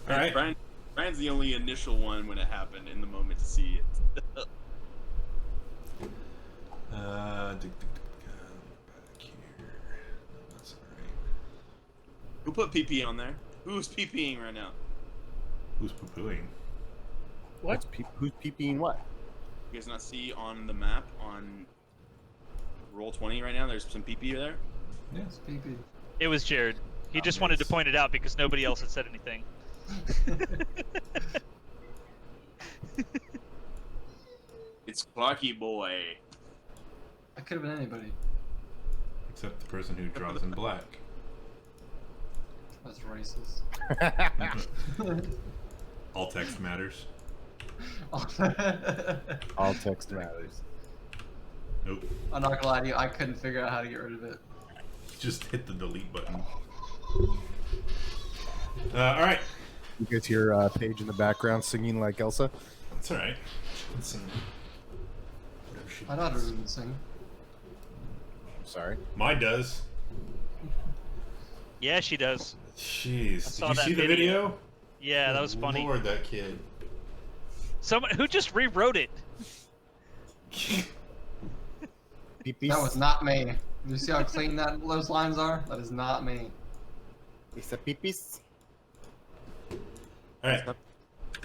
All right. Brian's the only initial one when it happened in the moment to see it. Back here. That's all right. Who put PP on there? Who's PPing right now? Who's poo-pooing? What? Who's peeping what? You guys not see on the map on Roll20 right now? There's some PP there. Yes, PP. It was Jared. He just wanted to point it out because nobody else had said anything. It's Clarky Boy. I could have been anybody. Except the person who draws in black. That's racist. All text matters. All text matters. Nope. I'm not gonna lie to you, I couldn't figure out how to get rid of it. Just hit the delete button. All right. You get your Paige in the background singing like Elsa. That's all right. She can sing whatever she I know how to wants. sing. Sorry. Mine does. Yeah, she does. Jeez. saw Did you that see the video? Yeah, that was funny. Lord, that kid. Someone who just rewrote it. Peepees. That was not me. You see how clean those lines are? That is not me. It's a peepees. All right.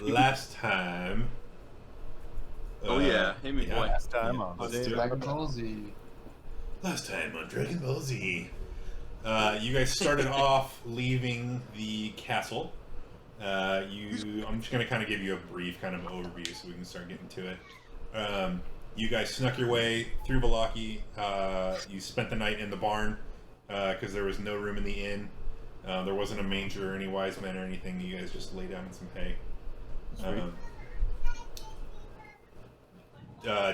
Last time. Oh yeah, hit me, boy. Last time on Let's Day do it. Dragon Ball Z. Last time on Dragon Ball Z. You guys started off leaving the castle. I'm just going to kind of give you a brief kind of overview so we can start getting to it. You guys snuck your way through Vallaki. You spent the night in the barn because there was no room in the inn. There wasn't a manger or any wise men or anything. You guys just lay down in some hay.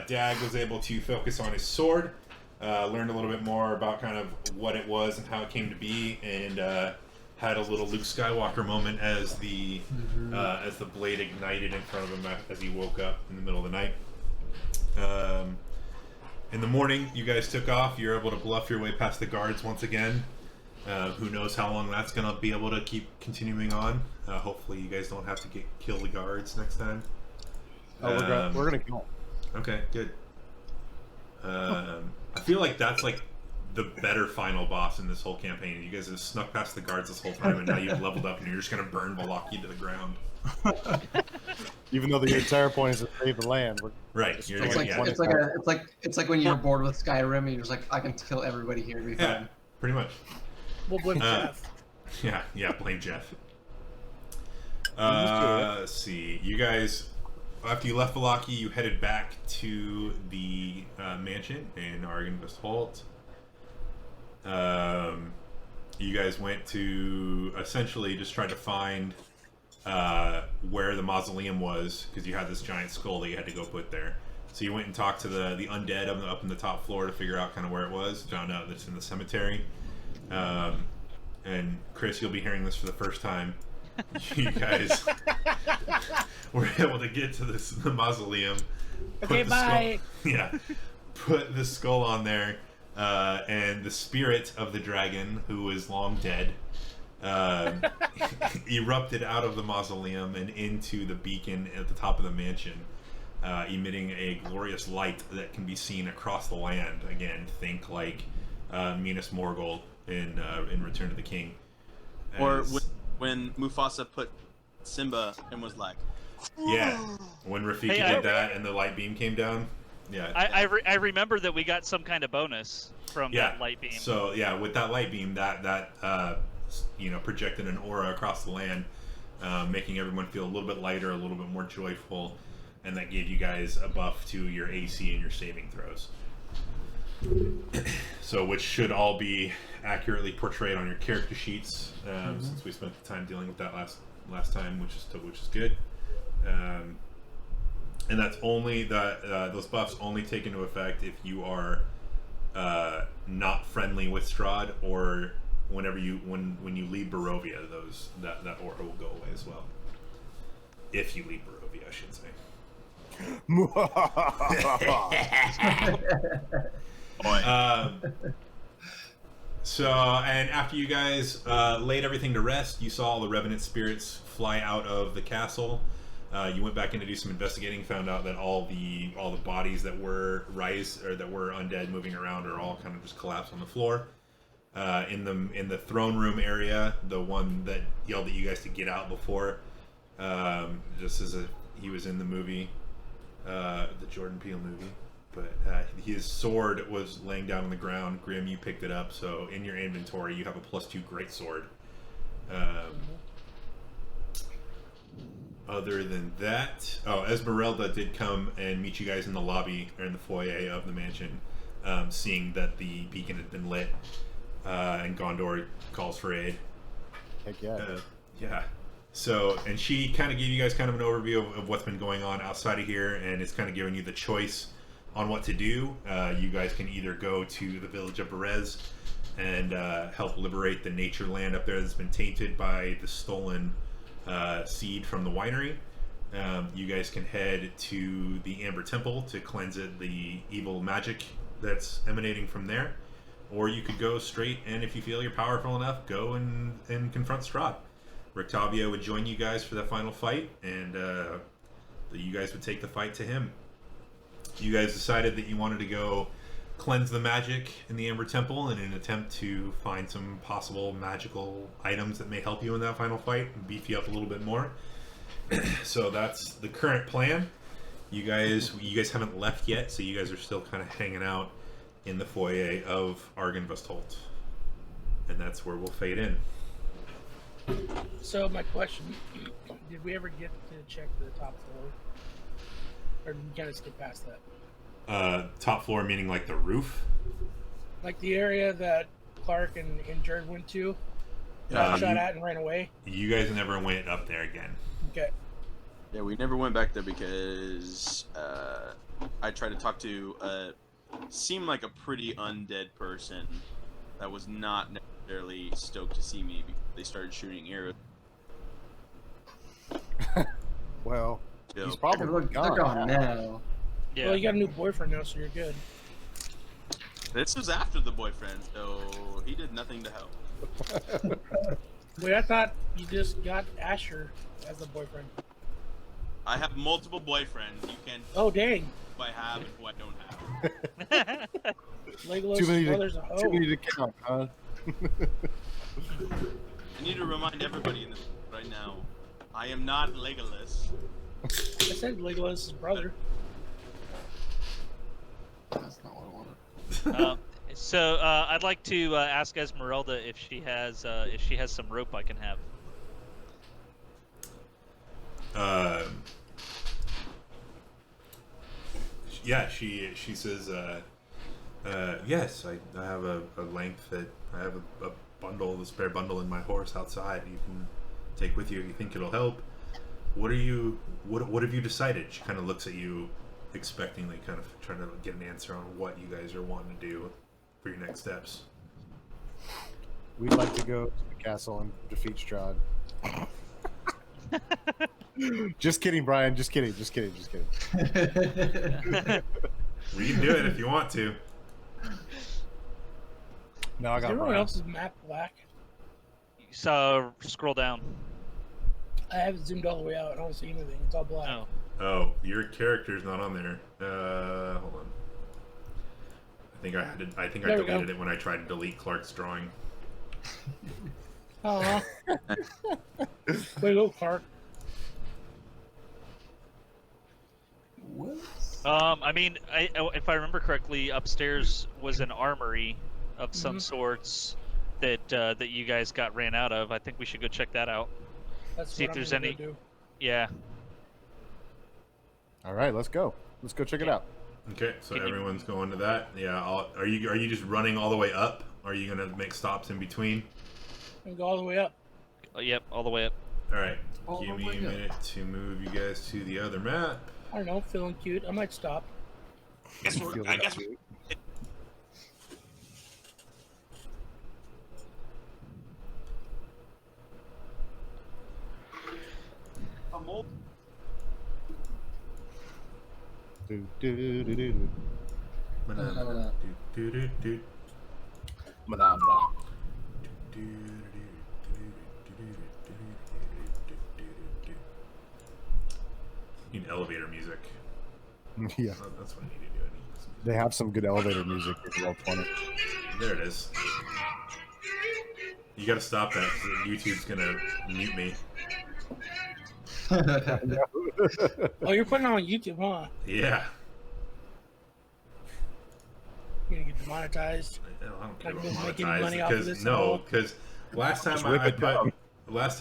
Dag was able to focus on his sword, learned a little bit more about kind of what it was and how it came to be, and had a little Luke Skywalker moment as the blade ignited in front of him as he woke up in the middle of the night. In the morning, you guys took off. You're able to bluff your way past the guards once again. Who knows how long that's going to be able to keep continuing on. Hopefully you guys don't have to kill the guards next time. Oh, we're gonna kill him. Okay, good. I feel like that's like the better final boss in this whole campaign. You guys have snuck past the guards this whole time, and now you've leveled up, and you're just gonna burn Vallaki to the ground. Even though the entire point is to save the land. Right. It's like when you're bored with Skyrim and you're just like, I can kill everybody here and be Yeah, fine. pretty much. We'll blame Jeff. Yeah, blame Jeff. Let's see. You guys, after you left Vallaki, you headed back to the mansion in Argenvest Holt. You guys went to essentially just try to find where the mausoleum was, because you had this giant skull that you had to go put there. So you went and talked to the undead up in the top floor to figure out kind of where it was. Found out that it's in the cemetery. And Chris, you'll be hearing this for the first time. You guys were able to get to the mausoleum. Okay, bye. Put the skull on there, and the spirit of the dragon, who is long dead, erupted out of the mausoleum and into the beacon at the top of the mansion, emitting a glorious light that can be seen across the land. Again, think like Minas Morgul in Return of the King. Or when Mufasa put Simba and was like, yeah, when Rafiki did that and the light beam came down. Yeah, I remember that we got some kind of bonus from that light beam. So yeah, with that light beam, that projected an aura across the land, making everyone feel a little bit lighter, a little bit more joyful, and that gave you guys a buff to your AC and your saving throws. So, which should all be accurately portrayed on your character sheets, since we spent the time dealing with that last time, which is good. And that's only those buffs only take into effect if you are not friendly with Strahd, or whenever when you leave Barovia, that aura will go away as well. If you leave Barovia, I should say. So, and after you guys laid everything to rest, you saw all the revenant spirits fly out of the castle. You went back in to do some investigating, found out that all the bodies that were undead moving around are all kind of just collapsed on the floor. In the throne room area, the one that yelled at you guys to get out before, just as he was in the movie, the Jordan Peele movie. But his sword was laying down on the ground. Grim, you picked it up, so in your inventory you have a +2 greatsword. Other than that, Esmeralda did come and meet you guys in the lobby, or in the foyer of the mansion, seeing that the beacon had been lit, and Gondor calls for aid. Heck yeah. Yeah. So, and she kind of gave you guys kind of an overview of what's been going on outside of here, and it's kind of giving you the choice on what to do. You guys can either go to the village of Berez and help liberate the nature land up there that's been tainted by the stolen seed from the winery. You guys can head to the Amber Temple to cleanse it, the evil magic that's emanating from there. Or you could go straight, and if you feel you're powerful enough, go and confront Strahd. Rictavio would join you guys for that final fight, and you guys would take the fight to him. You guys decided that you wanted to go cleanse the magic in the Amber Temple in an attempt to find some possible magical items that may help you in that final fight and beef you up a little bit more. So that's the current plan. You guys haven't left yet, so you guys are still kind of hanging out in the foyer of Argynvostholt. And that's where we'll fade in. So my question, did we ever get to check the top floor? Or did we kind of skip past that? Top floor meaning like the roof? Like the area that Clark and Jared went to, shot at and ran away? You guys never went up there again. Okay. Yeah, we never went back there because I tried to talk to seemed like a pretty undead person that was not necessarily stoked to see me because they started shooting arrows. Well, So, he's probably They're gone. gone now. Yeah. Well, you got a new boyfriend now, so you're good. this was after the boyfriend, so he did nothing to help. Wait, I thought you just got Asher as a boyfriend. I have multiple boyfriends. You can't Oh, dang. who I have and who I don't have. Legolas' Too many brother's a hoe. Too many to count, huh? I need to remind everybody in this right now. I am not Legolas. I said Legolas' brother. That's not what I wanted. So I'd like to ask Esmeralda if she has some rope I can have. Yeah, she says, yes, I have a length that I have a bundle, the spare bundle in my horse outside. You can take with you if you think it'll help. What have you decided? She kind of looks at you expectingly, kind of trying to get an answer on what you guys are wanting to do for your next steps. We'd like to go to the castle and defeat Strahd. Just kidding, Brian. Just kidding. We can do it if you want to. No, I Is got everyone Brian. else's map black? So scroll down. I have it zoomed all the way out. I don't see anything. It's all black. Oh. Oh, your character's not on there. Hold on. I There we go. deleted it when I tried to delete Clark's drawing. Aw. Way to go, Clark. What? I mean, if I remember correctly, upstairs was an armory of some sorts that you guys ran out of. I think we should go check that out. That's See what if there's I'm gonna any- go do. Yeah. All right, let's go. Let's go check it out. Okay, so Can you- everyone's going to that. Yeah, are you just running all the way up? Or are you gonna make stops in between? I'm gonna go all the way up. Yep, all the way up. All right, All give the me a way up. minute to move you guys to the other map. I don't know, feeling cute. I might stop. I guess I'm old. Do, do, do, do, do. Banana. Do, do, do, do. Madame. Need elevator music. Yeah, Oh, that's what I need to do. I need this music. they have some good elevator music in Roll 20. There it is. You gotta stop that. 'Cause YouTube's gonna mute me. Oh, you're putting it on YouTube, huh? Yeah. You're gonna get demonetized. I don't care Like, about making monetized money off of because this at all? last time Just whip it down. last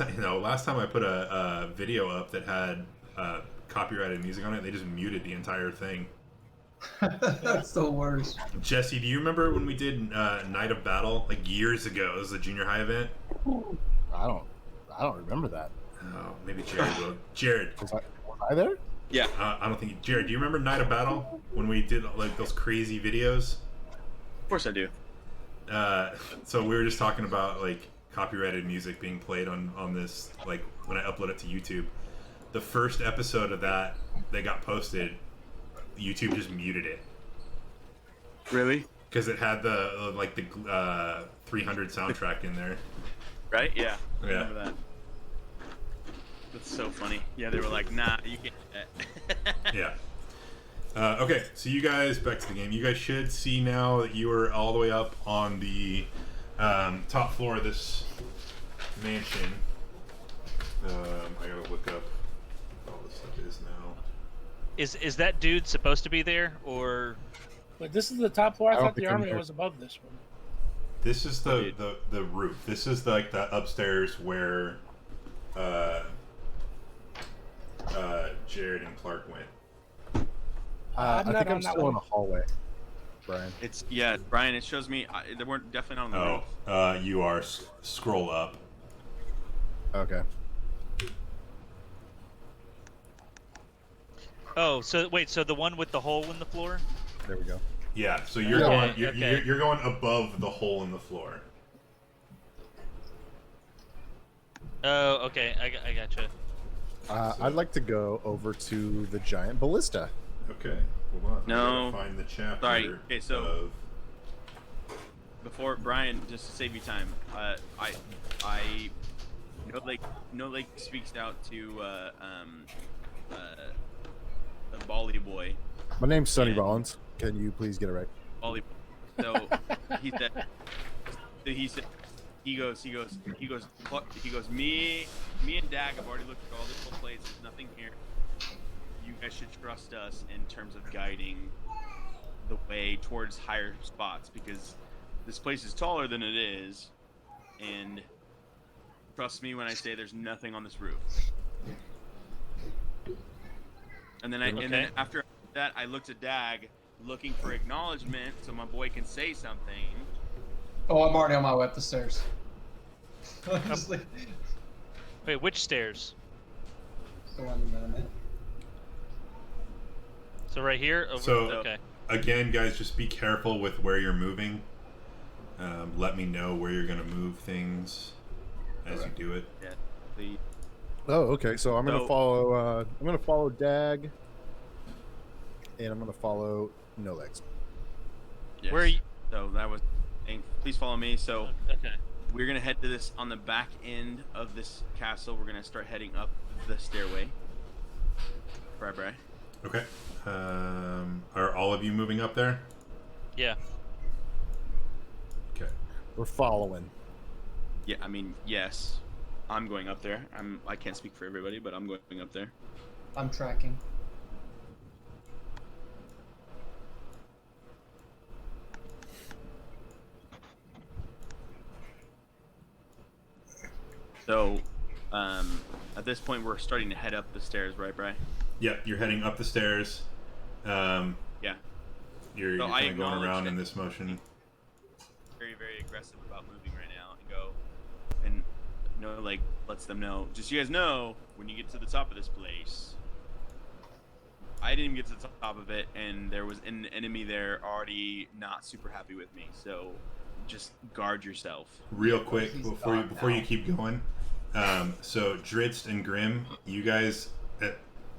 time I put a video up that had copyrighted music on it, they just muted the entire thing. That's the worst. Jesse, do you remember when we did Night of Battle like years ago? It was a junior high event. I don't remember that. Oh, maybe Jared will. Jared, Was I there? Yeah. I don't think Jared. Do you remember Night of Battle when we did like those crazy videos? Of course I do. So we were just talking about like copyrighted music being played on this, like when I upload it to YouTube. The first episode of that got posted, YouTube just muted it Really? because it had the 300 soundtrack in there. Right? Yeah. I Yeah. remember that. That's so funny. Yeah, they were like, nah, you can't do that. Yeah. Okay, so you guys, back to the game. You guys should see now that you are all the way up on the top floor of this mansion. I gotta look up all this stuff is now. Is that dude supposed to be there, or But this is the top floor. I I don't thought the think I'm armory there. was above this one. This is the roof. This is like the upstairs where Jared and Clark went. I I'm think not I'm on that still in one. the hallway, Brian. It's yeah, Brian. It shows me they weren't definitely not on the Oh, roof. you are. Scroll up. Okay. oh, so wait, so the one with the hole in the floor? There we go. Yeah, so you're Yeah. going. Okay. You're going above the hole in the floor. Oh, okay, I gotcha. I'd like to go over to the giant ballista. Okay, hold on. I No. gotta find the chapter. Sorry. Okay, so- of... Before Brian, just to save you time, I no Lake speaks out to a Bali boy. My name's Sonny Yeah. Rollins. Can you please get it right? Bali. So he said he goes me and Dag have already looked at all this whole place. There's nothing here. You guys should trust us in terms of guiding the way towards higher spots because this place is taller than it is, and trust me when I say there's nothing on this roof. And then Okay. after that, I looked at Dag, looking for acknowledgement so my boy can say something. Oh, I'm already on my way up the stairs. Honestly. Wait, which stairs? The one in a minute. So right here? Over, So- okay. Again, guys, just be careful with where you're moving. Let me know where you're gonna move things as you do it. Yeah, the Oh, okay. So I'm gonna So- follow. I'm gonna follow Dag, and I'm gonna follow No Legs. yes. Where are you? So that was. And please follow me. So Okay. we're gonna head to this on the back end of this castle. We're gonna start heading up the stairway. Bri. Okay. Are all of you moving up there? Yeah. Okay. We're following. Yeah, I mean, yes, I'm going up there. I can't speak for everybody, but I'm going up there. I'm tracking. So, at this point, we're starting to head up the stairs, right, Bri? Yep, you're heading up the stairs. Yeah. You're So I kind of going acknowledge around that- in this motion. Very, very aggressive about moving right now, and go, and like lets them know. Just so you guys know, when you get to the top of this place, I didn't even get to the top of it, and there was an enemy there already not super happy with me. So, just guard yourself. Real quick He's before you gone now. keep going. So Dritz and Grim, you guys,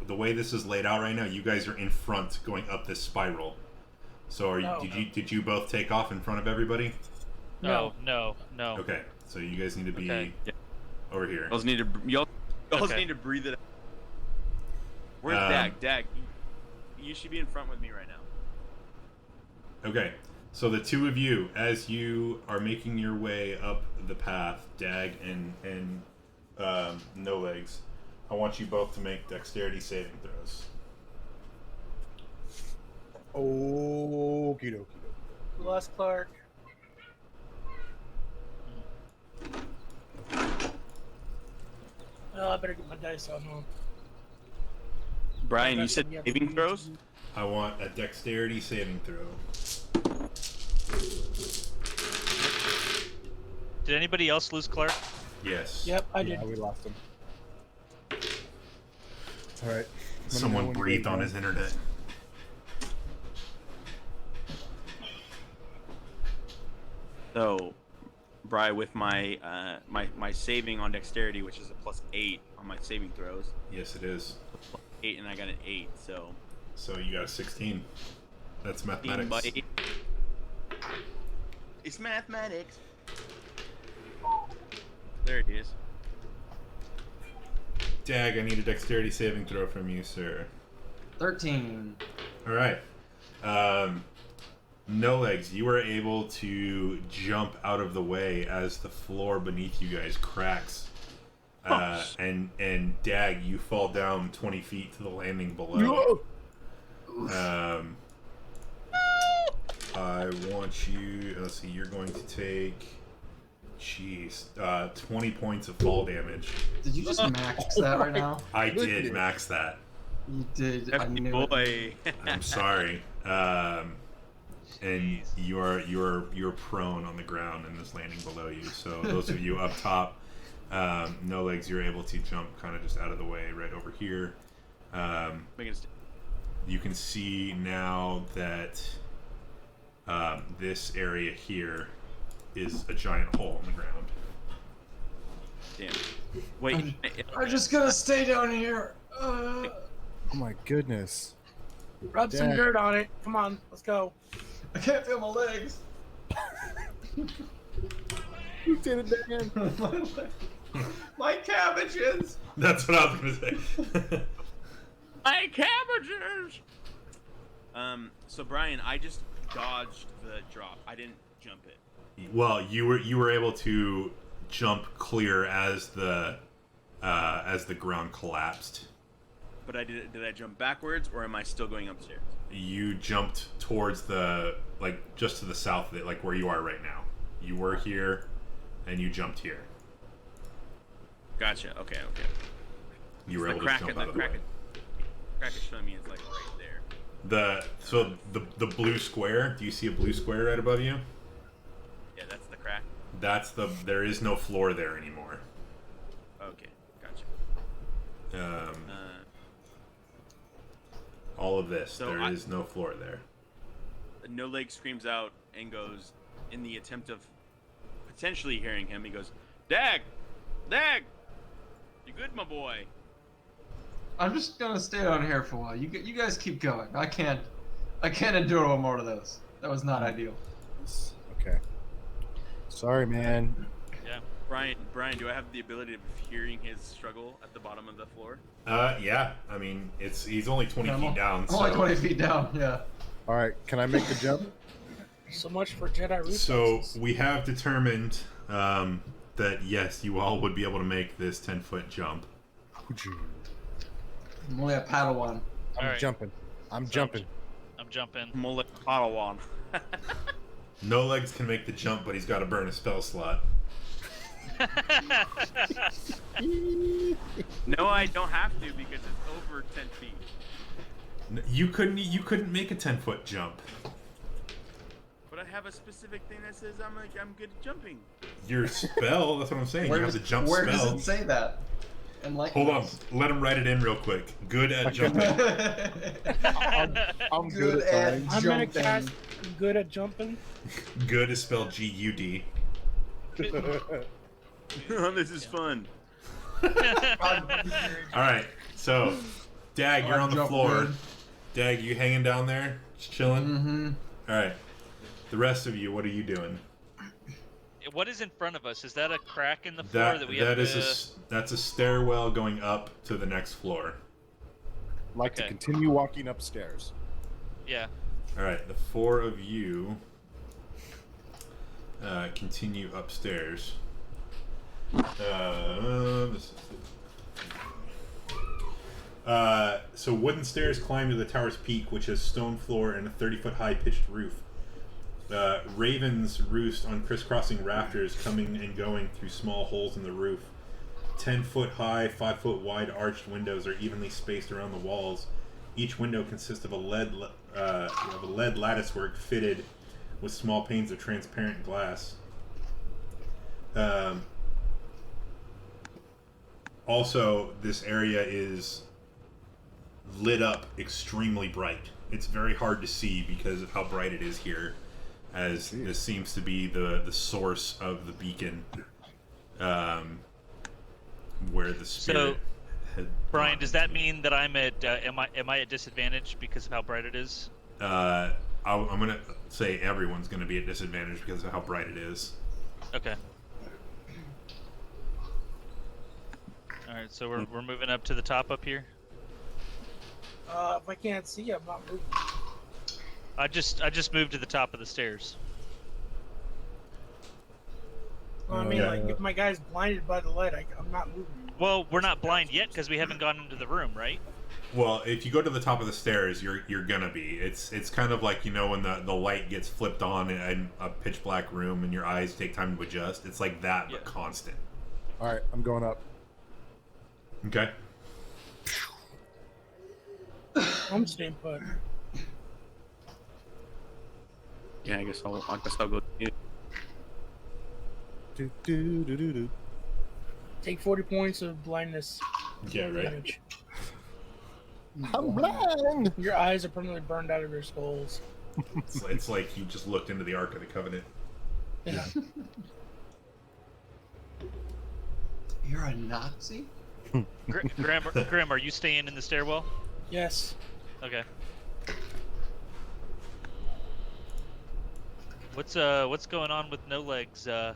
the way this is laid out right now, you guys are in front going up this spiral. So No. did you both take off in front of everybody? No. Oh, no. Okay. So you guys need to be Okay. over here. You also Okay. need to breathe it out. Where's Dag? Dag, you should be in front with me right now. Okay. So the two of you, as you are making your way up the path, Dag and No Legs, I want you both to make dexterity saving throws. Okie dokie. Bless Clark. Oh, I better get my dice out now. Brian, you said saving throws? I want a dexterity saving throw. Did anybody else lose Clark? Yes. Yep, I did. Yeah, we lost him. All right. Someone breathed on his internet. So, Brian, with my my saving on dexterity, which is a +8 on my saving throws, Yes, it is. +8, and I got an 8, so So you got a 16. That's 16 mathematics. by 8. It's mathematics. There it is. Dag, I need a dexterity saving throw from you, sir. 13. All right. No Legs, you were able to jump out of the way as the floor beneath you guys cracks. And Dag, you fall down 20 feet to the landing below. I want you. Let's see. You're going to take. 20 points of fall damage. Did you just max that right now? I did max that. You did. I Hefty knew it. boy. I'm sorry. And you're prone on the ground and this landing below you. So those of you up top, No Legs, you're able to jump kind of just out of the way right over here. You can see now that this area here is a giant hole in the ground. Damn. Wait. I'm just gonna stay down here. Oh my goodness. Rub some Dang. dirt on it. Come on, let's go. I can't feel my legs. You did it, Dan. My cabbages. That's what I was gonna say. My cabbages. So Brian, I just dodged the drop. I didn't jump it. Well, you were able to jump clear as the ground collapsed. But did I jump backwards, or am I still going upstairs? You jumped towards just to the south of it, like where you are right now. You were here, and you jumped here. Gotcha. Okay. You were The able to crack jump at out the of the way. crack is showing me it's like right there. The blue square. Do you see a blue square right above you? Yeah, that's the crack. There is no floor there anymore. Okay, gotcha. All of this, So there is no floor there. No Leg screams out and goes, in the attempt of potentially hearing him, he goes, Dag! Dag! You good, my boy? I'm just gonna stay down here for a while. You guys keep going. I can't endure one more of those. That was not ideal. Okay. Sorry, man. Yeah. Brian, do I have the ability of hearing his struggle at the bottom of the floor? Yeah. I mean, he's only 20 feet down. Only So 20 feet down. Yeah. All right, can I make the jump? So much for Jedi reflexes. So we have determined that yes, you all would be able to make this 10-foot jump. I'm only a Padawan. I'm All right. jumping. I'm So jumping. I'm jumping. Mullet Padawan. No Legs can make the jump, but he's got to burn a spell slot. No, I don't have to because it's over 10 feet. You couldn't make a 10-foot jump. But I have a specific thing that says I'm good at jumping. Your spell, that's what I'm saying. You have the jump where spell. does it say that? Hold on, let him write it in real quick. Good at jumping. I'm good at I'm jumping. gonna cast good at jumping. Good is spelled G-U-D. This is fun. Alright, so, Dag, you're on the Jump floor. good. Dag, you hanging down there? Just chilling? Mm-hmm. Alright. The rest of you, what are you doing? what is in front of us? Is that a crack in the floor that we have that's a stairwell going up to the next floor. Like to Okay. continue walking upstairs. Yeah. All right, the four of you continue upstairs. So wooden stairs climb to the tower's peak, which has stone floor and a 30-foot high pitched roof. Ravens roost on crisscrossing rafters, coming and going through small holes in the roof. 10-foot high, 5-foot wide arched windows are evenly spaced around the walls. Each window consists of a lead latticework fitted with small panes of transparent glass. Also, this area is lit up extremely bright. It's very hard to see because of how bright it is here, as this seems to be the source of the beacon, where the spirit had Brian, gone does that into. mean that I'm at am I at disadvantage because of how bright it is? I'm gonna say everyone's gonna be at disadvantage because of how bright it is. Okay. All right, so we're moving up to the top up here. If I can't see, I'm not moving. I just moved to the top of the stairs. Well, I mean, Yeah. like, if my guy's blinded by the light, I'm not moving. Well, we're not blind yet because we haven't gone into the room, right? Well, if you go to the top of the stairs, you're gonna be. It's kind of like, you know, when the light gets flipped on in a pitch black room and your eyes take time to adjust. It's like that, but Yeah. constant. All right, I'm going up. Okay. I'm staying put. Yeah, I guess I'll go. Yeah. Do, do, do, do, do. Take 40 points of blindness Yeah, right. damage. I'm blind. Your eyes are permanently burned out of your skulls. It's like you just looked into the Ark of the Covenant. Yeah. You're a Nazi? Grim, are you staying in the stairwell? Yes. Okay. What's going on with No Legs? I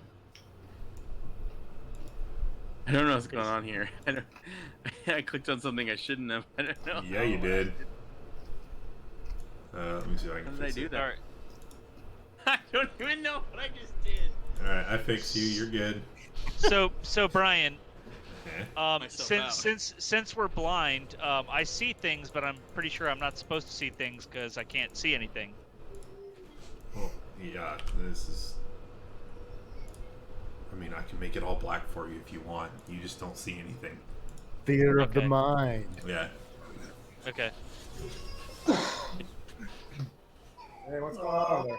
don't know what's going on here. I clicked on something I shouldn't have. I don't know. Yeah, you did. Let me see if I How can did I fix do it. that? All right. I don't even know what I just did. All right, I fixed you. You're good. So Brian, Okay. Myself since we're blind, I see things, but I'm pretty sure I'm not supposed to see things because I can't see anything. Well, yeah, this is. I mean, I can make it all black for you if you want. You just don't see anything. Theater of the Okay. mind. Yeah. Okay. Hey, what's going on there?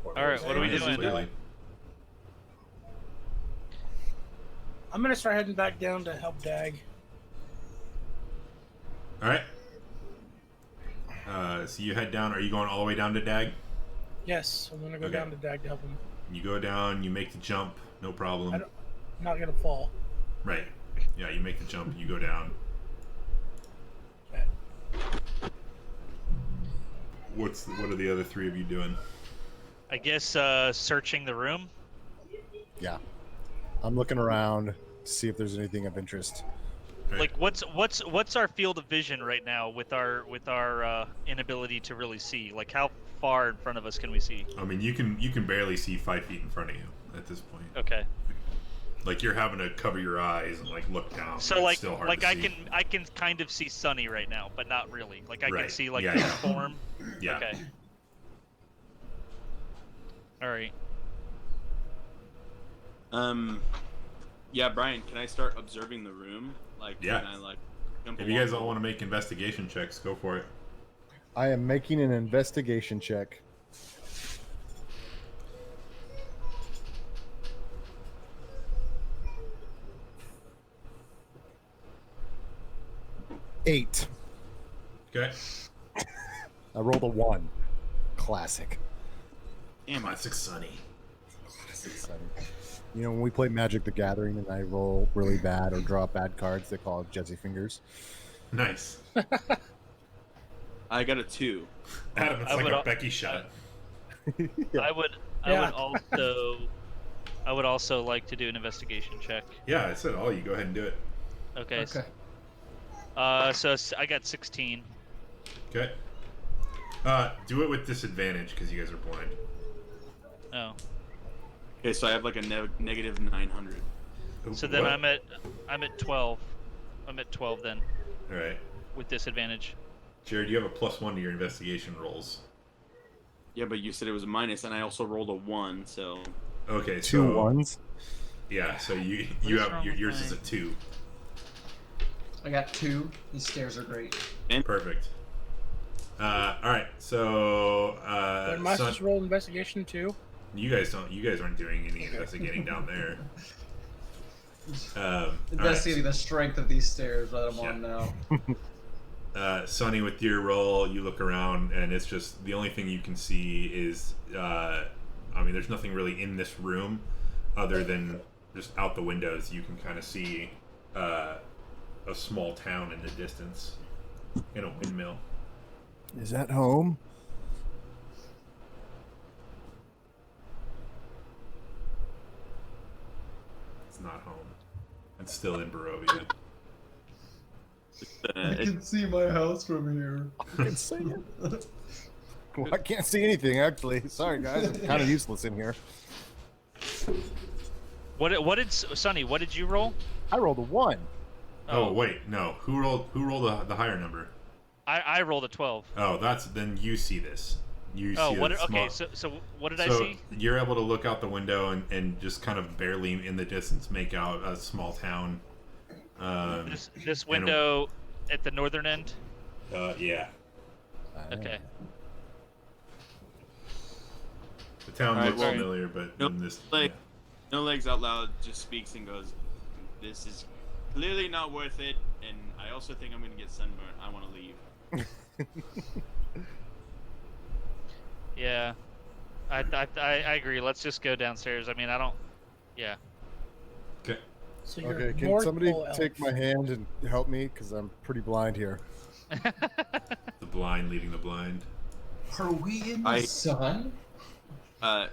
All right, what are we Yes, doing? clearly. I'm gonna start heading back down to help Dag. All right. So you head down. Are you going all the way down to Dag? Yes, I'm gonna go Okay. down to Dag to help him. You go down. You make the jump. No problem. I'm not gonna fall. Right. Yeah, you make the jump. You go down. Okay. What are the other three of you doing? I guess searching the room. Yeah. I'm looking around to see if there's anything of interest. Right. Like what's our field of vision right now with our inability to really see? Like how far in front of us can we see? I mean, you can barely see 5 feet in front of you at this point. Okay. Like you're having to cover your eyes and like look down. So It's like still hard like to I see. can kind of see Sunny right now, but not really. Like I can Right. see like Yeah, his yeah. form. Yeah. Okay. All right. Yeah, Brian, can I start observing the room? Like, Yeah. can I like? jump If you guys along all want to make investigation checks, go for it. I am making an investigation check. Eight. Okay. I rolled a 1. Classic. Damn it. Classic Sunny. You know, when we play Magic the Gathering and I roll really bad or draw bad cards, they call it Jesse Fingers. Nice. I got a 2. Adam, it's I like would a al- Becky shot. Yeah. Yeah. I would also like to do an investigation check. Yeah, I said all. You go ahead and do it. Okay. Okay. So I got 16. Okay. Do it with disadvantage because you guys are blind. Oh. Okay, so I have like a negative 900. So then What? I'm at 12. I'm at 12 then All right, with disadvantage. Jared, you have a +1 to your investigation rolls. Yeah, but you said it was a minus, and I also rolled a 1, so... Okay, Two so ones. yeah, so you What is have wrong with yours is my- a 2. I got 2. These stairs are great. Perfect. All right, so But must Son, just roll investigation too. you guys aren't doing any investigating down there. All Investigating the strength of these stairs that I'm Yeah. on now. Sonny, with your roll, you look around, and it's just the only thing you can see is, I mean, there's nothing really in this room other than just out the windows. You can kind of see a small town in the distance in a windmill. Is that home? It's not home. It's still in Barovia. I can see my house from here. I can see it. Well, I can't see anything actually. Sorry guys, I'm kind of useless in here. What did Sonny? What did you roll? I rolled a 1. Oh wait, no. Who rolled the higher number? I rolled a 12. Oh, then you see this. You Oh, see what? a small... Okay, so what did I So see? you're able to look out the window and just kind of barely in the distance make out a small town. This window at the northern end. Yeah. Okay. The town Alright, looks well, familiar, but nope, in this... like- No Legs Out Loud just speaks and goes, "This is clearly not worth it, and I also think I'm gonna get sunburned. I want to leave." Yeah. I agree. Let's just go downstairs. I mean, I don't. Yeah. Okay. So you're Okay, can North somebody Pole elf. take my hand and help me? Because I'm pretty blind here. The blind leading the blind. Are we in the I- sun? To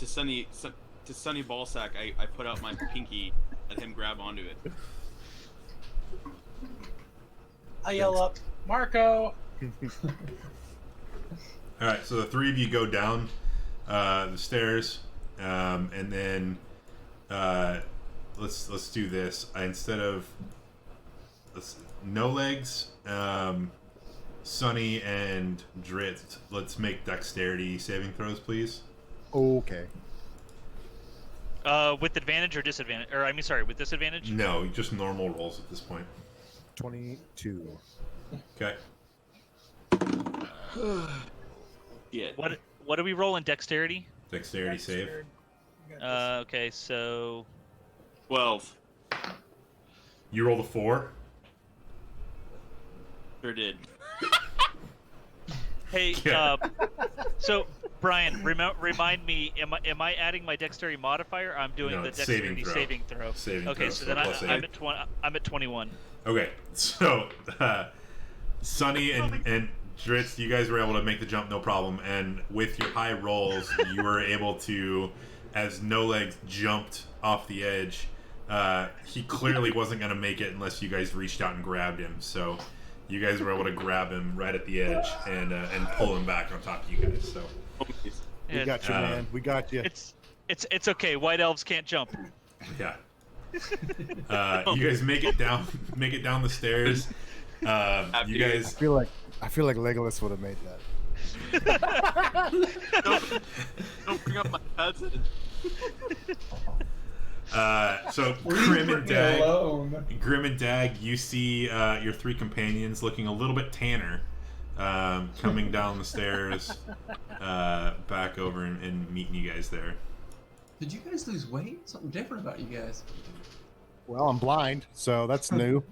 Sunny Ballsack, I put out my pinky, let him grab onto it. I yell up, Marco. All right, so the three of you go down the stairs, and then let's do this. Instead of No Legs, Sunny and Drit, let's make dexterity saving throws, please. Okay. With advantage or disadvantage? Or I mean, sorry, with disadvantage. No, just normal rolls at this point. 22. Okay. Yeah. What do we roll in dexterity? Dexterity save. You got this. Okay, so 12. You rolled a 4. Sure did. hey, Yeah. so Brian, remind me, am I adding my dexterity modifier? Or I'm doing No, the it's saving dexterity throw. saving throw. Saving Okay, throw, so so then plus I'm 8. I'm at 21. Okay, so Sunny and Dritz, you guys were able to make the jump no problem, and with your high rolls, you were able to, as No Legs jumped off the edge, he clearly wasn't going to make it unless you guys reached out and grabbed him, so you guys were able to grab him right at the edge and pull him back on top of you guys, so... We got you, man. We got you. It's okay. White elves can't jump. Yeah. You guys make it down the stairs. You I guys... feel like Legolas would have made that. Don't bring up my cousin. So Grim and Dag, you see your three companions looking a little bit tanner, coming down the stairs, back over and meeting you guys there. Did you guys lose weight? Something different about you guys. Well, I'm blind, so that's new.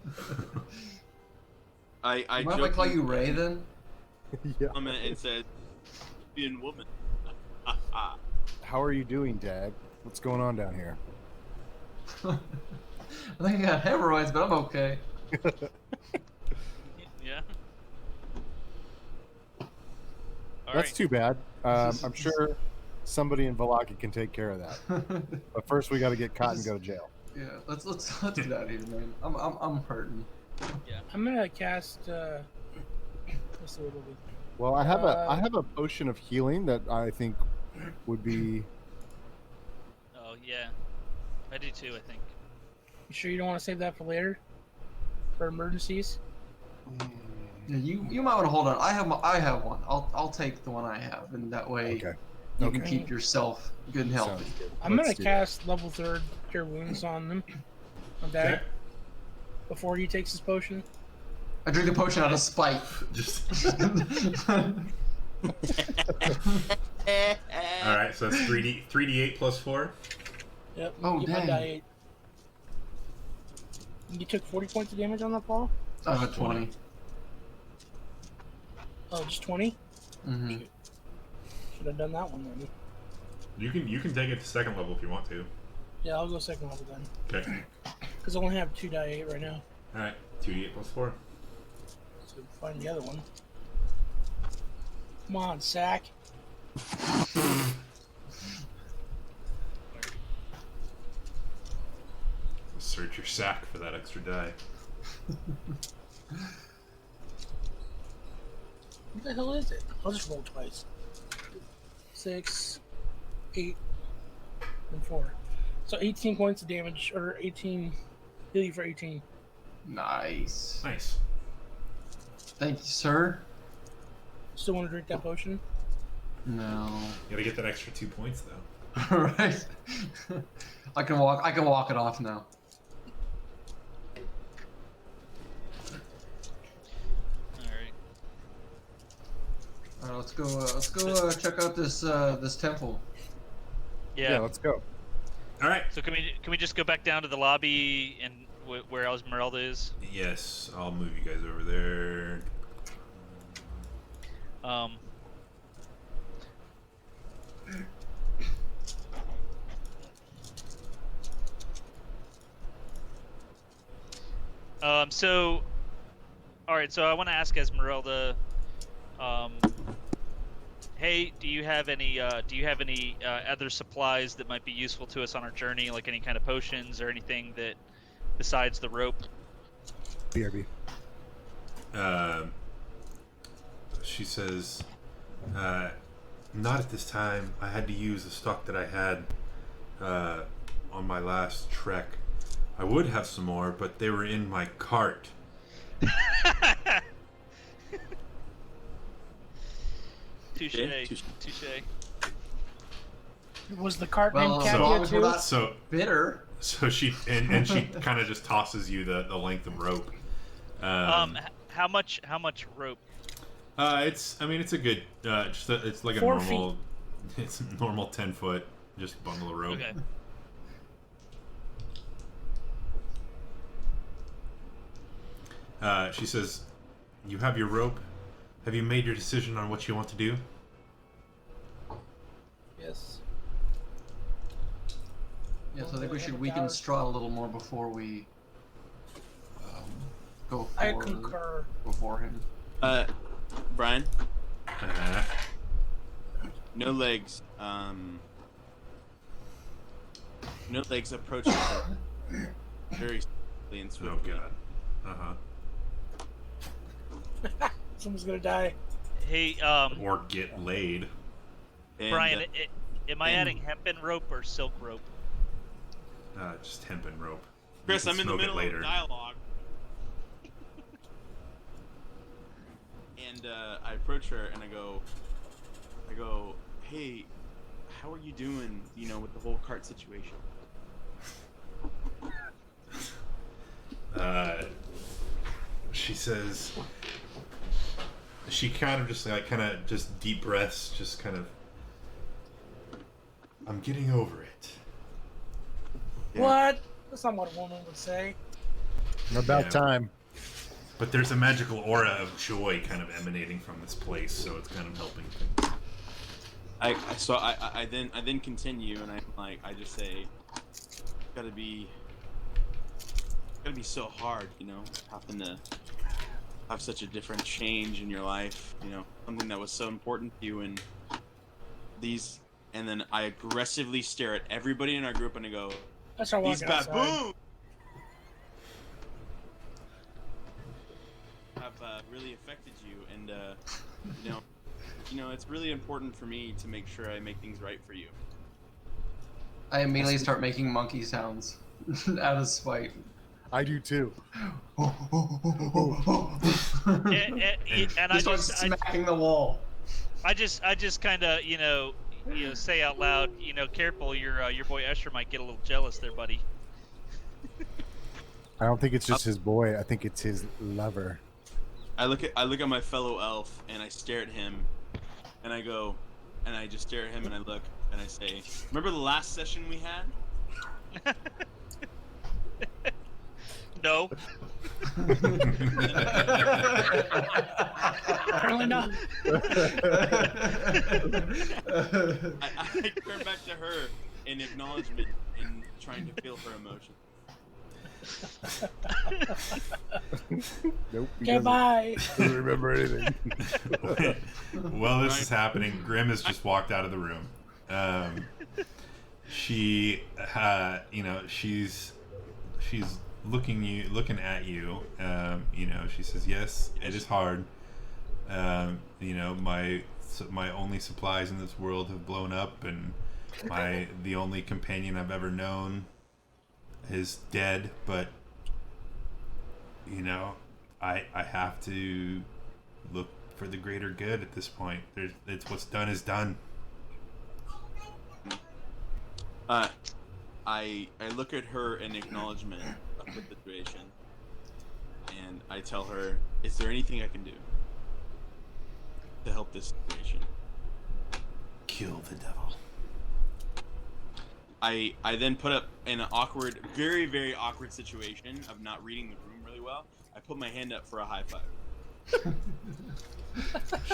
I Mind if I call you Ray then? Yeah. comment and said, "Being woman." How are you doing, Dag? What's going on down here? I think I got hemorrhoids, but I'm okay. Yeah. All That's right. too bad. I'm sure somebody in Velaki can take care of that. But first, we got to get caught and go to jail. Yeah, let's get out of here, man. I'm hurting. I'm gonna cast. Let's see what it'll be. Well, I have a potion of healing that I think would be. Oh yeah, I do too. I think. You sure you don't want to save that for later, for emergencies? Yeah, you might want to hold on. I have one. I'll take the one I have, and that way you can keep yourself good and healthy. Sounds good. I'm Let's gonna do cast level 3rd Cure Wounds on them. On that. Okay. Before he takes his potion. I drink the potion out of spite. Just. All right, so that's 3d8 plus 4. Yep. Oh, get my dang. die 8. You took 40 points of damage on that fall? I have a 20. Oh, just 20? Mm-hmm. Should have done that one then. You can take it to 2nd level if you want to. Yeah, I'll go 2nd level then. Okay. Because I only have 2 die 8 right now. All right. 2d8 plus 4. So find the other one. Come on, sack. Search your sack for that extra die. What the hell is it? I'll just roll twice. 6, 8, and 4. So 18 points of damage, or 18, heal you for 18. Nice. Nice. Thank you, sir. Still want to drink that potion? No. You gotta get that extra 2 points though. Alright. I can walk it off now. All right. Let's go check out this temple. Yeah. let's go. All right. So can we just go back down to the lobby and where Esmeralda is? Yes, I'll move you guys over there. So, all right. So I want to ask Esmeralda. Hey, do you have any other supplies that might be useful to us on our journey, like any kind of potions or anything that besides the rope? BRB. She says, not at this time. I had to use the stock that I had on my last trek. I would have some more, but they were in my cart. Touche. Was the cart Well, named as long Katia as we're too? not So bitter. she and she kind of just tosses you the length of rope. How much rope? It's a good it's like a 4 normal it's a normal 10-foot just bundle of rope. Okay. She says, "You have your rope. Have you made your decision on what you want to do?" Yes. Yes, I think we should weaken Straw a little more before we go I concur. before him. Brian, Uh, no legs. No legs approaching her very slowly and oh swiftly. god. Uh-huh. Someone's gonna die. Hey, Or get laid. And, Brian, am I adding hempen rope or silk rope? Just hempen rope. Chris, You I'm can in the smoke it middle later. of dialogue. And I approach her and I go, hey, how are you doing, with the whole cart situation? She says, she kind of just deep breaths, just kind of, I'm getting over it. Yeah. What? That's not what a woman would say. About Yeah. time. But there's a magical aura of joy kind of emanating from this place, so it's kind of helping things. I then continue and I just say, gotta be so hard, having to have such a different change in your life, something that was so important to you, and these and then I aggressively stare at everybody in our group and I go, I start "These walking outside. baboons have really affected you, and you know, it's really important for me to make sure I make things right for you." I immediately start making monkey sounds out of spite. I do too. And He starts smacking the wall. I just kind of say out loud, careful, your boy Escher might get a little jealous there, buddy. I don't think it's just his boy. I think it's his lover. I look at my fellow elf and I stare at him, and I go, and I just stare at him and I look and I say, "Remember the last session we had?" No. Apparently not. I turn back to her in acknowledgement and trying to feel her emotion. Nope. Goodbye. Doesn't remember anything. While this is happening, Grim has just walked out of the room. She, she's looking at you. She says, "Yes, it is hard. My only supplies in this world have blown up, and the only companion I've ever known is dead. But I have to look for the greater good at this point. It's what's done is done." I look at her in acknowledgement of the situation, and I tell her, "Is there anything I can do to help this situation?" Kill the devil. I then put up in an awkward, very, very awkward situation of not reading the room really well. I put my hand up for a high five.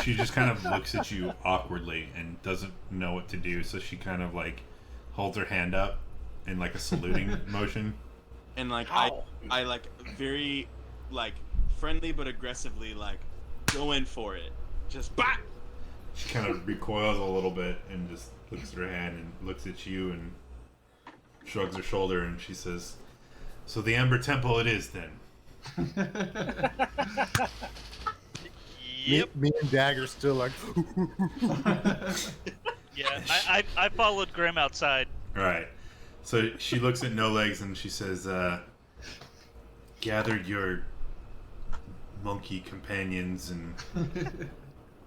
She just kind of looks at you awkwardly and doesn't know what to do, so she kind of holds her hand up in a saluting motion. And I very friendly but aggressively go in for it. Just bah! She kind of recoils a little bit and just looks at her hand and looks at you and shrugs her shoulder, and she says, "So the Ember Temple it is then." Yep. Me and Dagger still Yeah, I followed Grim outside. Right. So she looks at No Legs and she says, "Gather your monkey companions and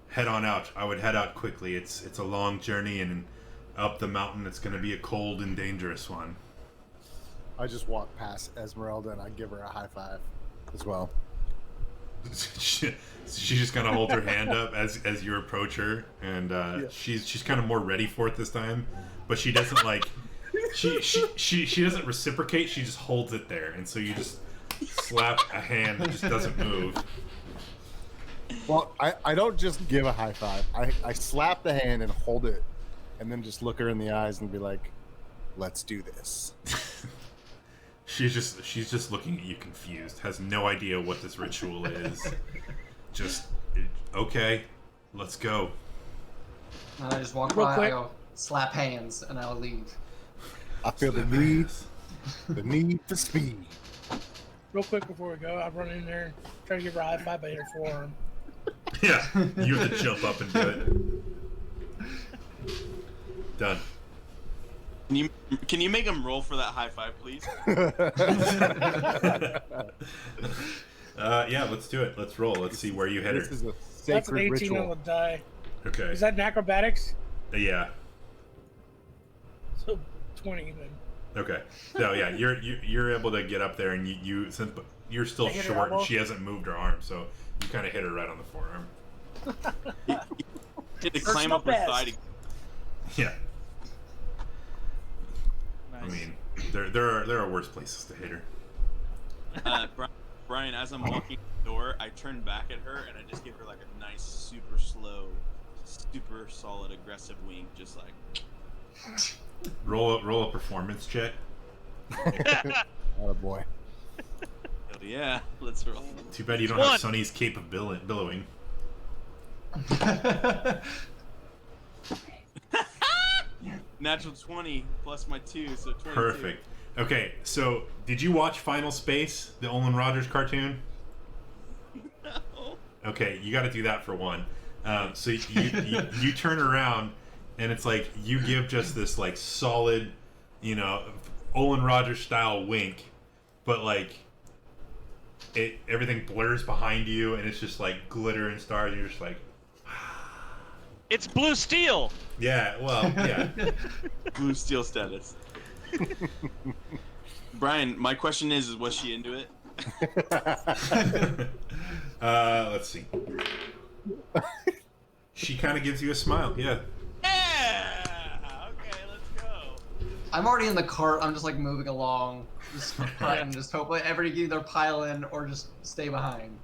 head on out. I would head out quickly. It's a long journey, and up the mountain it's going to be a cold and dangerous one." I just walk past Esmeralda and I give her a high five as well. she just kind of holds her hand up as you approach her, and she's kind of more ready for it this time, but she doesn't she doesn't reciprocate. She just holds it there, and so you just slap a hand that just doesn't move. Well, I don't just give a high five. I slap the hand and hold it, and then just look her in the eyes and be like, "Let's do this." She's just looking at you confused, has no idea what this ritual is. Just, okay, let's go. And I just walk Real by, quick. I go, slap hands, and I'll leave. I feel the need for speed. Real quick before we go, I run in there, try to give her a high five, but hit her forearm. Yeah, you have to jump up and do it. Done. Can you make him roll for that high five, please? Yeah, let's do it. Let's roll. Let's see where you hit This her. is a That's an sacred 18 on the ritual. die. Okay. Is that an acrobatics? Yeah. So 20 then. Okay. So yeah, you're able to get up there, and you since you're still I hit her short, and elbow? she hasn't moved her arm, so you kind of hit her right on the forearm. Had to Hurts climb my up her best. thigh to Yeah. Nice. I mean, there are worse places to hit her. Brian, as I'm walking the door, I turn back at her and I just give her a nice, super slow, super solid, aggressive wink, just like. Roll a performance check. Oh boy. Hell yeah, let's roll. Too bad you don't One. have Sonny's cape of billowing. Natural 20 plus my 2, so 22. Perfect. Okay, so did you watch Final Space, the Olin Rogers cartoon? No. Okay, you got to do that for one. So you turn around, and it's like you give just this like solid, Olin Rogers style wink, but like everything blurs behind you, and it's just like glitter and stars. And you're just like, It's blue steel. yeah, well, yeah. Blue steel status. Brian, my question is was she into it? Let's see. She kind of gives you a smile. Yeah. Yeah! Okay, let's go. I'm already in the cart. I'm just like moving along, just just hoping everybody either pile in or just stay behind.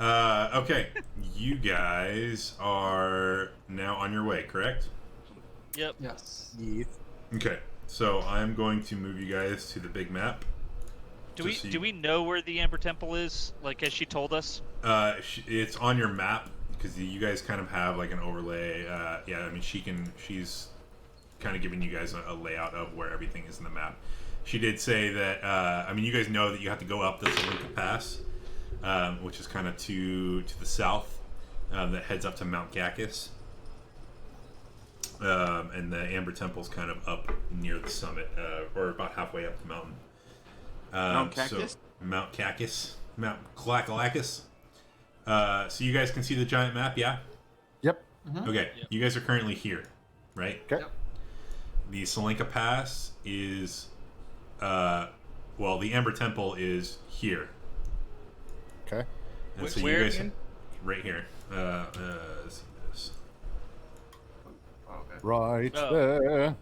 Okay. You guys are now on your way, correct? Yep. Yes. Okay. So I'm going to move you guys to the big map. Do we know where the Amber Temple is? Like, has she told us? It's on your map because you guys kind of have like an overlay. Yeah, I mean she's kind of giving you guys a layout of where everything is in the map. She did say that. I mean, you guys know that you have to go up the Tsolenka Pass, which is kind of to the south, that heads up to Mount Gakis. And the Amber Temple's kind of up near the summit, or about halfway up the mountain. Mount Cactus? So, Mount Cactus. Mount Kalakis. So you guys can see the giant map, yeah? Yep. Mhm. Okay, Yep. you guys are currently here, right? Okay. Yep. The Tsolenka Pass is, well, the Amber Temple is here. Okay. And Wh- so where you guys, again? right here. Let's see this. Okay. Right Oh. there.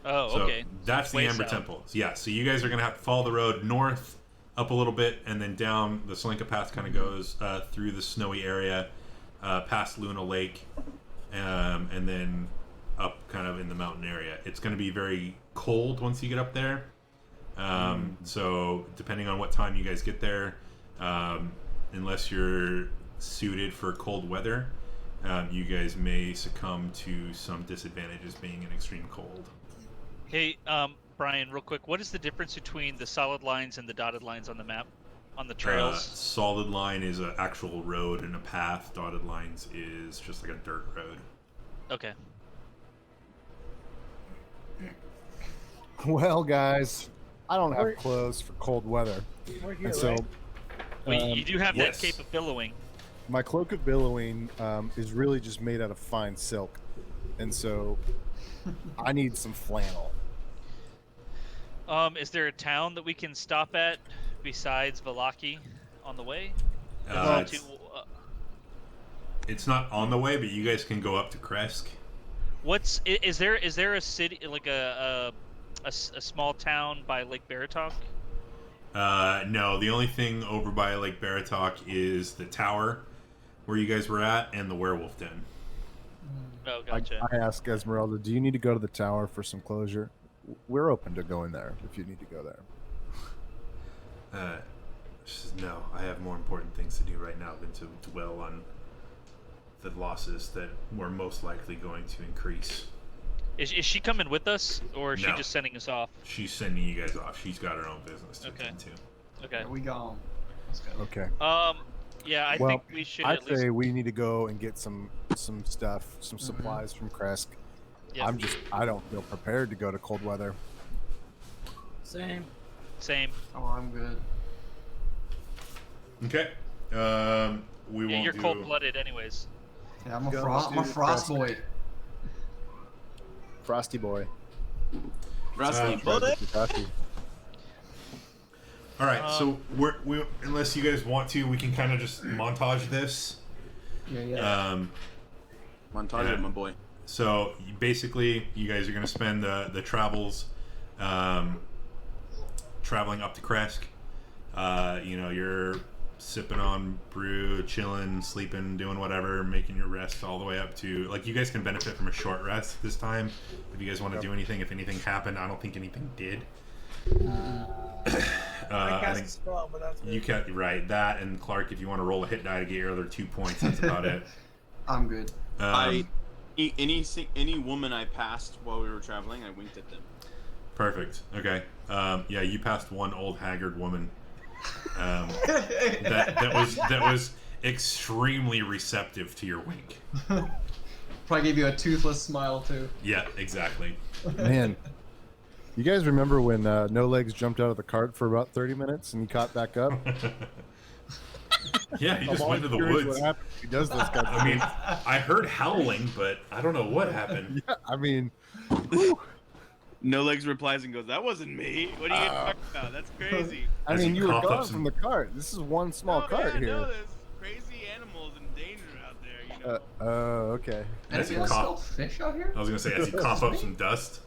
Oh, So okay. that's the Way Amber south. Temple. Yeah, so you guys are going to have to follow the road north, up a little bit, and then down. The Tsolenka Pass kind of goes through the snowy area, past Luna Lake, and then up kind of in the mountain area. It's going to be very cold once you get up there. So depending on what time you guys get there, unless you're suited for cold weather, you guys may succumb to some disadvantages being in extreme cold. Hey, Brian, real quick, what is the difference between the solid lines and the dotted lines on the map, on the trails? Solid line is an actual road and a path. Dotted lines is just like a dirt road. Okay. Well, guys, I don't have We're- clothes for cold weather, We're here, and so right? Wait, you do have yes. that cape of billowing. my cloak of billowing is really just made out of fine silk, and so I need some flannel. Is there a town that we can stop at besides Valaki on the way? Uh, To, It's not on the way, but you guys can go up to Kresk. is there a city, like a small town by Lake Baratok? No, the only thing over by Lake Baratok is the tower where you guys were at and the werewolf den. Oh, I gotcha. asked Esmeralda, "Do you need to go to the tower for some closure?" We're open to going there if you need to go there. She says, no, I have more important things to do right now than to dwell on the losses that we're most likely going to increase. Is she coming with us, or is she No. just sending us off? She's sending you guys off. She's got her own business to Okay. attend to. Okay. Here we go. Let's go. Okay. Yeah, I Well, think we should I'd at least. say we need to go and get some stuff, some supplies from Kresk. Yeah. I don't feel prepared to go to cold weather. Same. Same. Oh, I'm good. Okay. We Yeah, won't you're do... cold-blooded, anyways. Yeah, I'm a Go, frost. I'm a dude, frost Kresk. boy. Frosty boy. Frosty Uh, Frosty. All right, so we unless you guys want to, we can kind of just montage this. Yeah. Montage, Yeah. my boy. So basically, you guys are going to spend the travels, traveling up to Kresk. You're sipping on brew, chilling, sleeping, doing whatever, making your rest all the way up to, like, you guys can benefit from a short rest this time if you guys want to do anything. If anything happened, I don't think anything did. I I cast a think spell, but that's you it. can, right, that, and Clark, if you want to roll a hit die to get your other 2 points, that's about it. I'm good. Any woman I passed while we were traveling, I winked at them. Perfect. Okay. Yeah, you passed one old haggard woman. That was extremely receptive to your wink. Probably gave you a toothless smile too. Yeah, exactly. Man, you guys remember when No Legs jumped out of the cart for about 30 minutes and he caught back up? Yeah, he just I'm went to the curious woods. What happens if he does this kind of I mean, I heard howling, but I don't know what happened. Yeah, I mean, No Legs replies and goes, "That wasn't me. What are you talking about? That's crazy." I As mean, he you were coughed up gone some- from the cart. This is one small cart yeah, here. No, there's crazy animals in danger out there. You know. Oh, okay. As Any he of us coughed- smell fish out here? I was gonna say as you cough up some dust.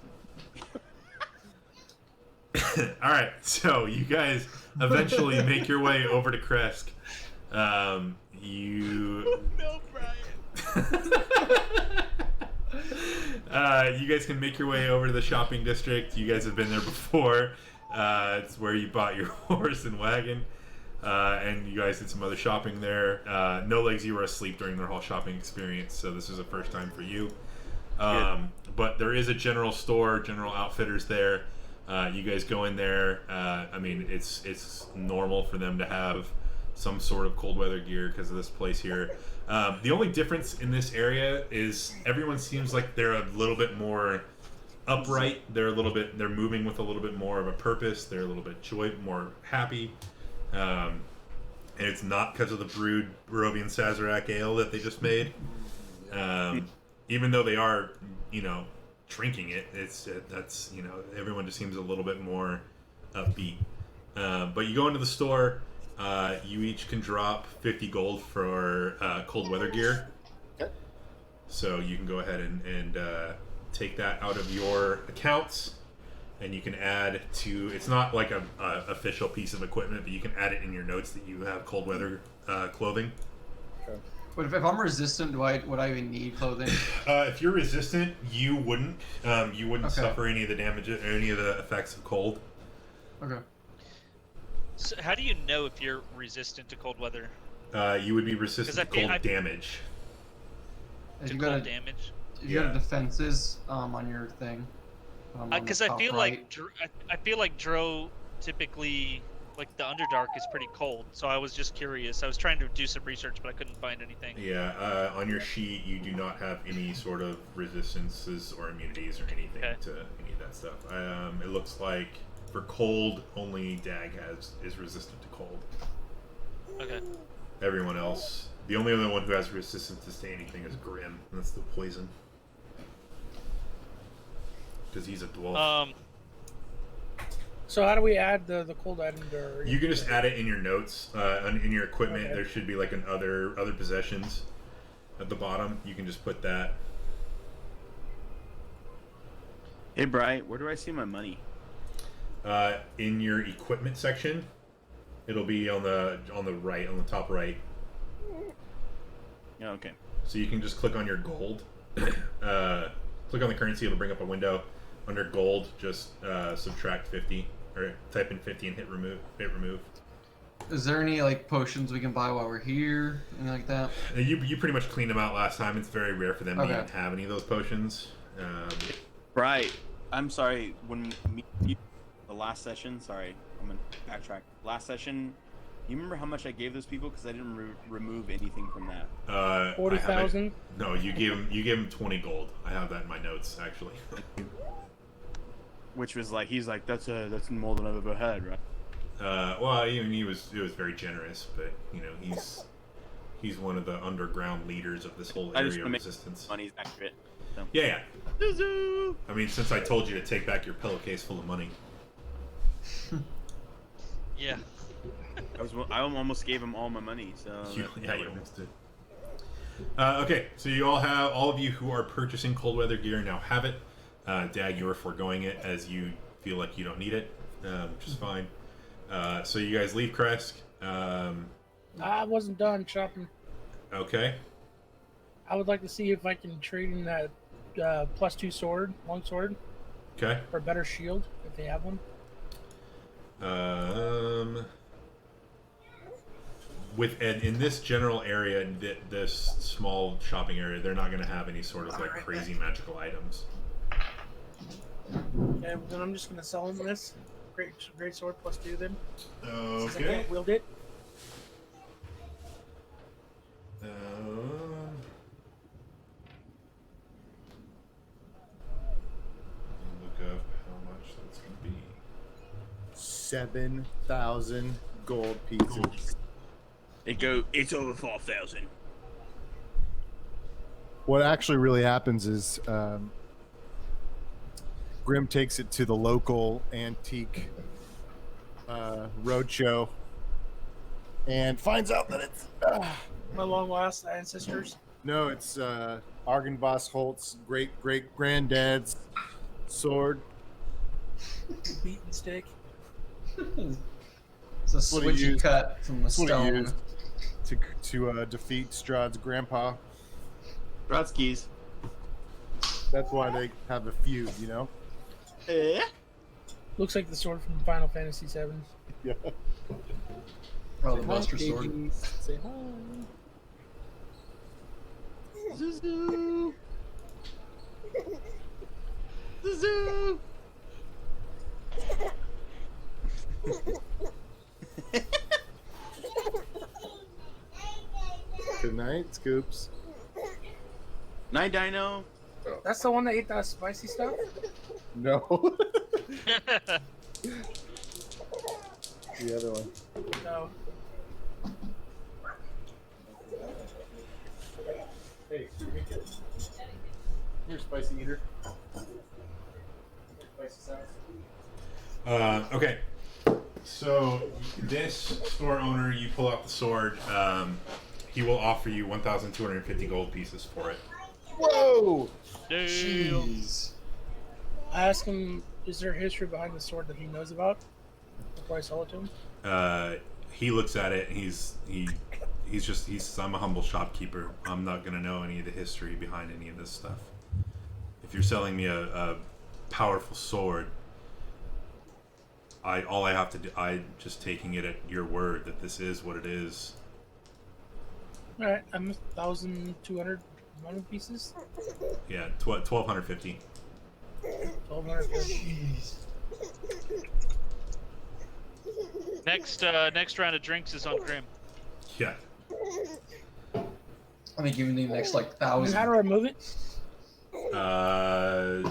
All right, so you guys eventually make your way over to Kresk. You No, Brian. you guys can make your way over to the shopping district. You guys have been there before. It's where you bought your horse and wagon. And you guys did some other shopping there. No Legs, you were asleep during their whole shopping experience, so this is the first time for you. But there is a general store, General Outfitters there. You guys go in there. I mean, it's normal for them to have some sort of cold weather gear because of this place here. The only difference in this area is everyone seems like they're a little bit more upright. They're moving with a little bit more of a purpose. They're a little bit more happy. And it's not because of the brewed Barovian Sazerac ale that they just made. Even though they are, drinking it, that's everyone just seems a little bit more upbeat. But you go into the store. You each can drop 50 gold for cold weather gear. Okay. So you can go ahead and take that out of your accounts, and you can add to. It's not like a official piece of equipment, but you can add it in your notes that you have cold weather clothing. But if I'm resistant, would I even need clothing? If you're resistant, you wouldn't. You wouldn't Okay. suffer any of the damage or any of the effects of cold. Okay. So how do you know if you're resistant to cold weather? You would be resistant to cold damage. If To you cold got damage? if you got defenses on your thing. On the Because I top feel right. like I feel like Dro typically, like the Underdark is pretty cold. So I was just curious. I was trying to do some research, but I couldn't find anything. Yeah, on your sheet, you do not have any sort of resistances or immunities or anything to any of that stuff. It looks like for cold, only Dag is resistant to cold. Okay. Everyone else, the only other one who has resistance to anything is Grim, and that's the poison. Because he's a dwarf. So how do we add the cold item to? You can just add it in your notes, in your equipment. Okay. There should be like an other possessions at the bottom. You can just put that. Hey, Brian, where do I see my money? In your equipment section, it'll be on the right, on the top right. Yeah, okay. So you can just click on your gold. Click on the currency. It'll bring up a window. Under gold, just subtract 50, or type in 50 and hit remove. Is there any like potions we can buy while we're here? Anything like that? You pretty much cleaned them out last time. It's very rare for them to Okay. even have any of those potions. Right. I'm sorry. When the last session, sorry, I'm gonna backtrack. Last session, you remember how much I gave those people? Because I didn't remove anything from that. 40,000. No, you gave him 20 gold. I have that in my notes actually. Which was like, he's like, that's more than I've ever had, right? Well, he was very generous, but he's one of the underground leaders of this whole area of resistance. Money's accurate. So. Yeah. I mean, since I told you to take back your pillowcase full of money. Yeah. I almost gave him all my money, so. You almost did. Okay, so all of you who are purchasing cold weather gear now have it. Dag, you are foregoing it as you feel like you don't need it, which is fine. So you guys leave Kresk. I wasn't done shopping. Okay. I would like to see if I can trade in that +2 sword, long sword. Okay. For a better shield, if they have one. in this general area, in this small shopping area, they're not going to have any sort of like crazy magical items. Okay, then I'm just gonna sell him this great sword +2 then. Since I Okay. can't wield it. Look up how much that's going to be. 7,000 gold pieces. It's over 4,000. What actually really happens is Grim takes it to the local antique roadshow and finds out that it's My long lost ancestors. no, it's Argynvost Holt's great granddad's sword. Beaten stick. It's a What he switchy used- cut from the That's what he stone. used to defeat Strahd's grandpa. Brodsky's. That's why they have a feud, you know. Looks like the sword from Final Fantasy VII. Yeah. Oh, the Buster Sword. Say hi. Zuzu. Zuzu. Good night, Scoops. Night, Dino. That's the one that ate that spicy stuff? No. The other one. No. Hey, you're a spicy eater. Okay. So this store owner, you pull out the sword. He will offer you 1,250 gold pieces for it. Whoa! Damn. Jeez. I asked him, is there a history behind the sword that he knows about? Before I sell it to him? He looks at it. And he says, I'm a humble shopkeeper. I'm not gonna know any of the history behind any of this stuff. If you're selling me a powerful sword, all I have to do, I'm just taking it at your word that this is what it is. Alright, I'm 1,200 pieces. Yeah, 1,250. 1,200. Jeez. Next round of drinks is on Grim. Yeah. I think even the next like And 1,000. how do I remove it? Uh,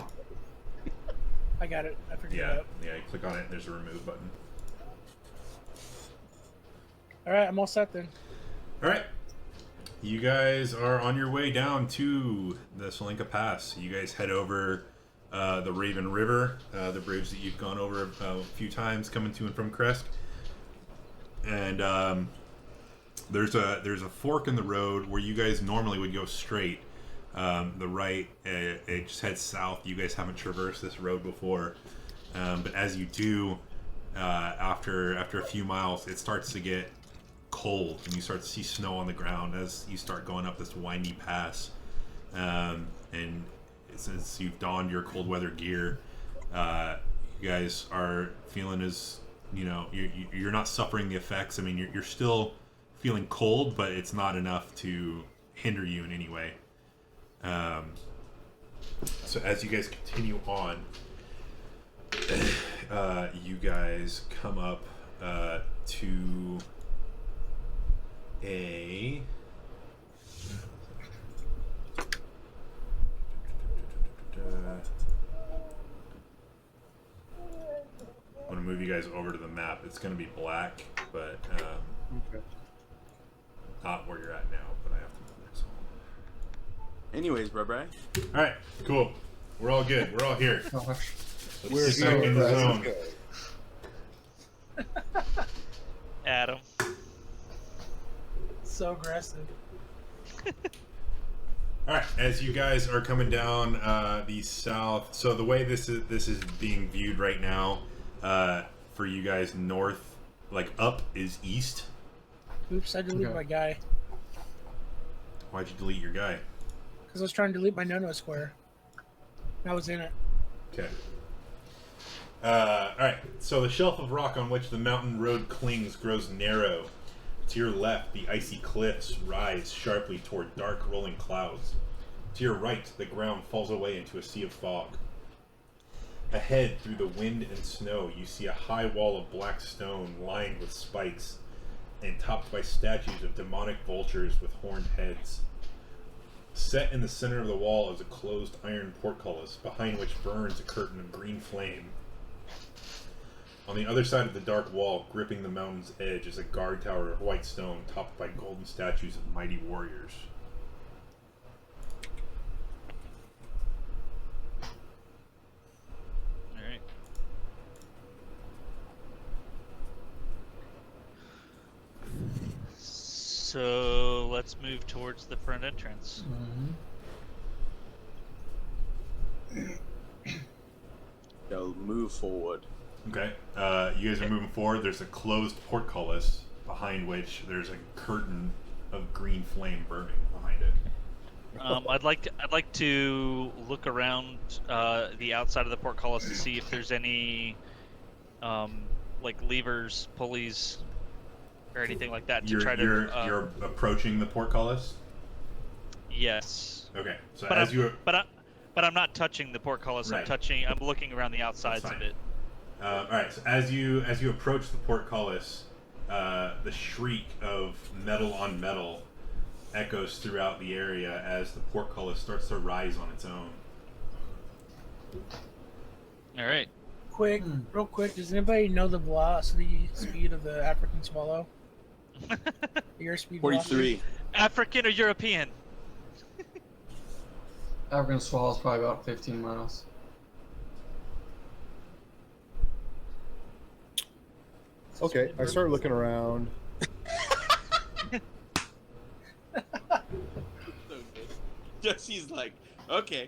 I got it. I figured it yeah. out. Yeah. You click on it. And there's a remove button. Alright, I'm all set then. All right. You guys are on your way down to the Tsolenka Pass. You guys head over the Raven River, the bridge that you've gone over a few times coming to and from Kresk. And there's a fork in the road where you guys normally would go straight. The right, it just heads south. You guys haven't traversed this road before. But as you do, after a few miles, it starts to get cold and you start to see snow on the ground as you start going up this windy pass. And since you've donned your cold weather gear, you guys are feeling as, you know, you're not suffering the effects. I mean, you're still feeling cold, but it's not enough to hinder you in any way. So as you guys continue on, you guys come up to a I'm gonna move you guys over to the map. It's gonna be black, but Okay. not where you're at now. But I have to move it. So. Anyways, bro. All right, cool. We're all good. We're all here. Gosh. Let's We're get back in the zone. Adam. So aggressive. All right, as you guys are coming down the south, so the way this is being viewed right now, for you guys, north, like up is east. Oops, I deleted Okay. my guy. Why'd you delete your guy? Because I was trying to delete my no-no square. I was in it. Okay. All right. So the shelf of rock on which the mountain road clings grows narrow. To your left, the icy cliffs rise sharply toward dark rolling clouds. To your right, the ground falls away into a sea of fog. Ahead, through the wind and snow, you see a high wall of black stone lined with spikes and topped by statues of demonic vultures with horned heads. Set in the center of the wall is a closed iron portcullis, behind which burns a curtain of green flame. On the other side of the dark wall, gripping the mountain's edge, is a guard tower of white stone topped by golden statues of mighty warriors. Alright. So let's move towards the front entrance. So move forward. Okay, you guys are moving forward. There's a closed portcullis behind which there's a curtain of green flame burning behind it. I'd like to look around the outside of the portcullis to see if there's any like levers, pulleys, or anything like that to try to. You're approaching the portcullis. Yes. Okay, so but I'm not touching the portcullis. Right. I'm looking around the outsides of it. All right. So as you approach the portcullis, the shriek of metal on metal echoes throughout the area as the portcullis starts to rise on its own. All right. Real quick, does anybody know the velocity speed of the African swallow? Your speed 43. African or European? African swallow is probably about 15 miles. Okay, I start looking around. So good. Jesse's like, okay.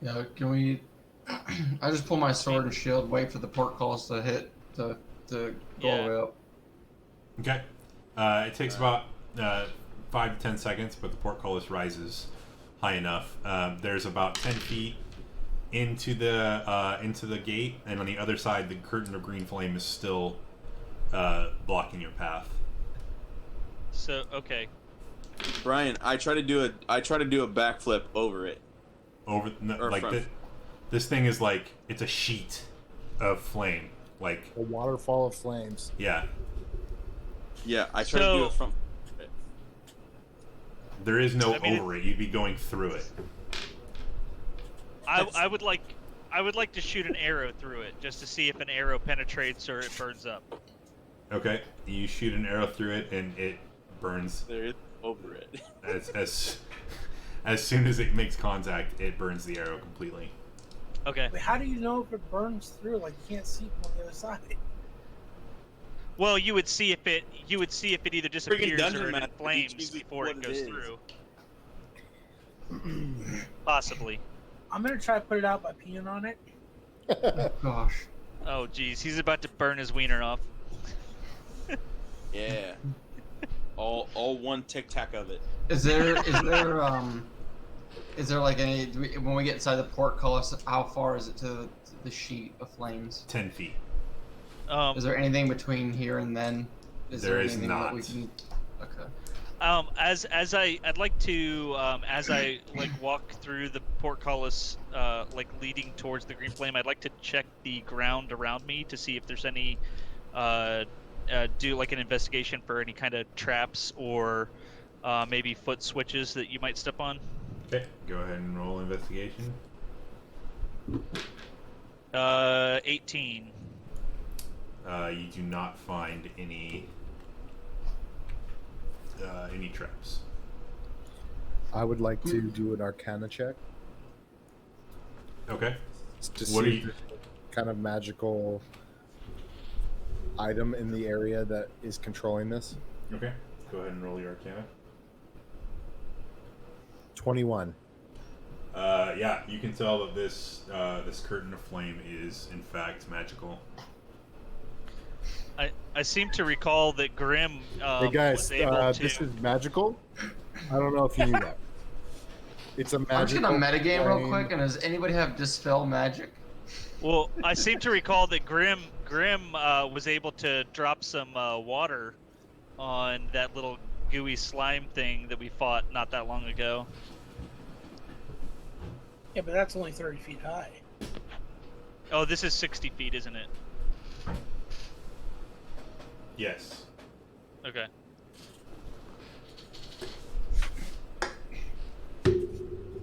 Yeah, can we? I just pull my sword and shield, wait for the portcullis to hit to go all the way up. Okay. It takes about 5 to 10 seconds, but the portcullis rises high enough. There's about 10 feet into the gate, and on the other side, the curtain of green flame is still blocking your path. So okay. Brian, I try to do a backflip over it. Over like this thing is like it's a sheet of flame, like A waterfall of flames. yeah. Yeah, I try to do a front. There is no I mean, over it. You'd be going through it. I would like to shoot an arrow through it just to see if an arrow penetrates or it burns up. Okay. You shoot an arrow through it, and it burns. There is over it. As soon as it makes contact, it burns the arrow completely. Okay. Wait, how do you know if it burns through? Like you can't see from the other side. Well, you would see if it either disappears Dungeon or it Master flames teaches you before it what goes it is. through. Possibly. I'm gonna try to put it out by peeing on it. Gosh. Oh, geez, he's about to burn his wiener off. Yeah. All one tic tac of it. Is there like any when we get inside the portcullis? How far is it to the sheet of flames? 10 feet. Is there anything between here and then? There is anything not. that we can? Okay. I'd like to as I like walk through the portcullis, like leading towards the green flame, I'd like to check the ground around me to see if there's any do like an investigation for any kind of traps or maybe foot switches that you might step on. Okay. Go ahead and roll investigation. 18. You do not find any traps. I would like to do an Arcana check. Okay. To What see do if there's any kind of magical item in the area that is controlling this. Okay. Go ahead and roll your Arcana. 21. Yeah, you can tell that this curtain of flame is in fact magical. I seem to recall that Grim Hey guys, was able to. this is magical. I don't know if you knew that. It's a magical. I'm just gonna metagame real flame. quick, and does anybody have dispel magic? Well, I seem to recall that Grim Grim was able to drop some water on that little gooey slime thing that we fought not that long ago. Yeah, but that's only 30 feet high. Oh, this is 60 feet, isn't it? Yes. Okay.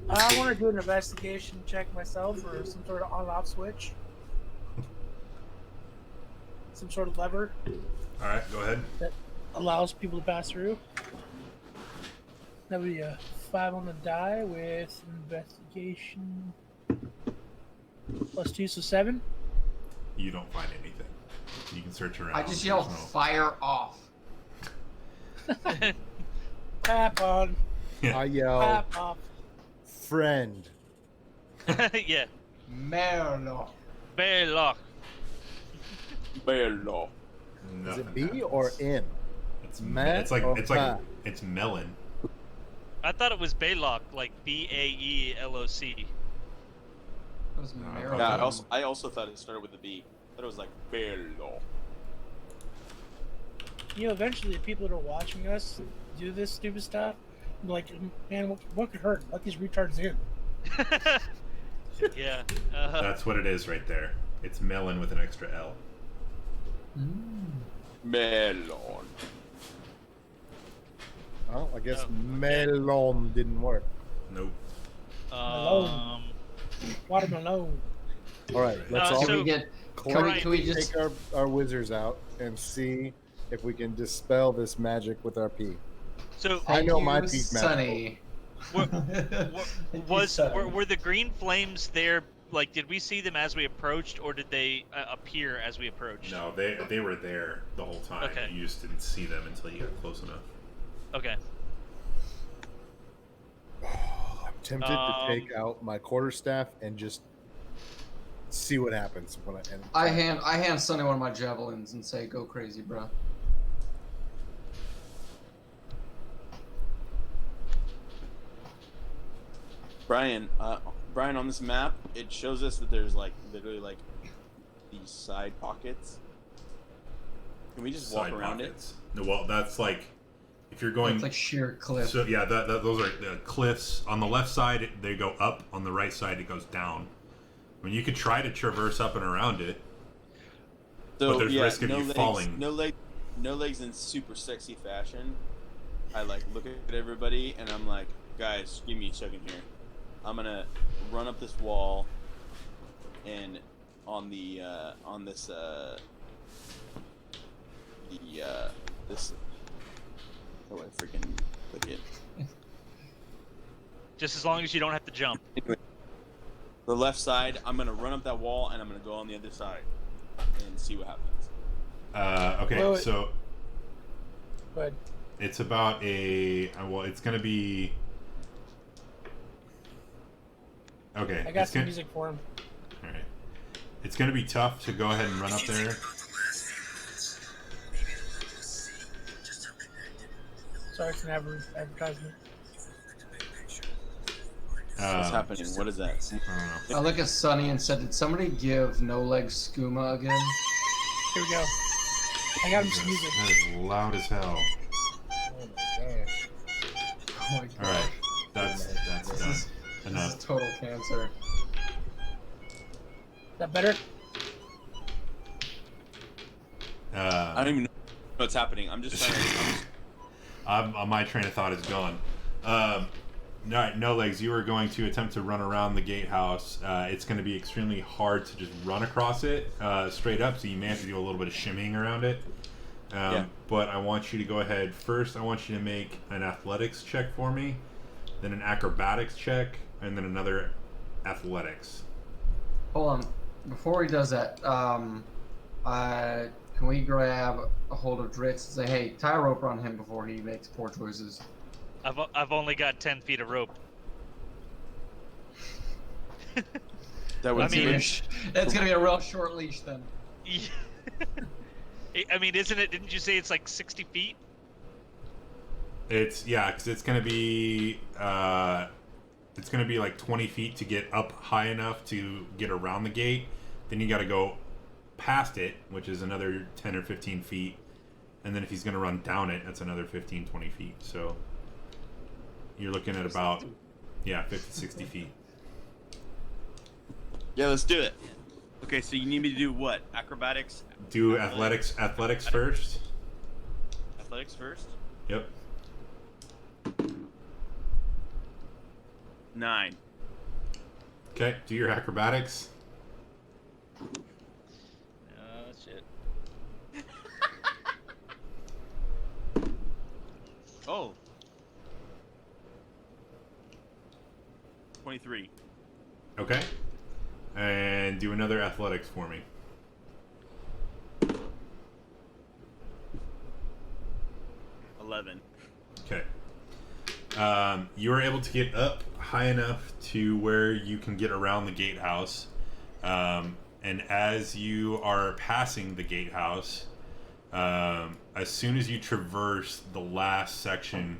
I want to do an investigation check myself or some sort of on-off switch. Some sort of lever All right, go ahead. that allows people to pass through. That would be a 5 on the die with investigation +2, so 7. You don't find anything. You can search around. I just yell, There's no- fire off. Tap on. I yell, Tap off. friend. Yeah. Merlo. Baylock. Bello. Is Nothing it B happens. or in? It's Matt it's like or it's like Pat? it's melon. I thought it was Baylock, like Baeloc. It was No, Merlo. Yeah, I also thought it started with a B. I thought it was like Bello. You know, eventually the people that are watching us do this stupid stuff, be like, man, what could hurt? Let these retards in. Yeah. That's what it is right there. It's melon with an extra L. Melon. Oh, I guess Oh, okay. melon didn't work. Nope. Watermelon. All right, let's Uh, all Can so- we get? collectively Can we just? take our wizards out and see if we can dispel this magic with our P. So I know Thank my you, peak Sunny. were the green flames there? Like, did we see them as we approached, or did they appear as we approached? No, they were there the whole time. Okay. You just didn't see them until you got close enough. Okay. I'm tempted to take out my quarterstaff and just see what happens when I hand Sunny one of my javelins and say, "Go crazy, bro." Brian, on this map, it shows us that there's like literally like these side pockets. Can we just walk Side around pockets. No, well, that's like if you're going. It's like sheer cliff. So yeah, those are cliffs. On the left side, they go up. On the right side, it goes down. I mean, you could try to traverse up and around it. So But there's yeah, risk of no you legs, falling. no legs in super sexy fashion. I like look at everybody and I'm like, guys, give me a second here. I'm gonna run up this wall, and on the this oh I freaking click it. Just as long as you don't have to jump. Anyway, the left side, I'm gonna run up that wall and I'm gonna go on the other side and see what happens. Okay, Wait. so But it's about a well, it's gonna be. Okay, I got it's some gonna, music for him. all right. It's gonna be tough to go ahead and run up there. Sorry for an advertisement. What's happening? What is that? I don't know. I look at Sunny and said, "Did somebody give No Legs skooma again?" Here we go. I got him some music. That is loud as hell. Oh my gosh. Oh my god. All right, that's This done. is Enough. total cancer. Is that better? I don't even know what's happening. I'm just trying to. My train of thought is gone. All right, No Legs, you are going to attempt to run around the gatehouse. It's going to be extremely hard to just run across it straight up, so you may have to do a little bit of shimmying around it. Yeah. But I want you to go ahead. First, I want you to make an athletics check for me, then an acrobatics check, and then another athletics. Hold on. Before he does that, can we grab a hold of Dritz and say, "Hey, tie a rope around him before he makes poor choices"? I've only got 10 feet of rope. That would I mean, It's gonna be a real short leash then. I mean, isn't it? Didn't you say it's like 60 feet? It's because it's gonna be like 20 feet to get up high enough to get around the gate. Then you got to go past it, which is another 10 or 15 feet. And then if he's going to run down it, that's another 15, 20 feet. So you're looking at about, 50, 60 feet. Yeah, let's do it. Okay, so you need me to do what? Acrobatics? Do athletics first. Athletics first? Yep. 9. Okay, do your acrobatics. Shit. Oh. 23. Okay. And do another athletics for me. 11. Okay. You are able to get up high enough to where you can get around the gatehouse. And as you are passing the gatehouse, as soon as you traverse the last section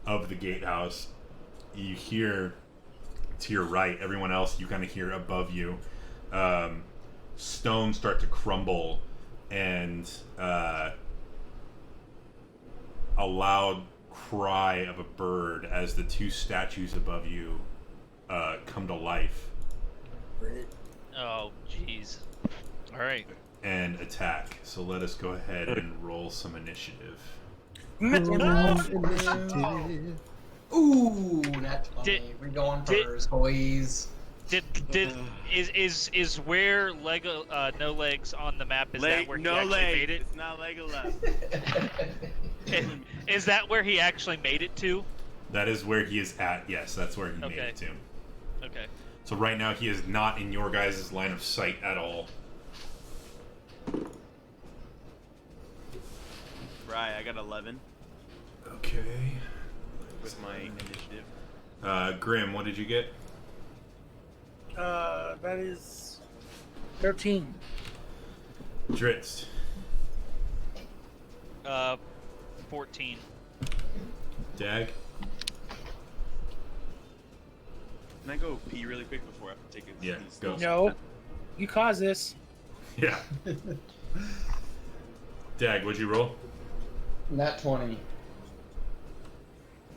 of the gatehouse, you hear to your right, everyone else you kind of hear above you, stones start to crumble, and a loud cry of a bird as the two statues above you come to life Oh, jeez. All right. and attack. So let us go ahead and roll some initiative. Ooh, nat 20. Did- We're going did- first, boys. Is where Lego No Legs on the map? Is that where he no actually leg. made it? It's not Legolas. Is that where he actually made it to? That is where he is at. Yes, that's where he made Okay. it to. Okay. So right now he is not in your guys' line of sight at all. Right, I got 11 Okay. with my initiative. Grim, what did you get? That is 13. Dritz. 14. Dag. Can I go pee really quick before I take it? Yeah, go. No, you caused this. Yeah. Dag, what'd you roll? Nat 20.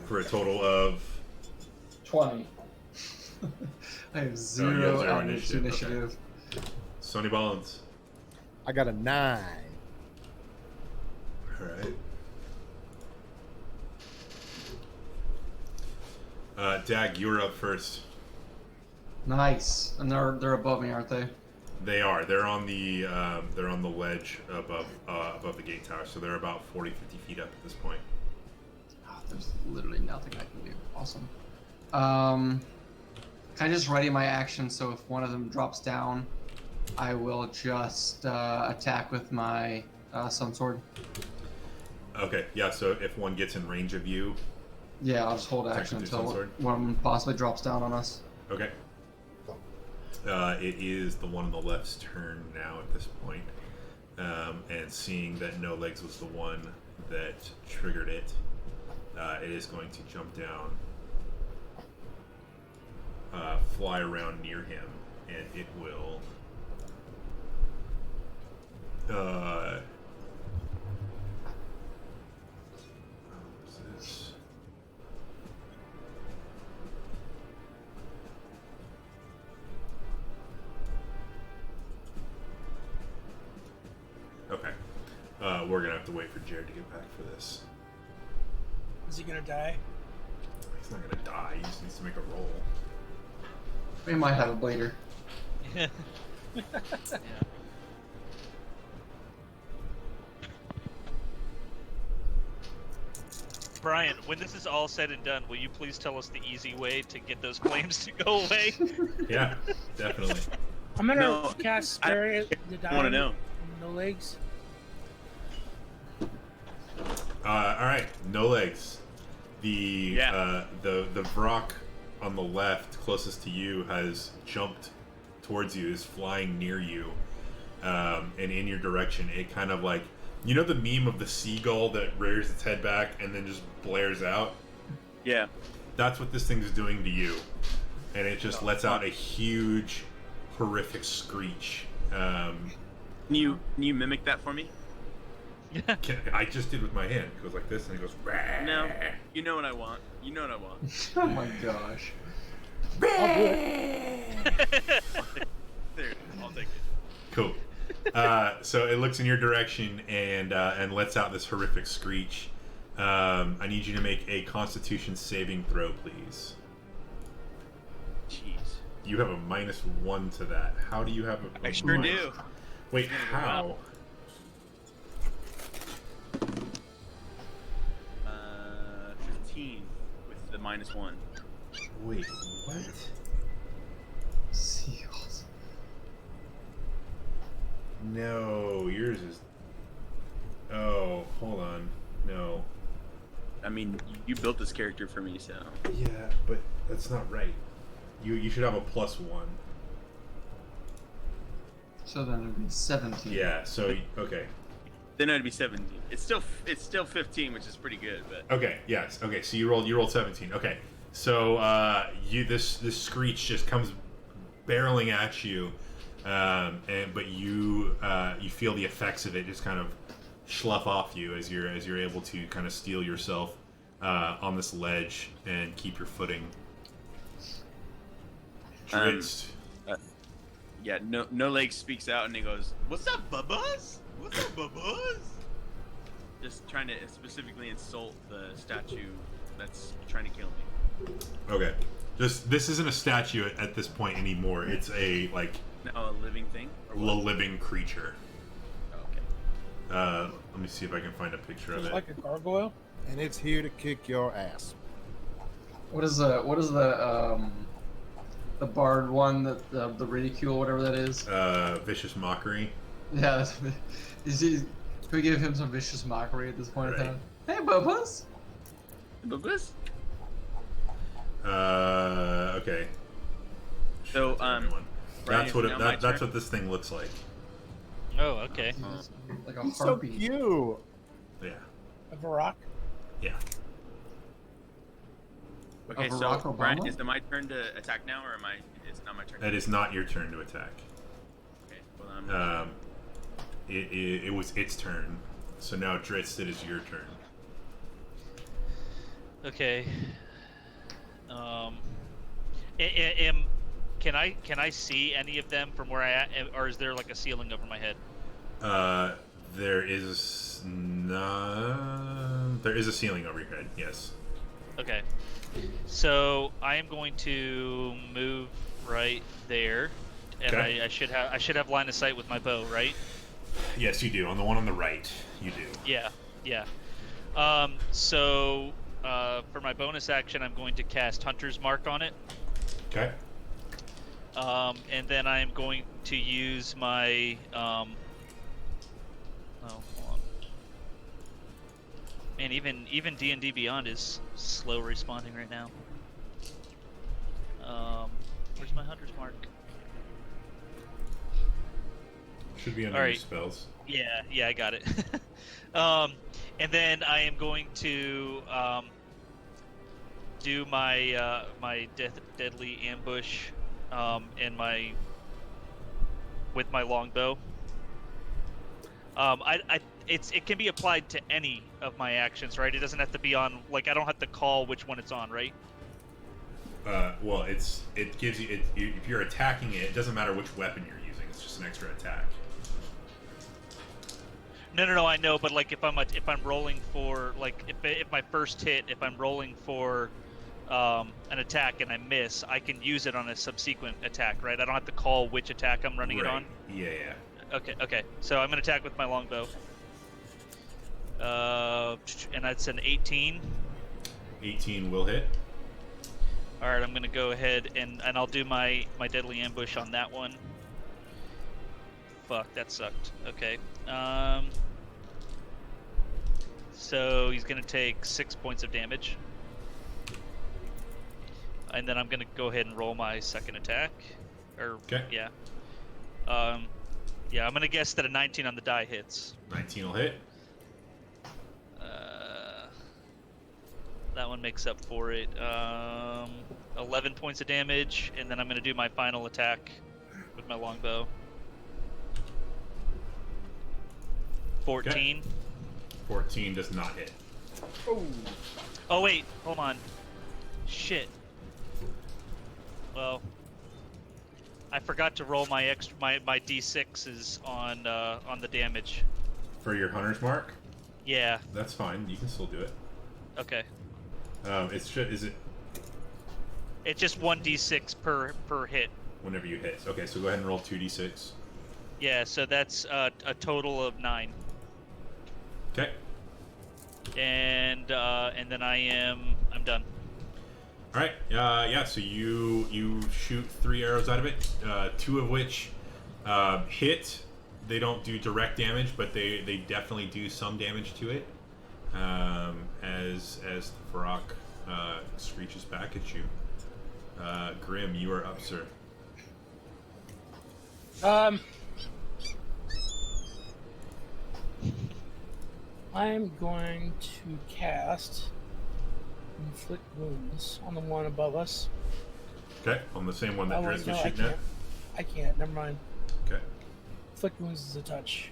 For a total of... 20. I have zero zero initiative. initiative. Sonny Bollins. I got a 9. Alright. Dag, you're up first. Nice. And they're above me, aren't they? They are. They're on the ledge above the gate tower, so they're about 40, 50 feet up at this point. Oh, there's literally nothing I can do. Awesome. Can I just ready my action so if one of them drops down, I will just attack with my sun sword? Okay, yeah, so if one gets in range of you... Yeah, I'll just hold action Attack with your until sun sword? one possibly drops down on us. Okay. It is the one on the left's turn now at this point. And seeing that No Legs was the one that triggered it, it is going to jump down, fly around near him, and it will... what was this? Okay. We're gonna have to wait for Jared to get back for this. Is he gonna die? He's not gonna die, he just needs to make a roll. We might have it later. Yeah. Brian, when this is all said and done, will you please tell us the easy way to get those flames to go away? Yeah, definitely. I'm gonna No, cast Spirit to die. I want to know. No legs. Alright, No Legs. The Yeah. the Vrock on the left, closest to you, has jumped towards you, is flying near you, and in your direction. It kind of like, you know the meme of the seagull that rears its head back and then just blares out? Yeah. That's what this thing is doing to you. And it just lets out a huge, horrific screech. Can you mimic that for me? I just did with my hand. It goes like this, and it goes. Rah. No. You know what I want. You know what I want. Oh my gosh. There, I'll take it. Cool. So it looks in your direction and lets out this horrific screech. I need you to make a Constitution saving throw, please. Jeez. You have a -1 to that. How do you have a? I sure do. Wait, how? 15 with the -1. Wait, what? Seals. No, yours is. Oh, hold on. No. I mean, you built this character for me, so. Yeah, but that's not right. You should have a +1. So then it'd be 17. Yeah. So okay. Then it'd be 17. It's still 15, which is pretty good, but. Okay. Yes. Okay. So you rolled 17. Okay. So this screech just comes barreling at you, but you feel the effects of it just kind of slough off you as you're able to kind of steel yourself on this ledge and keep your footing. Drizzt. Yeah, no leg speaks out and he goes, "What's up, Bubba's? What's up, Bubba's?" Just trying to specifically insult the statue that's trying to kill me. Okay. This isn't a statue at this point anymore. It's a No, a living thing? Or what? living creature. Oh, okay. Let me see if I can find a picture of It's it. like a gargoyle. And it's here to kick your ass. What is the bard one, that the ridicule, whatever that is? Vicious mockery. Yeah, can we give him some vicious mockery at this point in Right. time? Hey, Bubba's! Bubba's? Okay. So, Brian, Brian, is now my that's turn? what this thing looks like. Oh, okay. He's like a He's so harpy. cute. Yeah. A Vrock. Yeah. Okay, Of so Barack Brian, Obama? is it my turn to attack now, or it's not my turn? That is not your turn to attack. Okay, well, I'm It was its turn. So now Drizzt, it is your turn. Okay. Can I see any of them from where I at, or is there like a ceiling over my head? There is a ceiling over your head. Yes. Okay. So I am going to move right there, and Okay. I should have line of sight with my bow, right? Yes, you do. On the one on the right, you do. Yeah. So for my bonus action, I'm going to cast Hunter's Mark on it. Okay. And then I am going to use my hold on. Man, even D&D Beyond is slow responding right now. Where's my Hunter's Mark? Should be under All your right. spells. Yeah, I got it. And then I am going to do my my deadly ambush with my longbow. It can be applied to any of my actions, right? It doesn't have to be on, like, I don't have to call which one it's on, right? Well, it gives you if you're attacking it, it doesn't matter which weapon you're using. It's just an extra attack. No, I know, but like if I'm rolling for, like, if my first hit, if I'm rolling for an attack and I miss, I can use it on a subsequent attack, right? I don't have to call which attack I'm running it on. Yeah. Okay. So I'm gonna attack with my longbow. And that's an 18. 18 will hit. All right, I'm gonna go ahead and I'll do my deadly ambush on that one. Fuck, that sucked. Okay. So he's gonna take 6 points of damage. And then I'm gonna go ahead and roll my second attack. Okay. Yeah. Yeah, I'm gonna guess that a 19 on the die hits. 19 will hit. That one makes up for it. 11 points of damage, and then I'm gonna do my final attack with my longbow. 14. 14 does not hit. Oh wait, hold on. Shit. Well, I forgot to roll my my d6s on the damage. For your hunter's mark? Yeah. That's fine. You can still do it. Okay. Is it It's just 1d6 per hit. whenever you hit? Okay, so go ahead and roll 2d6. Yeah, so that's a total of 9. Okay. And then I'm done. All right. Yeah. So you shoot 3 arrows out of it, 2 of which hit. They don't do direct damage, but they definitely do some damage to it. As Vrock screeches back at you. Grim, you are up, sir. I'm going to cast Inflict Wounds on the one above us. Okay, on the same one that Oh, wait, Driz no, was I shooting at. can't. I can't. Never mind. Okay. Inflict Wounds is a touch.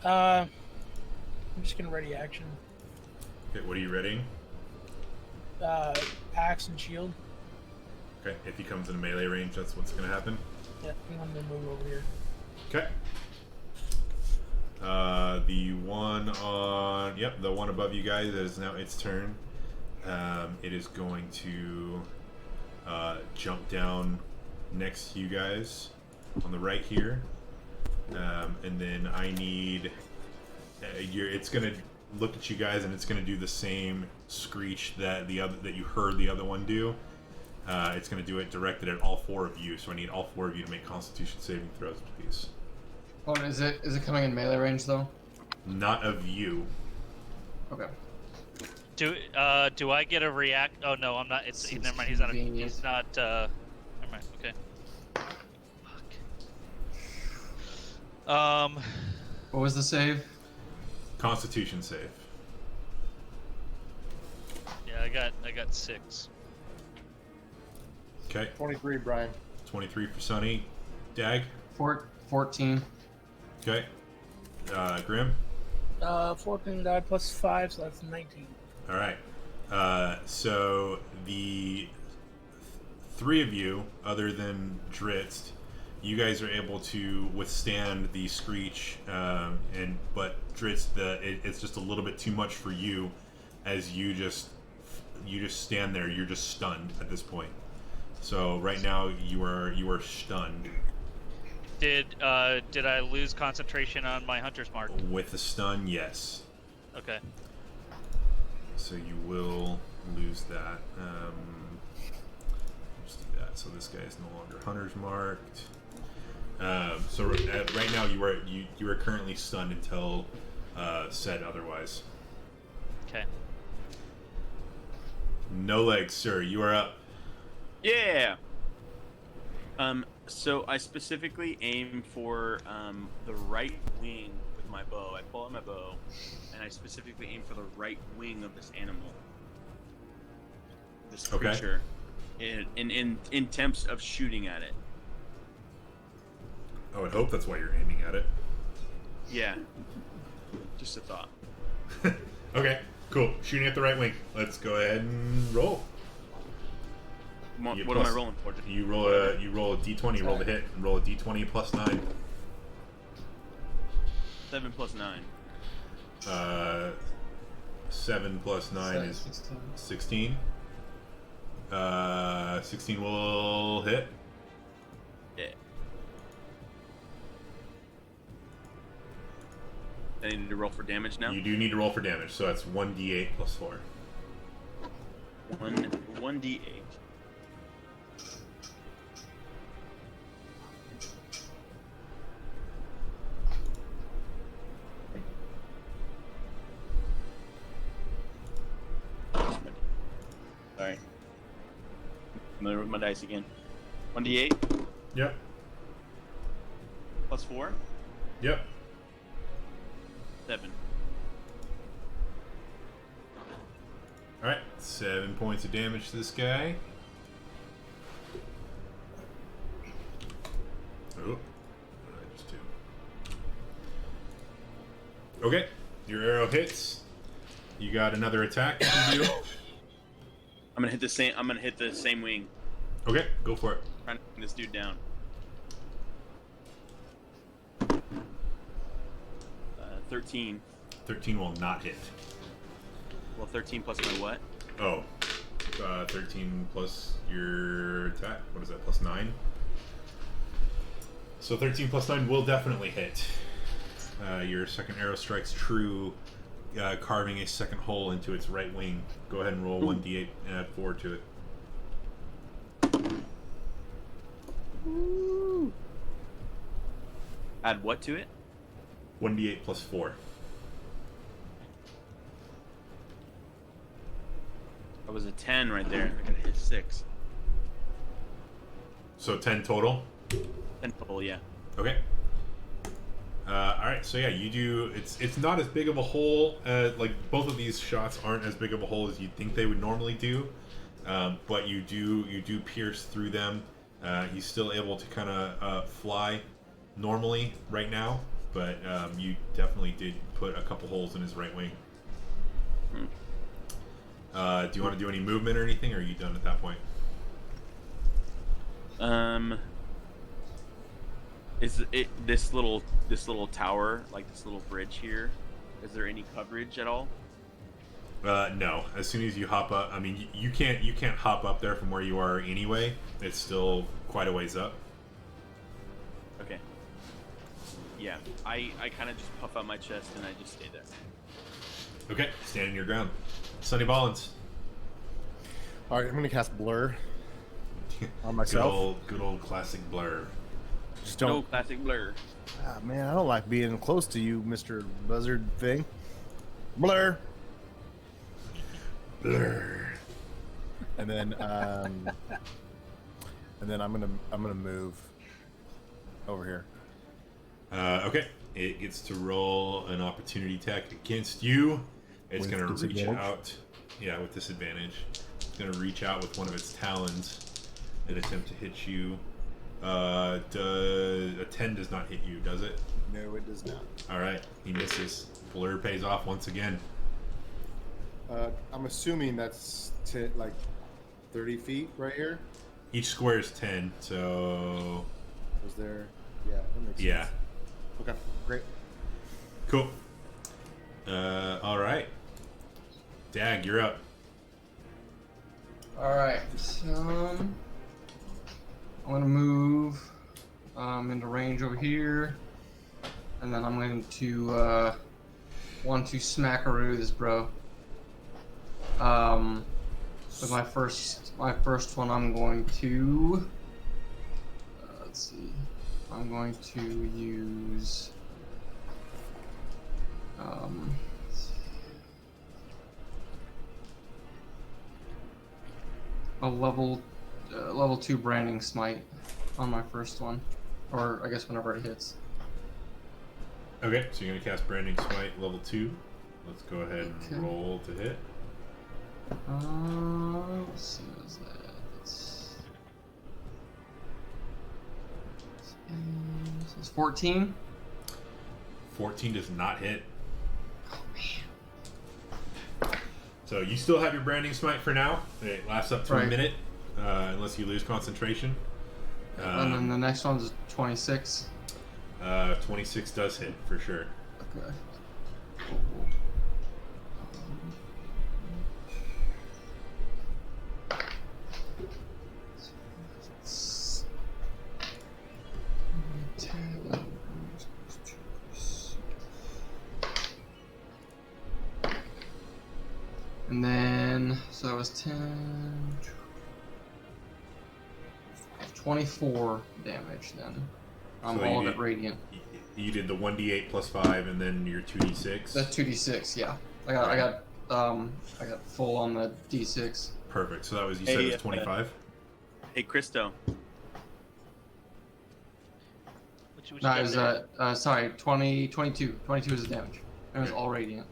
I'm just gonna ready action. Okay, what are you readying? Axe and shield. Okay, if he comes in melee range, that's what's gonna happen. Yeah, I'm gonna move over here. Okay. The one on, the one above you guys is now its turn. It is going to jump down next to you guys on the right here, and then I need. It's gonna look at you guys, and it's gonna do the same screech that you heard the other one do. It's gonna do it directed at all 4 of you, so I need all 4 of you to make Constitution saving throws, please. Oh, is it coming in melee range though? Not of you. Okay. Do I get a react? Oh no, I'm not. It's never mind. He's not. He's not. Never mind. Okay. Fuck. What was the save? Constitution save. Yeah, I got 6. Okay. 23, Brian. 23 for Sunny. Dag. 14. Okay. Grim. 14 die plus 5, so that's 19. All right. So the 3 of you, other than Dritz, you guys are able to withstand the screech, but Dritz, it's just a little bit too much for you, as you just stand there. You're just stunned at this point. So right now you are stunned. Did I lose concentration on my hunter's mark? With the stun, yes. Okay. So you will lose that. Let's do that. So this guy is no longer hunter's marked. So right now you are currently stunned until said otherwise. Okay. No legs, sir. You are up. Yeah. So I specifically aim for the right wing with my bow. I pull out my bow, and I specifically aim for the right wing of this animal, this creature, in attempts of shooting at it. I would hope that's why you're aiming at it. Yeah. Just a thought. Okay, cool. Shooting at the right wing. Let's go ahead and roll. What am I rolling for? You roll a d20, roll the hit, and roll a d20 plus 9. 7 plus 9. 7 plus 9 is 16. 16 will hit. Yeah. I need to roll for damage now. You do need to roll for damage, so that's 1d8 plus 4. 1d8. Sorry. I'm gonna roll my dice again. 1d8 Yep. plus 4. Yep. 7. Alright, 7 points of damage to this guy. Okay, your arrow hits. You got another attack you can do. I'm gonna hit the same. I'm gonna hit the same wing. Okay, go for it. Trying to bring this dude down. 13. 13 will not hit. Well, 13 plus my what? Oh, 13 plus your attack. What is that? Plus 9. So 13 plus 9 will definitely hit. Your second arrow strikes true, carving a second hole into its right wing. Go ahead and roll 1d8 and add 4 to it. Add what to it? 1d8 plus 4. That was a 10 right there. I gotta hit 6. So 10 total? 10 total, yeah. Okay. Alright, so yeah, you do... It's not as big of a hole. Like, both of these shots aren't as big of a hole as you'd think they would normally do. But you do pierce through them. He's still able to kind of fly normally right now. But you definitely did put a couple holes in his right wing. Do you want to do any movement or anything, or are you done at that point? Is it this little tower, like this little bridge here? Is there any coverage at all? No. As soon as you hop up, I mean, you can't hop up there from where you are anyway. It's still quite a ways up. Okay. Yeah, I kind of just puff out my chest and I just stay there. Okay, standing your ground. Sonny Ballins. All right, I'm gonna cast Blur on Good myself. good old classic Blur. Just No don't. classic Blur. Ah, man, I don't like being close to you, Mr. Buzzard thing. Blur. Blur. And then I'm gonna move over here. Okay, it gets to roll an opportunity attack against you. It's With going to reach disadvantage? out. Yeah, with disadvantage. It's going to reach out with one of its talons and attempt to hit you. A 10 does not hit you, does it? No, it does not. Alright, he misses. Blur pays off once again. I'm assuming that's like 30 feet right here. Each square is 10, so... Was there? Yeah, that makes Yeah. sense. Okay, great. Cool. Alright. Dag, you're up. Alright, I'm gonna move into range over here, and then I'm going to want to smackaroo this bro. With my first one, I'm going to let's see, I'm going to use a level 2 branding smite on my first one, or I guess whenever it hits. Okay, so you're going to cast Branding Smite level 2. Let's go ahead and roll to hit. Let's see, what is that? It's 14. 14 does not hit. Oh man. So you still have your Branding Smite for now. It lasts up to a Right. minute, unless you lose concentration. And then the next one's 26. 26 does hit, for sure. Okay. And then, so that was 10, 24 damage then. I'm So all you of it did- radiant. You did the 1d8 plus 5 and then your 2d6. That's 2d6, yeah. I got full on the d6. Perfect. So that was, you said Hey, it was 25? Hey, Christo. What you No, got it was there? sorry, 22. 22 is the damage. It was all radiant.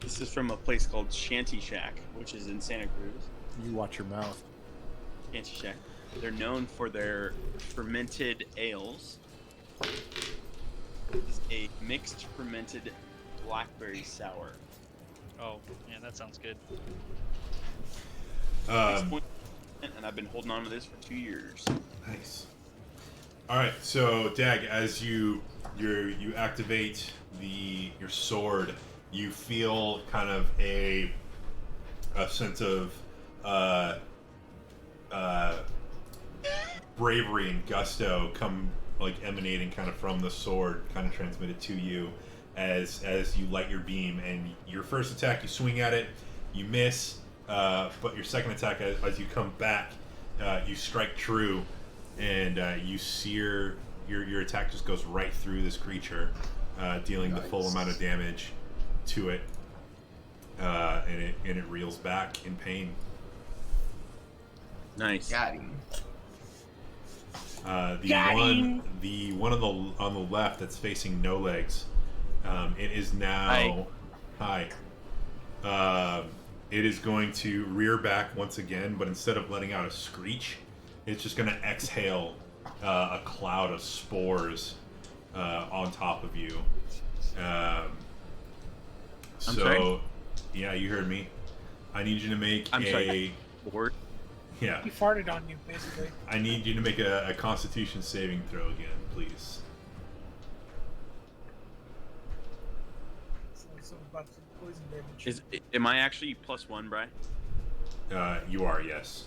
This is from a place called Shanty Shack, which is in Santa Cruz. You watch your mouth. Shanty Shack. They're known for their fermented ales. is a mixed fermented blackberry sour. Oh, yeah, that sounds good. 6.0%, and I've been holding on to this for 2 years. Nice. All right, so Dag, as you activate your sword, you feel kind of a sense of bravery and gusto come like emanating kind of from the sword, kind of transmitted to you as you light your beam. And your first attack, you swing at it, you miss, but your second attack, as you come back, you strike true, and you sear your attack just goes right through this creature, dealing the full amount of damage to it, and it reels back in pain. Nice. Got him. The one on the left that's facing No Legs, it is now hi. It is going to rear back once again, but instead of letting out a screech, it's just going to exhale a cloud of spores on top of you. Sorry? Yeah, you heard me. I need you to make Word. Yeah. He farted on you, basically. I need you to make a Constitution saving throw again, please. So about some poison damage. Am I actually +1, Bri? You are, yes.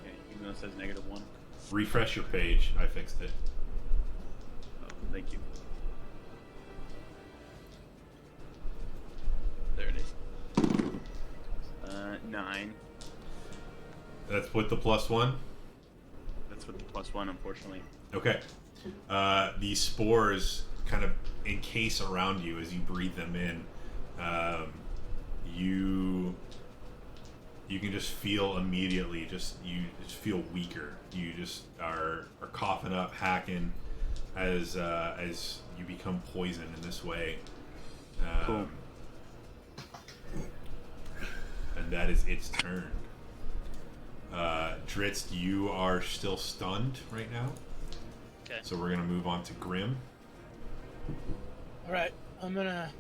Okay, even though it says -1. Refresh your page. I fixed it. Oh, thank you. There it is. 9. That's with the +1? That's with the +1, unfortunately. Okay. These spores kind of encase around you as you breathe them in. You can just feel immediately, you just feel weaker. You just are coughing up, hacking as you become poisoned in this way. Cool. And that is its turn. Dritz, you are still stunned right now. Okay. So we're gonna move on to Grim. Alright, I'm gonna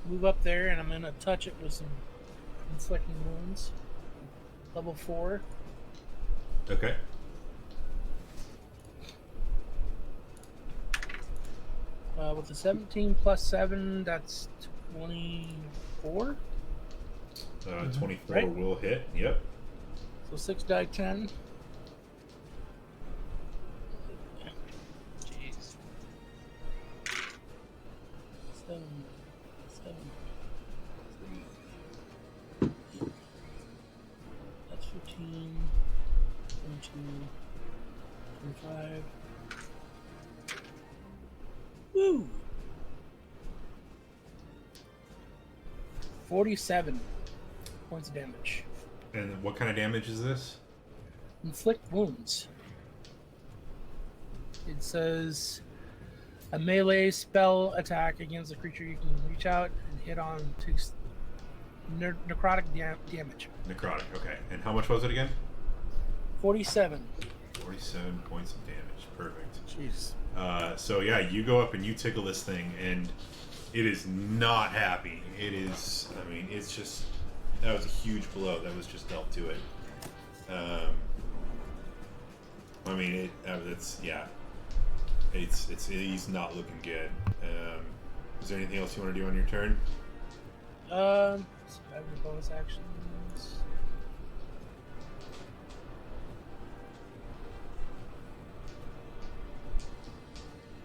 move up there and I'm gonna touch it with some inflicting wounds. Level 4. Okay. With the 17 plus 7, that's 24. 24 Right. will hit. Yep. So 6 die 10. Jeez. 7. 3. That's 15. 22. 25. Woo! 47 points of damage. And what kind of damage is this? Inflict wounds. It says a melee spell attack against a creature you can reach out and hit on to necrotic damage. Necrotic. Okay. And how much was it again? 47. 47 points of damage. Perfect. Jeez. So yeah, you go up and you tickle this thing, and it is not happy. It is. I mean, it's just that was a huge blow that was just dealt to it. I mean, it's yeah. He's not looking good. Is there anything else you want to do on your turn? Survive the bonus actions.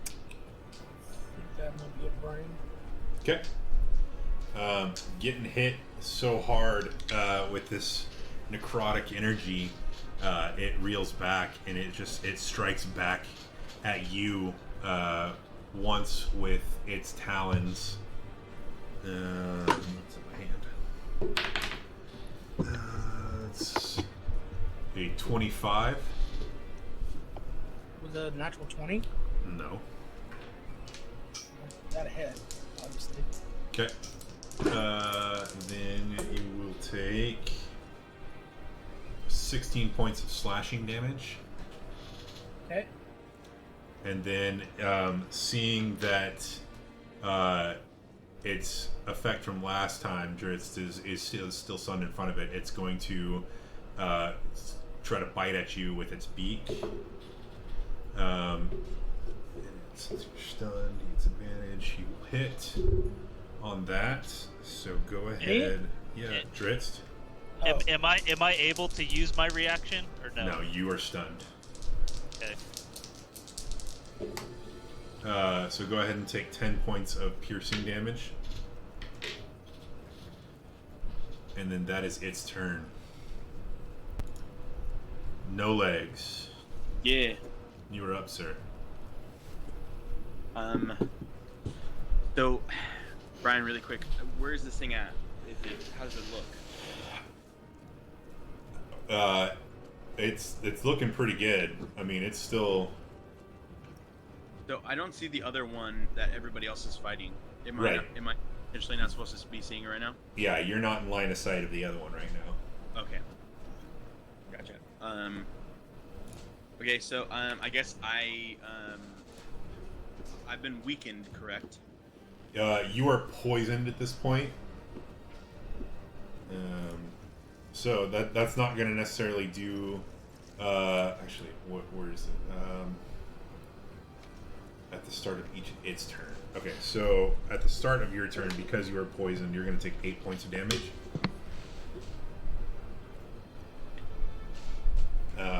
I think that might be it, Brian. Okay. Getting hit so hard with this necrotic energy, it reels back and it strikes back at you once with its talons. What's in my hand? It's a 25. Was it a natural 20? No. That ahead, obviously. Okay. Then you will take 16 points of slashing damage. Okay. And then seeing that its effect from last time, Dritz is still stunned in front of it, it's going to try to bite at you with its beak. And since you're stunned, he gets advantage. He will hit on that. So go ahead. Yeah, Dritz. Am I able to use my reaction or no? No, you are stunned. Okay. So go ahead and take 10 points of piercing damage. And then that is its turn. No legs. Yeah. You are up, sir. So, Brian, really quick, where is this thing at? How does it look? It's looking pretty good. I mean, it's still... So I don't see the other one that everybody else is fighting. Am Right. I potentially not supposed to be seeing it right now? Yeah, you're not in line of sight of the other one right now. Okay. Gotcha. Okay, so I guess I've been weakened, correct? You are poisoned at this point. So that's not going to necessarily do... actually, where is it? At the start of its turn. Okay, so at the start of your turn, because you are poisoned, you're going to take 8 points of damage.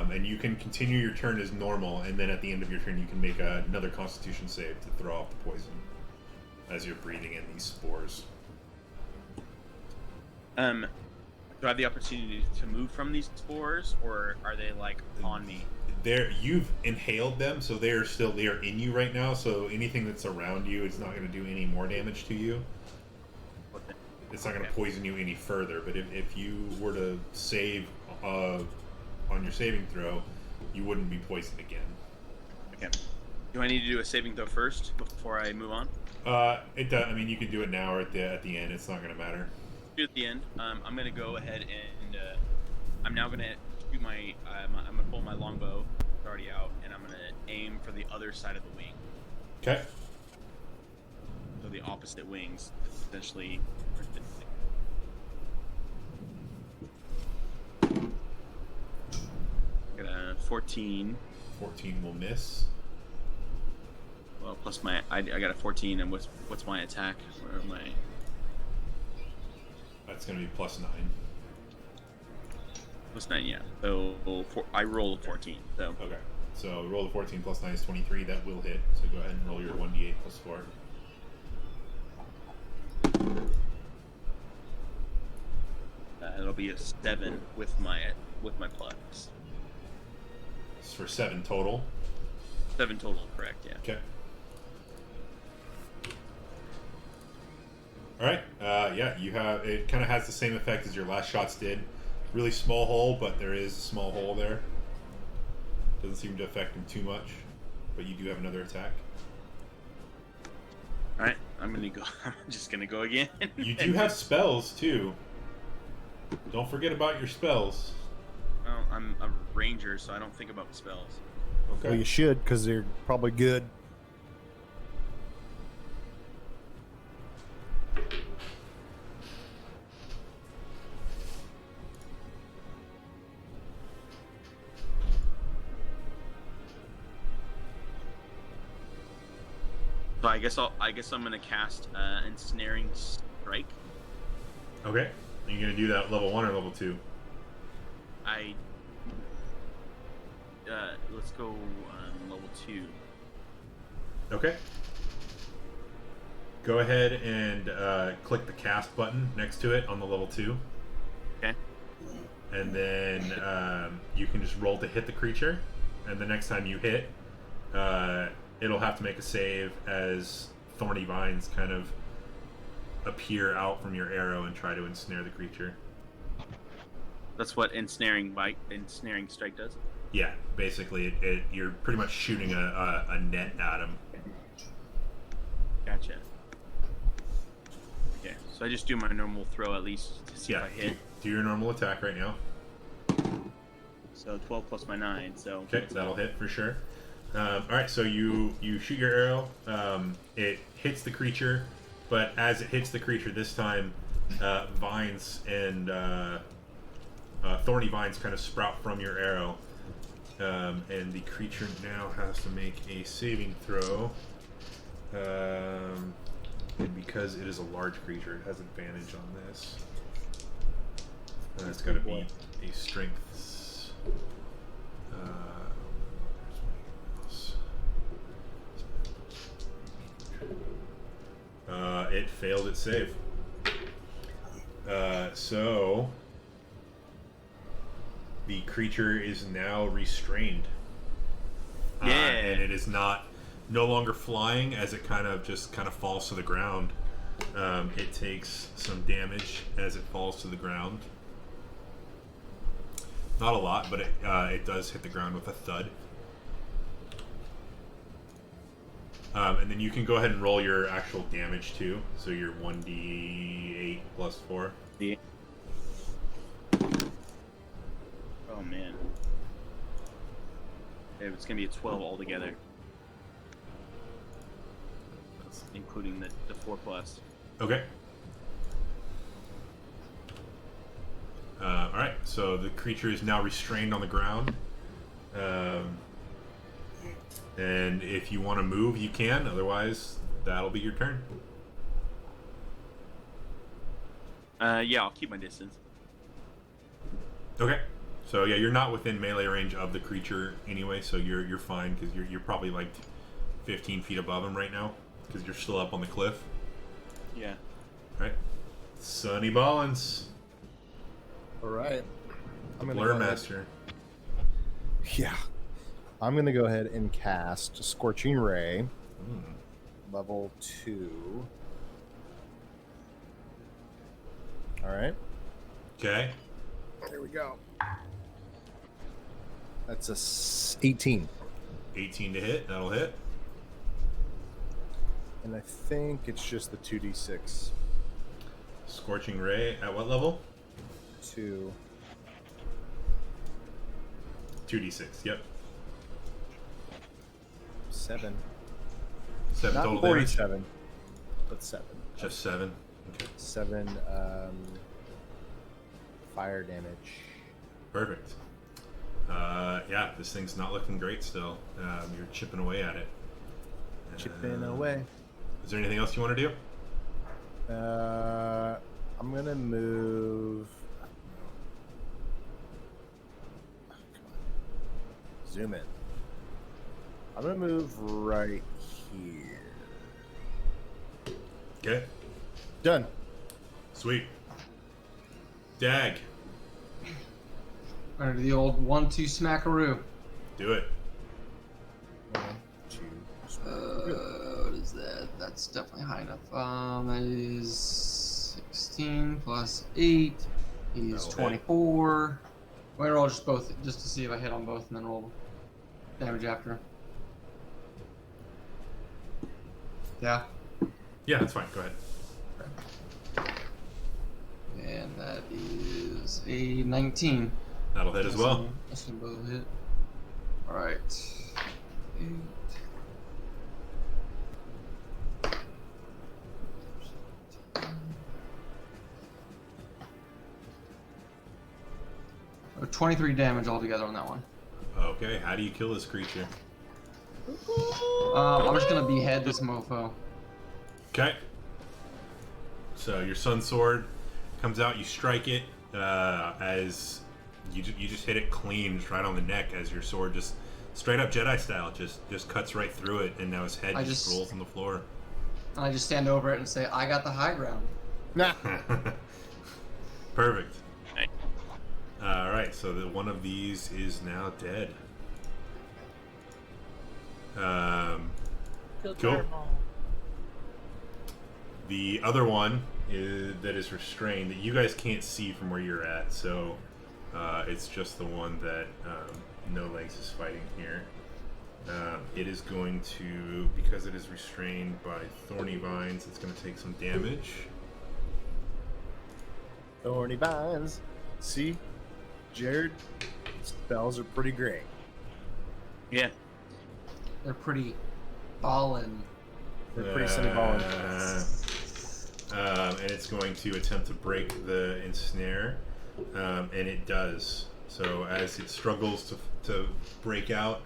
And you can continue your turn as normal, and then at the end of your turn, you can make another Constitution save to throw off the poison as you're breathing in these spores. Do I have the opportunity to move from these spores, or are they like on me? You've inhaled them, so they are in you right now. So anything that's around you, it's not going to do any more damage to you. It's not going to poison you any further. But if you were to save on your saving throw, you wouldn't be poisoned again. Okay. Do I need to do a saving throw first before I move on? It does. I mean, you can do it now or at the end. It's not going to matter. Do it at the end. I'm gonna go ahead and I'm now gonna shoot my. I'm gonna pull my longbow. It's already out, and I'm gonna aim for the other side of the wing. Okay. So the opposite wings, essentially. Got a 14. 14 will miss. Well, plus my I got a 14, and what's my attack? Where am I? That's going to be +9. +9, yeah. So I rolled 14. So Okay. So roll the 14 +9 is 23. That will hit. So go ahead and roll your 1d8 +4. it'll be a 7 with my plus. It's for 7 total. 7 total, correct? Yeah. Okay. All right. Yeah, you have. It kind of has the same effect as your last shots did. Really small hole, but there is a small hole there. Doesn't seem to affect him too much, but you do have another attack. All right, I'm gonna go. I'm just gonna go again. You do have spells too. Don't forget about your spells. Well, I'm a ranger, so I don't think about spells. Okay. Well, you should, because they're probably good. So I guess I'm gonna cast ensnaring strike. Okay. Are you gonna do that at level 1 or level 2? Let's go level 2. Okay. Go ahead and click the cast button next to it on the level 2. Okay. And then you can just roll to hit the creature. And the next time you hit, it'll have to make a save as thorny vines kind of appear out from your arrow and try to ensnare the creature. That's what ensnaring strike does. Yeah, basically, you're pretty much shooting a net at him. Gotcha. Okay, so I just do my normal throw at least to see if I hit. Do your normal attack right now. So 12 plus my 9, so... Okay, that'll hit for sure. All right, so you shoot your arrow. It hits the creature, but as it hits the creature this time, vines and thorny vines kind of sprout from your arrow, and the creature now has to make a saving throw. And because it is a large creature, it has advantage on this. And it's got to be a strength. It failed its save. So the creature is now restrained. Yeah. And it is no longer flying as it kind of falls to the ground. It takes some damage as it falls to the ground. Not a lot, but it does hit the ground with a thud. And then you can go ahead and roll your actual damage too. So your 1d8 plus 4. Yeah. Oh man. It's gonna be a 12 altogether, including the 4 plus. Okay. All right. So the creature is now restrained on the ground. And if you want to move, you can. Otherwise, that'll be your turn. Yeah, I'll keep my distance. Okay. So yeah, you're not within melee range of the creature anyway, so you're fine because you're probably like 15 feet above him right now because you're still up on the cliff. Yeah. All right. Sonny Ballins, All right. I'm gonna Blur go ahead- Master. Yeah. I'm going to go ahead and cast Scorching Ray, level 2. All right. Okay. There we go. That's 18. 18 to hit. That'll hit. And I think it's just the 2d6. Scorching Ray at what level? 2. 2d6. Yep. 7. 7 Not total 47, damage. but 7. Just 7. Okay. 7 fire damage. Perfect. Yeah, this thing's not looking great still. You're chipping away at it. Chipping away. Is there anything else you want to do? I'm gonna move. Zoom in. I'm gonna move right here. Okay. Done. Sweet. Dag. Under the old 1-2 smackaroo. Do it. 1, 2. What is that? That's definitely high enough. That is 16 plus 8 is That'll hit. 24. Wait, roll just both, just to see if I hit on both, and then roll damage after. Yeah, Yeah, that's fine. Go ahead. and that is a 19. That'll hit as well. That's gonna both hit. All right. 8. Oh, 23 damage altogether on that one. Okay, how do you kill this creature? I'm just gonna behead this mofo. Okay. So your sun sword comes out, you strike it as you just hit it clean, just right on the neck, as your sword just straight up Jedi style just cuts right through it, and now his head just rolls on the floor. And I just stand over it and say, I got the high ground. Nah. Perfect. Okay. All right, so one of these is now dead. Kill Cool. Fireball. The other one that is restrained that you guys can't see from where you're at, so it's just the one that No Legs is fighting here. It is going to, because it is restrained by thorny vines, it's going to take some damage. Thorny vines. See, Jared, spells are pretty great. Yeah. They're pretty ballin'. They're pretty city balling. And it's going to attempt to break the ensnare, and it does. So as it struggles to break out,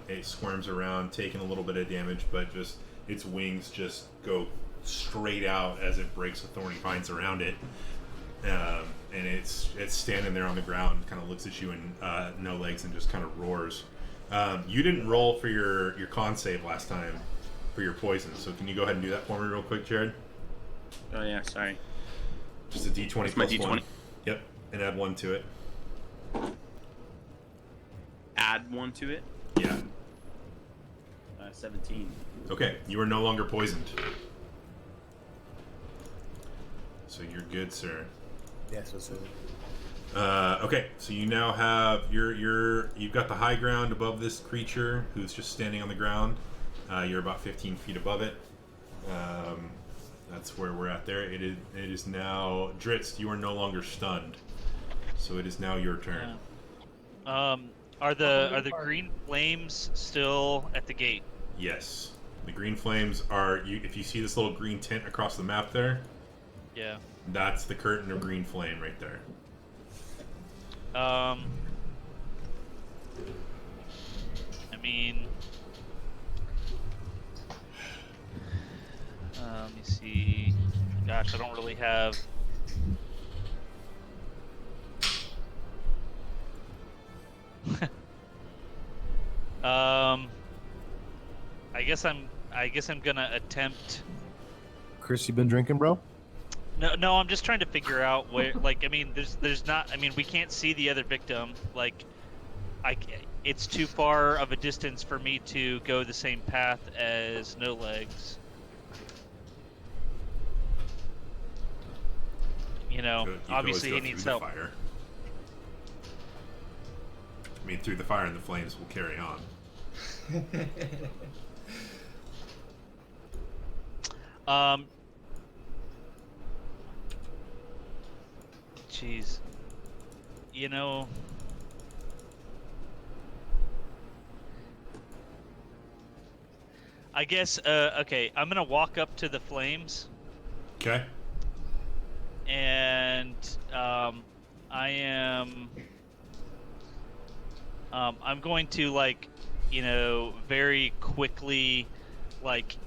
it squirms around, taking a little bit of damage, but just its wings just go straight out as it breaks the thorny vines around it. And it's standing there on the ground, kind of looks at you and no legs, and just kind of roars. You didn't roll for your con save last time for your poison, so can you go ahead and do that for me real quick, Jared? Oh yeah, sorry. Just a d20 That's my plus D20. 1. Yep, and add 1 to it. Add 1 to it. Yeah. 17. Okay, you are no longer poisoned. So you're good, sir. Yes, what's it? Okay, so you now have you've got the high ground above this creature who's just standing on the ground. You're about 15 feet above it. That's where we're at there. It is now Dritz. You are no longer stunned, so it is now your turn. Yeah. Are the green flames still at the gate? Yes, the green flames are. If you see this little green tint across the map there, Yeah. that's the curtain of green flame right there. I mean, let me see. Gosh, I don't really have. I guess I'm gonna attempt. Chris, you been drinking, bro? No, I'm just trying to figure out where. Like, I mean, there's not. I mean, we can't see the other victim. Like, it's too far of a distance for me to go the same path as No Legs. You know, You can obviously he always go needs through the help. fire. I mean, through the fire and the flames will carry on. Jeez. You know. I guess, okay, I'm gonna walk up to the flames, Okay. and, I'm going to, like, you know, very quickly, like,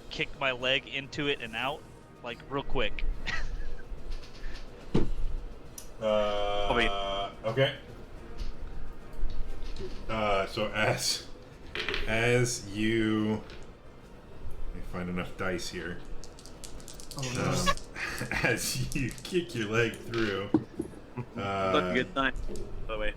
kick my leg into it and out, like, real quick. Okay. So as you, let me find enough dice here. Oh, no. As you kick your leg through, Look, a good time. By the way.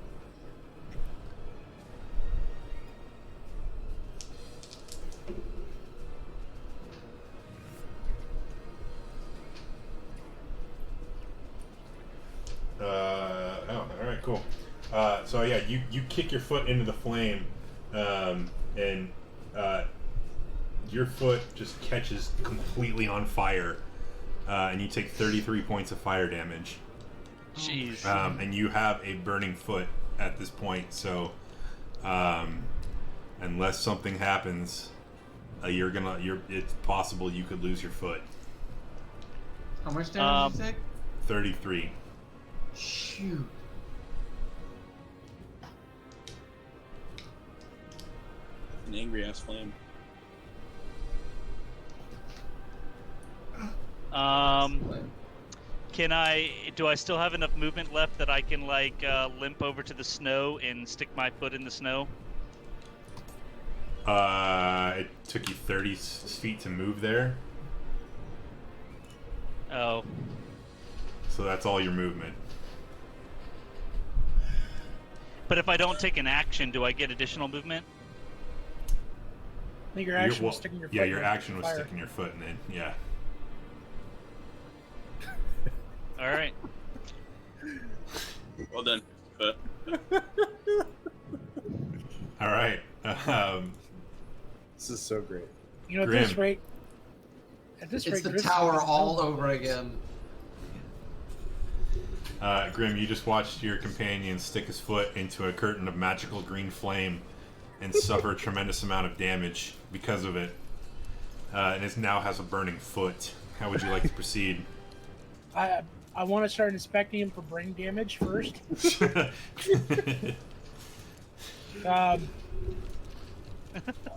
all right, cool. So yeah, you kick your foot into the flame, and your foot just catches completely on fire, and you take 33 points of fire damage. Jeez. And you have a burning foot at this point, so unless something happens, it's possible you could lose your foot. How much damage did you take? 33. Shoot. An angry ass flame. Do I still have enough movement left that I can, like, limp over to the snow and stick my foot in the snow? It took you 30 feet to move there, Oh. so that's all your movement. But if I don't take an action, do I get additional movement? I think your action was sticking your foot Yeah, in your the action was fire. sticking your foot in it. Yeah. All right. Well done. All right. This is so great. You know, Grim. at this It's rate, the Gris- tower all over again. Grim, you just watched your companion stick his foot into a curtain of magical green flame and suffer a tremendous amount of damage because of it. And it now has a burning foot. How would you like to proceed? I want to start inspecting him for brain damage first.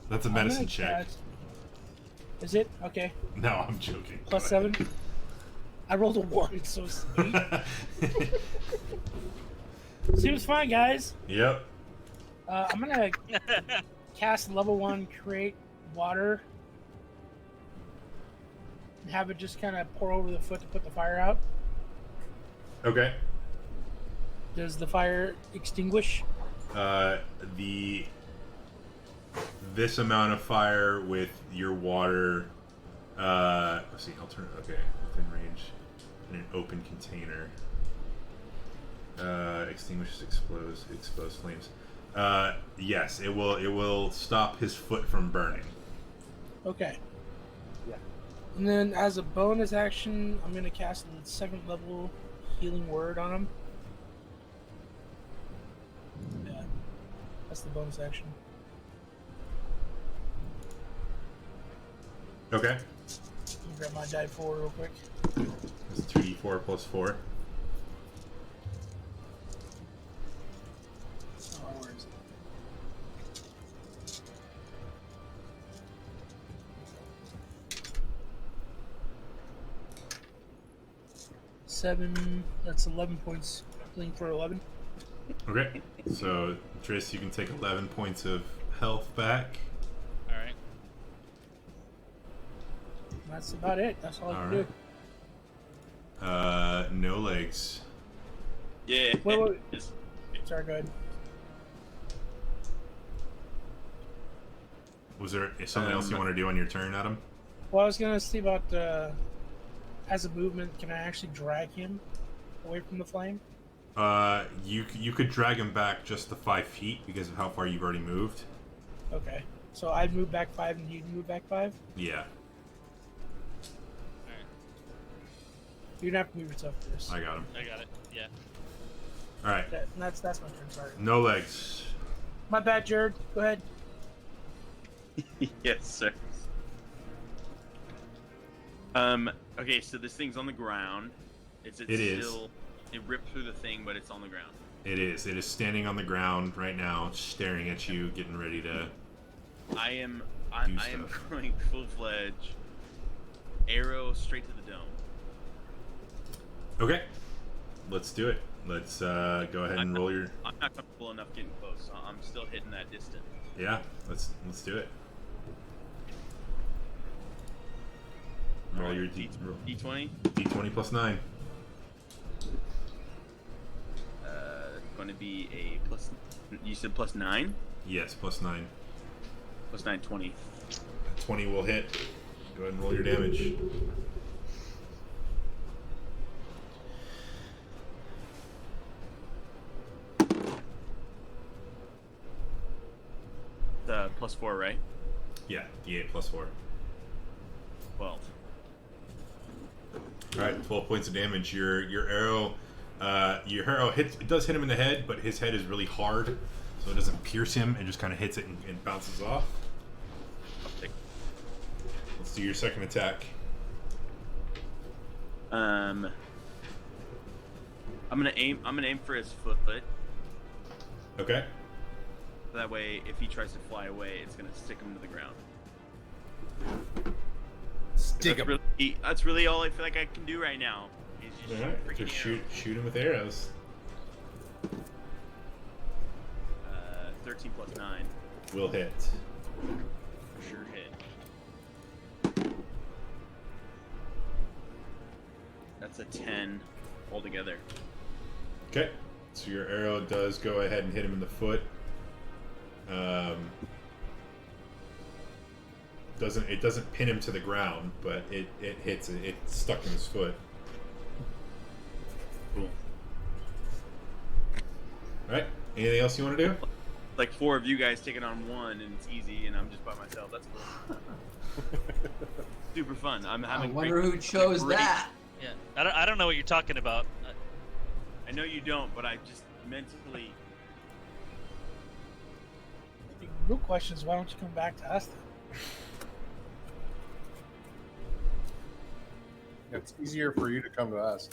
That's a medicine check. Is it? Okay. No, I'm joking. Plus 7. I rolled a 1, so it's 8. Seems fine, guys. Yep. I'm gonna cast level 1 create water and have it just kind of pour over the foot to put the fire out. Okay. Does the fire extinguish? This amount of fire with your water. Let's see. Okay, within range in an open container. Extinguishes exposed flames. Yes, it will. It will stop his foot from burning. Okay. Yeah. And then as a bonus action, I'm gonna cast a 2nd level healing word on him. Yeah. That's the bonus action. Okay. Let me grab my die 4 real quick. It's 2d4 plus 4. Oh, where is it? Seven. That's 11 points. Healing for 11. Okay. So, Triss, you can take 11 points of health back. All right. That's about it. That's all I can All do. No legs. Yeah. Wait. Sorry, go ahead. Was there something else you want to do on your turn, Adam? Well, I was gonna see about as a movement, can I actually drag him away from the flame? You could drag him back just the 5 feet because of how far you've already moved. Okay. So I'd move back 5 and you'd move back 5? Yeah, You're gonna have to move yourself first. I got him. I got it. Yeah. All right. That's my turn, sorry. No legs. My bad, Jared. Go ahead. Yes, sir. Okay, so this thing's on the ground. It is. still? It ripped through the thing, but it's on the ground. It is. It is standing on the ground right now, staring at you, getting ready to. I am stuff. going full-fledged arrow straight to the dome. Okay. Let's do it. Let's go ahead and roll your. I'm not comfortable enough getting close. So I'm still hitting that distance. Yeah. Let's do it. Roll your D20. D20 plus 9. Going to be a plus. You said plus 9. Yes, plus 9. Plus 9, 20. 20 will hit. Go ahead and roll your damage. Plus 4, right? Yeah, D8 plus 4. 12. All right, 12 points of damage. Your arrow hits. It does hit him in the head, but his head is really hard, so it doesn't pierce him. It just kind of hits it and bounces off. Let's do your second attack. I'm gonna aim for his foot. Okay. That way, if he tries to fly away, it's gonna stick him to the ground. Stick him. That's really all I feel like I can do right now. Is just All right. freaking Just shoot him with arrows. 13 plus 9. Will hit. For sure hit. That's a 10 altogether. Okay. So your arrow does go ahead and hit him in the foot. It doesn't pin him to the ground, but it hits it. It's stuck in his foot. Cool. All right. Anything else you want to do? Like 4 of you guys taking on one, and it's easy, and I'm just by myself. That's cool. Super fun. I'm I having. wonder who chose great- that. Yeah. I don't know what you're talking about. I know you don't, but I just mentally. real question is, why don't you come back to us then? It's easier for you to come to us.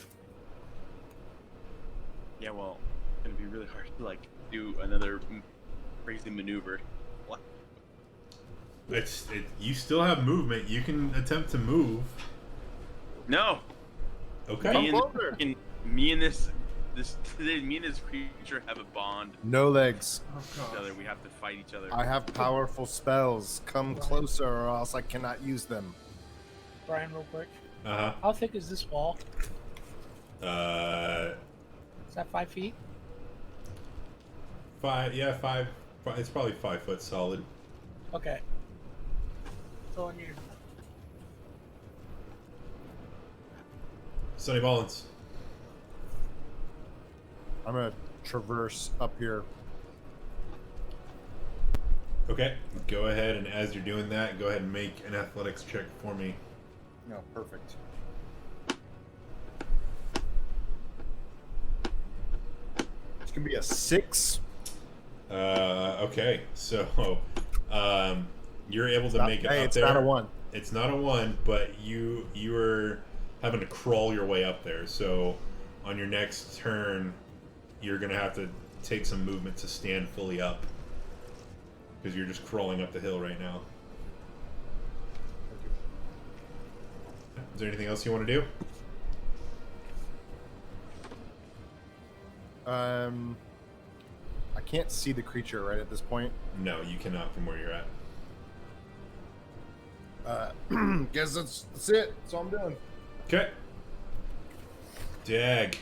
Yeah, well, it's gonna be really hard to like do another crazy maneuver. What? You still have movement. You can attempt to move. No. Okay. Come Me closer. and me and this creature have a bond No legs. Oh, with each God. other. We have to fight each other. I have powerful spells. Come closer, or else I cannot use them. Brian, real quick. Uh How thick is this wall? huh. Is that 5 feet? 5. Yeah, 5. It's probably 5 foot solid. Okay. So on you. Sonny Ballins. I'm gonna traverse up here. Okay. Go ahead, and as you're doing that, go ahead and make an athletics check for me. No, perfect. It's gonna be a 6. Okay. So, you're able to make it Hey, up it's there. not a 1. It's not a 1, but you are having to crawl your way up there. So, on your next turn, you're gonna have to take some movement to stand fully up, because you're just crawling up the hill right now. Is there anything else you want to do? I can't see the creature right at this point. No, you cannot from where you're at. Guess that's it. That's all I'm doing. Okay. Dag.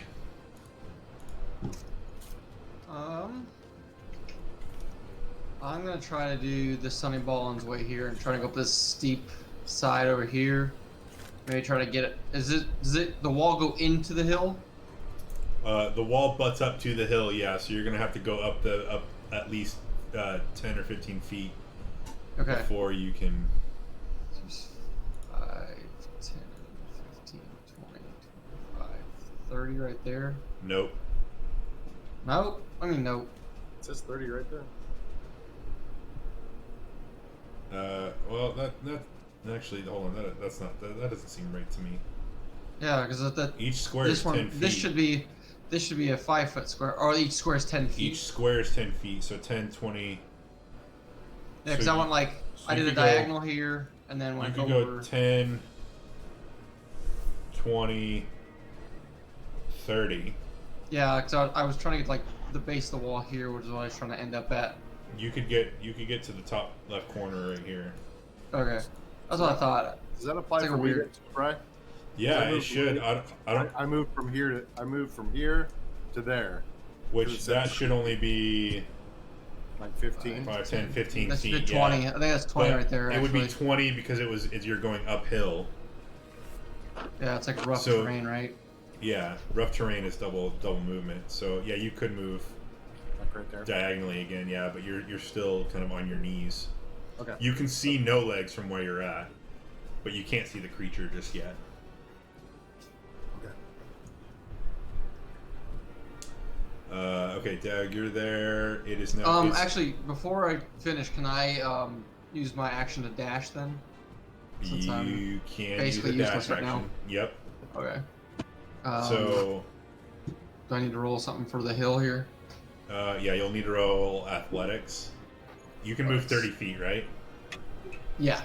I'm gonna try to do the Sunny Ballin's way here and try to go up this steep side over here. Maybe try to get it. Does the wall go into the hill? The wall butts up to the hill, yeah. So you're gonna have to go up at least 10 or 15 feet Okay. before you can. 5, 10, 15, 20, 25, 30 right there. Nope. Nope. I mean, nope. It says 30 right there. Well, that actually, hold on. That doesn't seem right to me. Yeah, because that Each square this is one 10 feet. this should be a 5-foot square, or each square is 10 feet. Each square is 10 feet, so 10, 20. Yeah, because so I you- went like so I you did a could go- diagonal here, and then You went could over. go 10, 20, 30. Yeah, because I was trying to get like the base of the wall here, which is what I was trying to end up at. You could get to the top left corner right here. Okay, that's what I thought. Does that apply It's like for a me, weird- Brian? Yeah, I it moved should. right- I don't. I moved from here to there, Which that should only be like 15. 5, 10, 15 That's feet. 20. Yeah. I think that's 20 But right there. It would be actually. 20 because you're going uphill. Yeah, it's like rough So- terrain, right? Yeah, rough terrain is double movement. So yeah, you could move Like right there. diagonally again. Yeah, but you're still kind of on your knees. Okay. You can see no legs from where you're at, but you can't see the creature just yet. Okay. Okay, Doug, you're there. It is now. it's- Actually, before I finish, can I use my action to dash then? since I'm you can use basically the dash useless right action. now. Yep. Okay. So Do I need to roll something for the hill here? yeah, you'll need to roll athletics. You can move 30 feet, right? Yeah.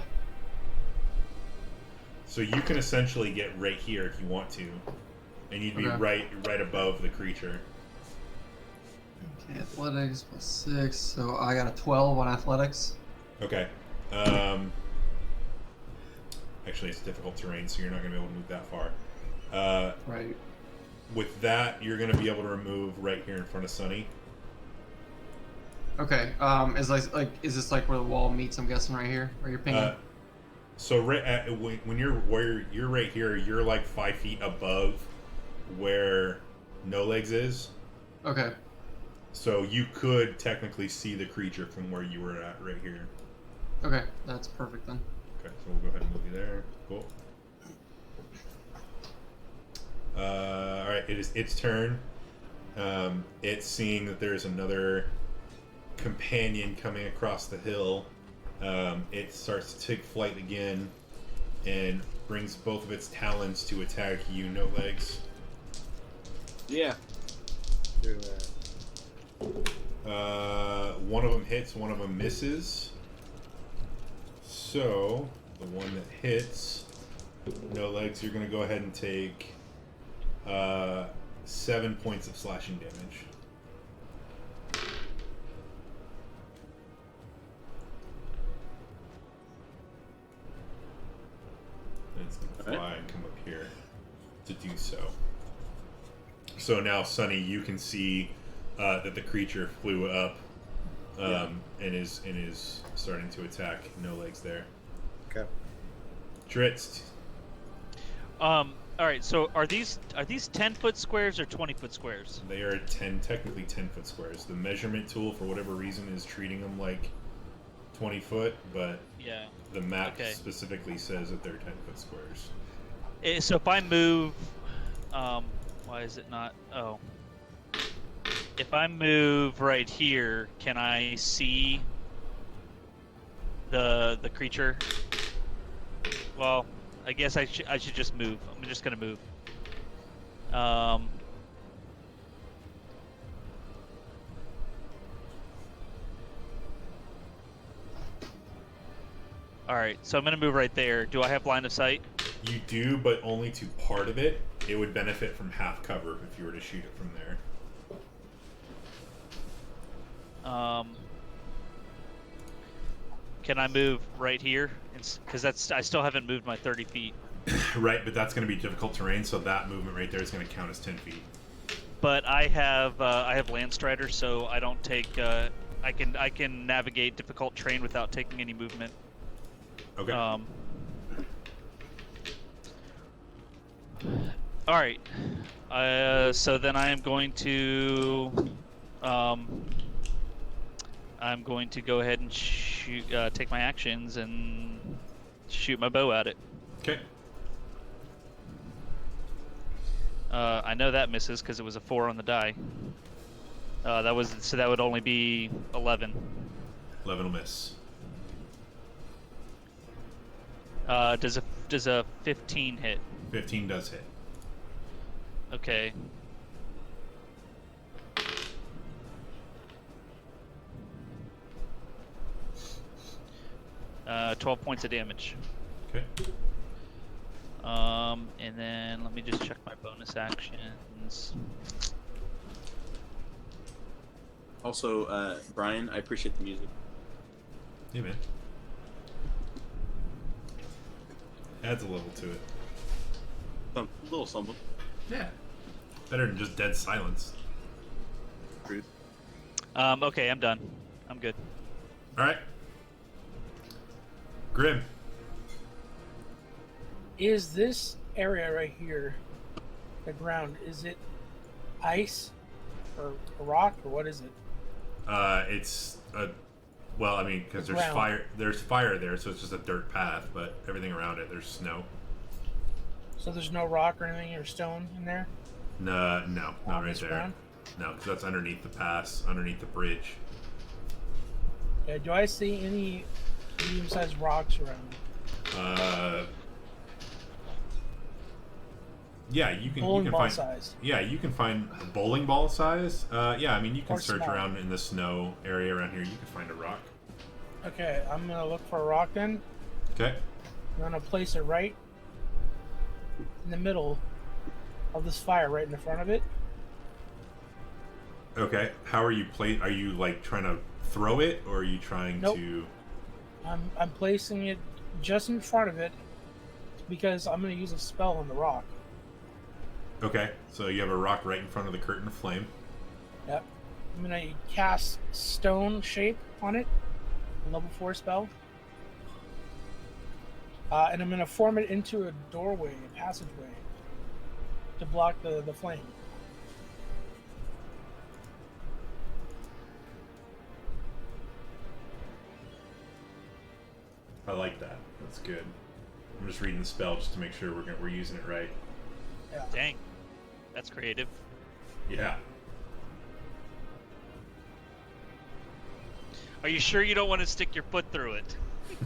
So you can essentially get right here if you want to, and you'd be Okay. right above the creature. Okay, athletics plus 6, so I got a 12 on athletics. Okay. Actually, it's difficult terrain, so you're not going to be able to move that far. Right. With that, you're going to be able to remove right here in front of Sunny. Okay. Is this like where the wall meets? I'm guessing right here, or you're pinging. So right at, when you're where you're right here, you're like 5 feet above where No Legs is. Okay. So you could technically see the creature from where you were at right here. Okay, that's perfect then. Okay, so we'll go ahead and move you there. Cool. All right, it is its turn. It's seeing that there's another companion coming across the hill, it starts to take flight again and brings both of its talons to attack you, No Legs. Yeah. Do that. One of them hits, one of them misses. So, the one that hits, No Legs, you're going to go ahead and take 7 points of slashing damage. And it's going to fly and come up here to do so. So now, Sunny, you can see that the creature flew up and is starting to attack No Legs there. Okay. Dritz. All right. So are these 10-foot squares or 20-foot squares? They are technically 10-foot squares. The measurement tool, for whatever reason, is treating them like 20 foot, but Yeah. the map Okay. specifically says that they're 10-foot squares. So if I move, why is it not? Oh. If I move right here, can I see the creature? Well, I guess I should just move. I'm just gonna move. All right, so I'm gonna move right there. Do I have line of sight? You do, but only to part of it. It would benefit from half cover if you were to shoot it from there. Can I move right here? Because I still haven't moved my 30 feet. Right, but that's going to be difficult terrain, so that movement right there is going to count as 10 feet. But I have Landstrider, so I don't take. I can navigate difficult terrain without taking any movement. Okay. All right. So then I am going to. I'm going to go ahead and shoot. Take my actions and shoot my bow at it. Okay. I know that misses because it was a 4 on the die. That would only be 11. 11 will miss. Does a 15 hit? 15 does hit. Okay. Uh, 12 points of damage. Okay. And then let me just check my bonus actions. Also, Brian, I appreciate the music. Yeah, man. Adds a level to it. A little something. Yeah. Better than just dead silence. Rude. Okay, I'm done. I'm good. Alright. Grim. Is this area right here, the ground, is it ice or rock or what is it? It's a... Well, I mean, because The there's ground. there's fire there, so it's just a dirt path, but everything around it, there's snow. So there's no rock or anything or stone in there? No, not On right this there. ground? No, because that's underneath the pass, underneath the bridge. Yeah, do I see any medium-sized rocks around? Yeah, you can. Bowling you can ball find. size. Yeah, you can find bowling ball size. Yeah, I mean, you can Or search small. around in the snow area around here. You can find a rock. Okay, I'm gonna look for a rock then. Okay. I'm gonna place it right in the middle of this fire, right in the front of it. Okay. How are you Are you like trying to throw it, or are you trying Nope. to? I'm placing it just in front of it because I'm gonna use a spell on the rock. Okay. So you have a rock right in front of the curtain of flame. Yep. I'm gonna cast stone shape on it, a level 4 spell. And I'm gonna form it into a doorway, a passageway, to block the flame. I like that. That's good. I'm just reading the spell just to make sure we're using it right. Yeah. Dang, that's creative. Yeah. Are you sure you don't want to stick your foot through it?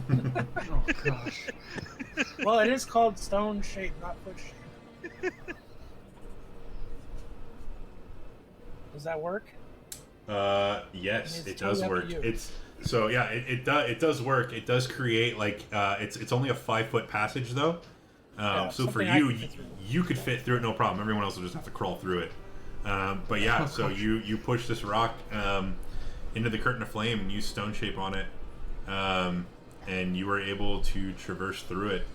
Oh gosh. Well, it is called stone shape, not foot shape. Does that work? Yes, It's it does totally up work. to you. It's so yeah, it does work. It does create like it's only a 5-foot passage though. Yeah, So for something I you, can fit through. you could fit through it no problem. Everyone else will just have to crawl through it. But yeah, so you push this rock into the curtain of flame and use stone shape on it, and you were able to traverse through it.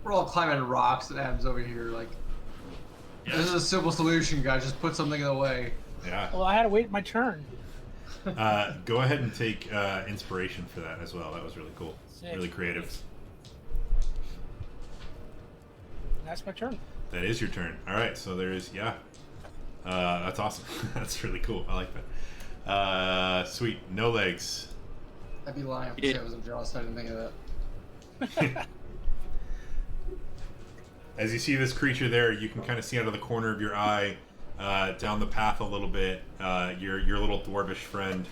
We're all climbing rocks and Adam's over here like, this is a simple solution, guys. Just put something in the way. Yeah. Well, I had to wait my turn. Go ahead and take inspiration for that as well. That was really cool. Sick. Really creative. That's my turn. That is your turn. All right. So there's that's awesome. That's really cool. I like that. Sweet. No legs. I'd be lying if I said I wasn't jealous. I didn't think of that. As you see this creature there, you can kind of see out of the corner of your eye, down the path a little bit. Your little dwarvish friend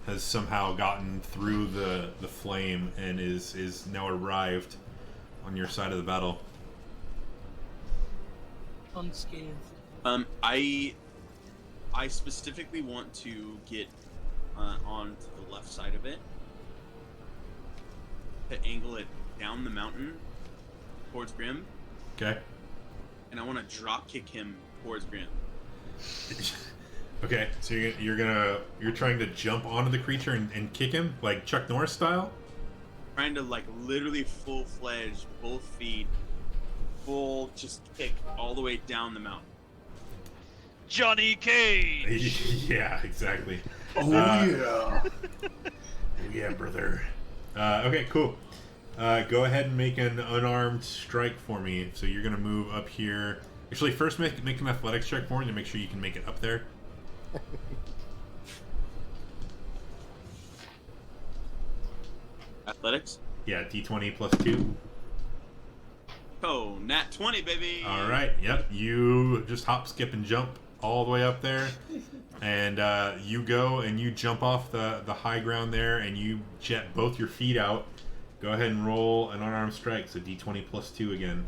has somehow gotten through the flame and is now arrived on your side of the battle. Unscathed. I specifically want to get on to the left side of it to angle it down the mountain towards Grim. Okay. And I want to drop kick him towards Grim. Okay. So you're trying to jump onto the creature and kick him like Chuck Norris style. Trying to like literally full-fledged, both feet, full just kick all the way down the mountain. Johnny Cage. Yeah, exactly. Oh yeah. Oh yeah, brother. Okay, cool. Go ahead and make an unarmed strike for me. So you're gonna move up here. Actually, first make an athletics check for me to make sure you can make it up there. Athletics? Yeah, D20 plus 2. Oh, nat 20, baby! All right. Yep. You just hop, skip, and jump all the way up there, and you go and you jump off the high ground there, and you jet both your feet out. Go ahead and roll an unarmed strike. So D20 plus 2 again.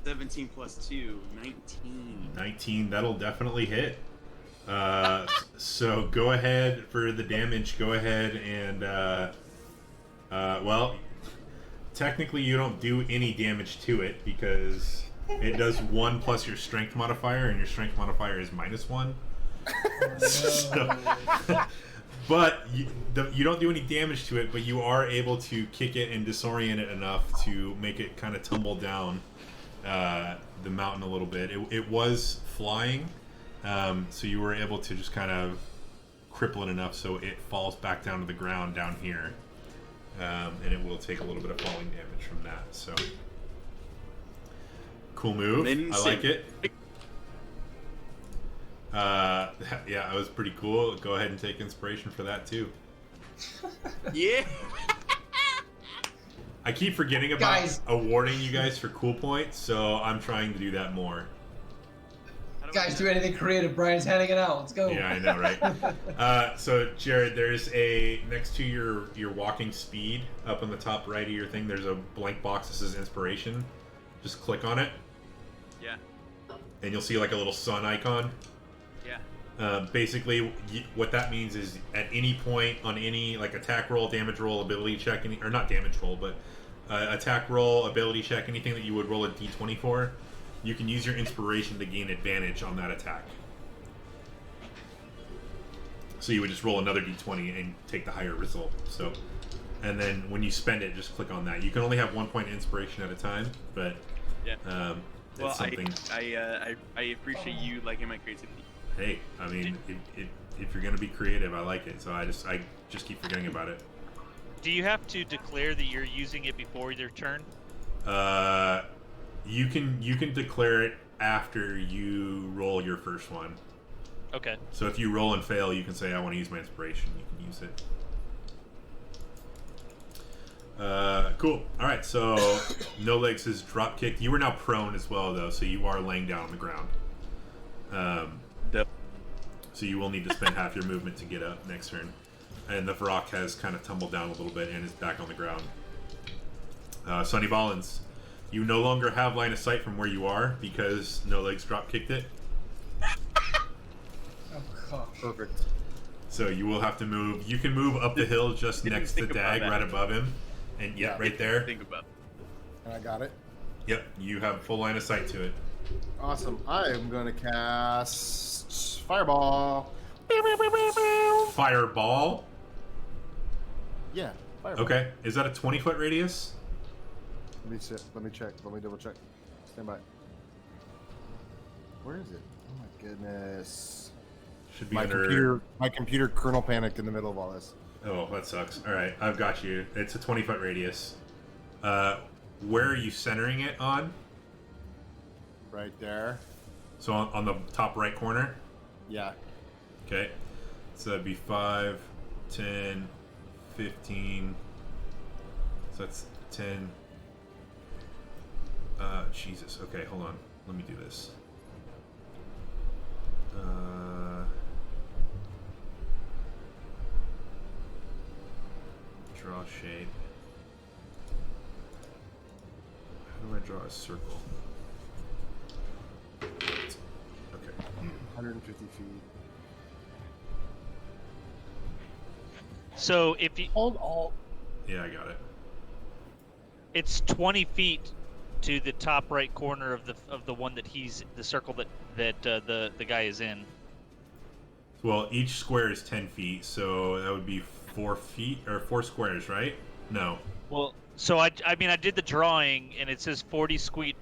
17 plus 2, 19. 19. That'll definitely hit. So go ahead for the damage. Go ahead and well, technically you don't do any damage to it because it does 1 plus your strength modifier, and your strength modifier is -1. So, but you don't do any damage to it, but you are able to kick it and disorient it enough to make it kind of tumble down the mountain a little bit. It was flying, so you were able to just kind of cripple it enough so it falls back down to the ground down here, and it will take a little bit of falling damage from that. So cool move. I like it. Yeah, it was pretty cool. Go ahead and take inspiration for that too. Yeah! I keep forgetting about awarding you guys for cool points, so I'm trying to do that more. Guys, do anything creative. Brian's handing it out. Let's go. Yeah, I know, right? So, Jared, there's next to your walking speed, up on the top right of your thing, there's a blank box that says inspiration. Just click on it. Yeah. And you'll see like a little sun icon. Yeah. Basically, what that means is at any point on any like attack roll, damage roll, ability check, or not damage roll, but attack roll, ability check, anything that you would roll a d20 for, you can use your inspiration to gain advantage on that attack. So you would just roll another d20 and take the higher result. So, and then when you spend it, just click on that. You can only have 1 point inspiration at a time, but Yeah. it's Well, something. I appreciate you liking my creativity. Hey, I mean, if you're gonna be creative, I like it. So I just keep forgetting about it. Do you have to declare that you're using it before your turn? You can declare it after you roll your first one. Okay. So if you roll and fail, you can say, I want to use my inspiration. You can use it. Cool. All right, so No Legs is drop kicked. You are now prone as well, though, so you are laying down on the ground. Yep. So you will need to spend half your movement to get up next turn. And the Vrock has kind of tumbled down a little bit and is back on the ground. Sonny Ballins, you no longer have line of sight from where you are because No Legs drop kicked it. Oh gosh. Perfect. So you will have to move. You can move up the hill just Didn't next to think about Dag, that. right above him. And Yeah. right there. Think about. And I got it. Yep, you have full line of sight to it. Awesome. I am going to cast Fireball. Fireball. Yeah, Fireball. Okay, is that a 20-foot radius? Let me check. Let me double check. Stand by. Where is it? Oh my goodness. Should be My under. computer kernel panicked in the middle of all this. Oh, that sucks. All right, I've got you. It's a 20-foot radius. Where are you centering it on? Right there. So on the top right corner. Yeah. Okay. So that'd be 5, 10, 15. So that's 10. Jesus. Okay, hold on. Let me do this. Draw shape. How do I draw a circle? Okay. 150 feet. So if you, Hold Alt. Yeah, I got it. it's 20 feet to the top right corner of the one that the circle that the guy is in. Well, each square is 10 feet, so that would be 4 feet or 4 squares, right? No. Well, so I mean I did the drawing and it says 40 feet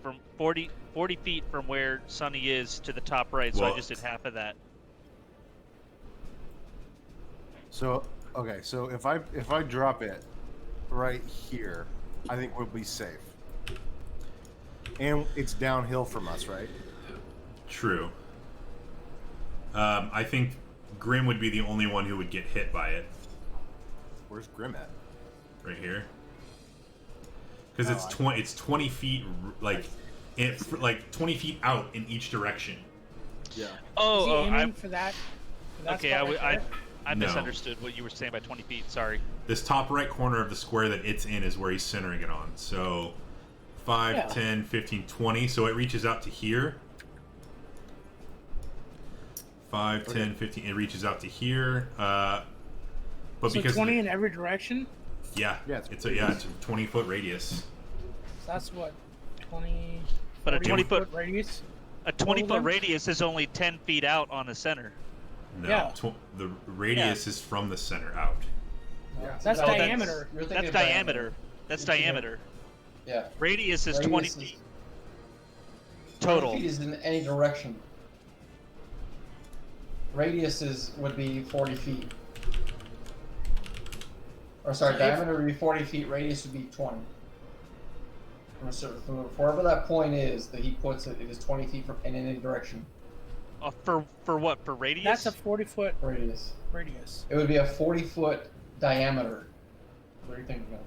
from where Sonny is to the top right, so Well- I just did half of that. So okay, so if I drop it right here, I think we'll be safe. And it's downhill from us, right? True. I think Grim would be the only one who would get hit by it. Where's Grim at? Right here. Because Oh, it's I- 20. It's 20 feet, like 20 feet out in each direction. Yeah. Is he Oh, aiming for that? For that okay. spot right there? I No. misunderstood what you were saying by 20 feet. Sorry. This top right corner of the square that it's in is where he's centering it on. So 5, Yeah. 10, 15, 20. So it reaches out to here. 5, 10, 15. It reaches out to here. But So because 20 in every direction. yeah, Yeah, it's it's a 20-foot radius. So that's what 20. But a 40 20-foot radius. a 20-foot then? radius is only 10 feet out on the center. No, Yeah. the radius is from the center out. Yeah. That's No, diameter. You're thinking That's of diameter. That's You're thinking of- diameter. Yeah. Radius is 20 Radius feet 20 total. feet is in any direction. Radius would be 40 feet. Or sorry, So if- diameter would be 40 feet, radius would be 20. From wherever that point is that he puts it, it is 20 feet from in any direction. For what? For radius? That's a 40-foot Radius. radius. It would be a 40-foot diameter. What are you thinking of?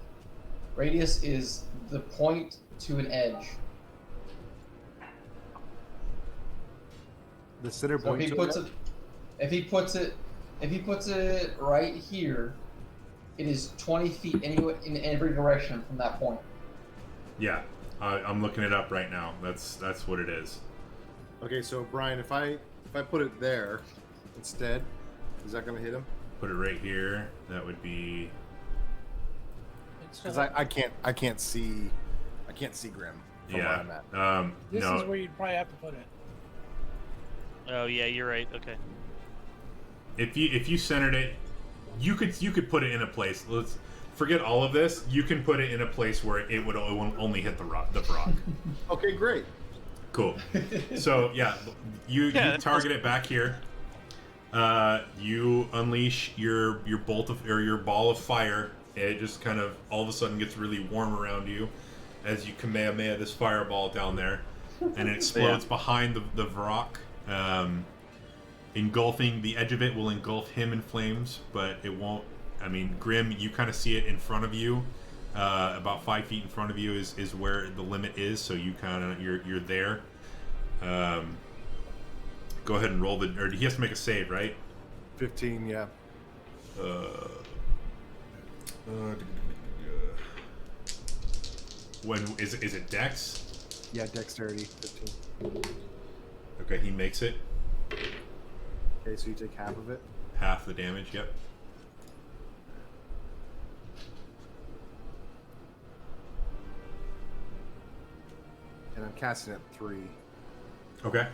Radius is the point to an edge. The center So point. if he puts it right here, it is 20 feet anyway in every direction from that point. Yeah, I'm looking it up right now. That's what it is. Okay, so Brian, if I put it there instead, is that gonna hit him? Put it right here. That would be. It's Because just- I can't see Grim from where I'm at. Yeah. this No. is where you'd probably have to put it. Oh yeah, you're right. Okay. If you centered it, you could put it in a place. Let's forget all of this. You can put it in a place where it would only hit the rock. Okay, great. Cool. So yeah, you that's target it back here. You unleash your bolt of or your ball of fire. It just kind of all of a sudden gets really warm around you as you kamehameha this fireball down there, and it explodes behind the Vrock. Engulfing the edge of it will engulf him in flames, but it won't. I mean, Grim, you kind of see it in front of you. About 5 feet in front of you is where the limit is, so you kind of you're there. Go ahead and roll the. Or he has to make a save, right? 15, yeah. When is it Dex? Yeah, dexterity, 15. Okay, he makes it. Okay, so you take half of it. Half the damage. Yep. And I'm casting at 3. Okay.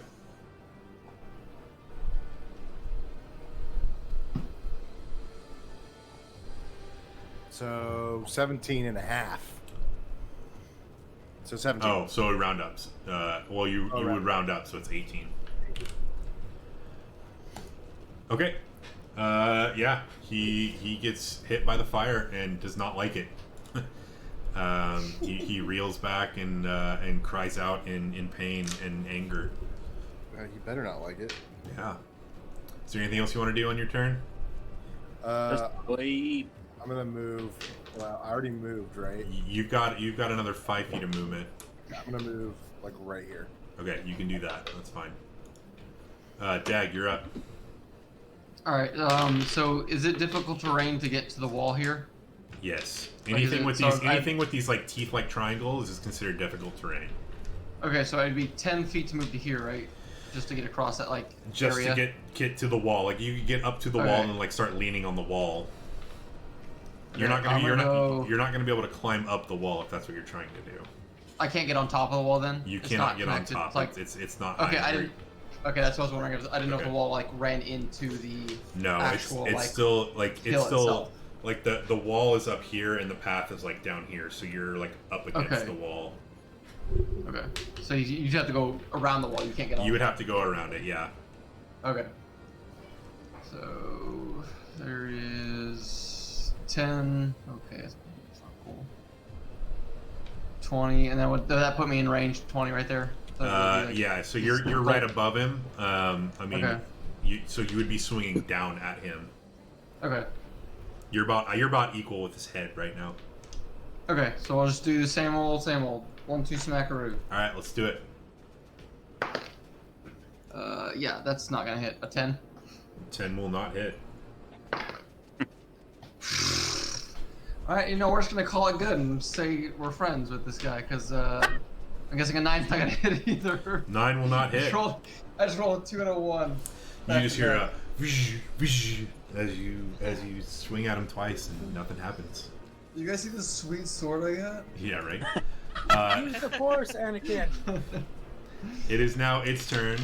So 17 and a half. So 17. Oh, so it round ups. Well, you Oh, would round round up, so it's 18. Okay. Yeah, he gets hit by the fire and does not like it. He reels back and cries out in pain and anger. You better not like it. Yeah. Is there anything else you want to do on your turn? Just wait. I'm gonna move. Well, I already moved, right? You've got another 5 feet of movement. I'm gonna move like right here. Okay, you can do that. That's fine. Dag, you're up. All right. So is it difficult terrain to get to the wall here? Yes. Like, Anything with so these I- anything with these like teeth-like triangles is considered difficult terrain. Okay, so it'd be 10 feet to move to here, right? Just to get across that like Just area. to get to the wall. Like you could get up to the wall Okay. and then like start leaning on the wall. You're Okay, not gonna I'm you're gonna not go- you're not gonna be able to climb up the wall if that's what you're trying to do. I can't get on top of the wall then. You It's cannot not get on connected, top. it's like It's not. okay, high. I didn't. Okay, that's what I was wondering. I didn't know if Okay. the wall like ran into the No, actual it's like still like it's hill still itself. like the wall is up here and the path is like down here, so you're like up against Okay. the wall. Okay, so you have to go around the wall. You can't get on. You would have to go around it, yeah. Okay. So there is 10. Okay, that's not cool. 20, and then would that put me in range 20 right there? So it would be, like, Yeah. So you're right above him. I mean, Okay. you would be swinging down at him. Okay. You're about equal with his head right now. Okay, so I'll just do the same old, 1-2 smackaroo. All right, let's do it. Yeah, that's not gonna hit. A 10. 10 will not hit. All right, we're just gonna call it good and say we're friends with this guy, cause I'm guessing a 9's not gonna hit either. 9 will not hit. I just rolled a 2 and a 1. You just hear a vish, vish, as you swing at him twice and nothing happens. You guys see this sweet sword I got? Yeah, right. Use the force, Anakin. It is now its turn.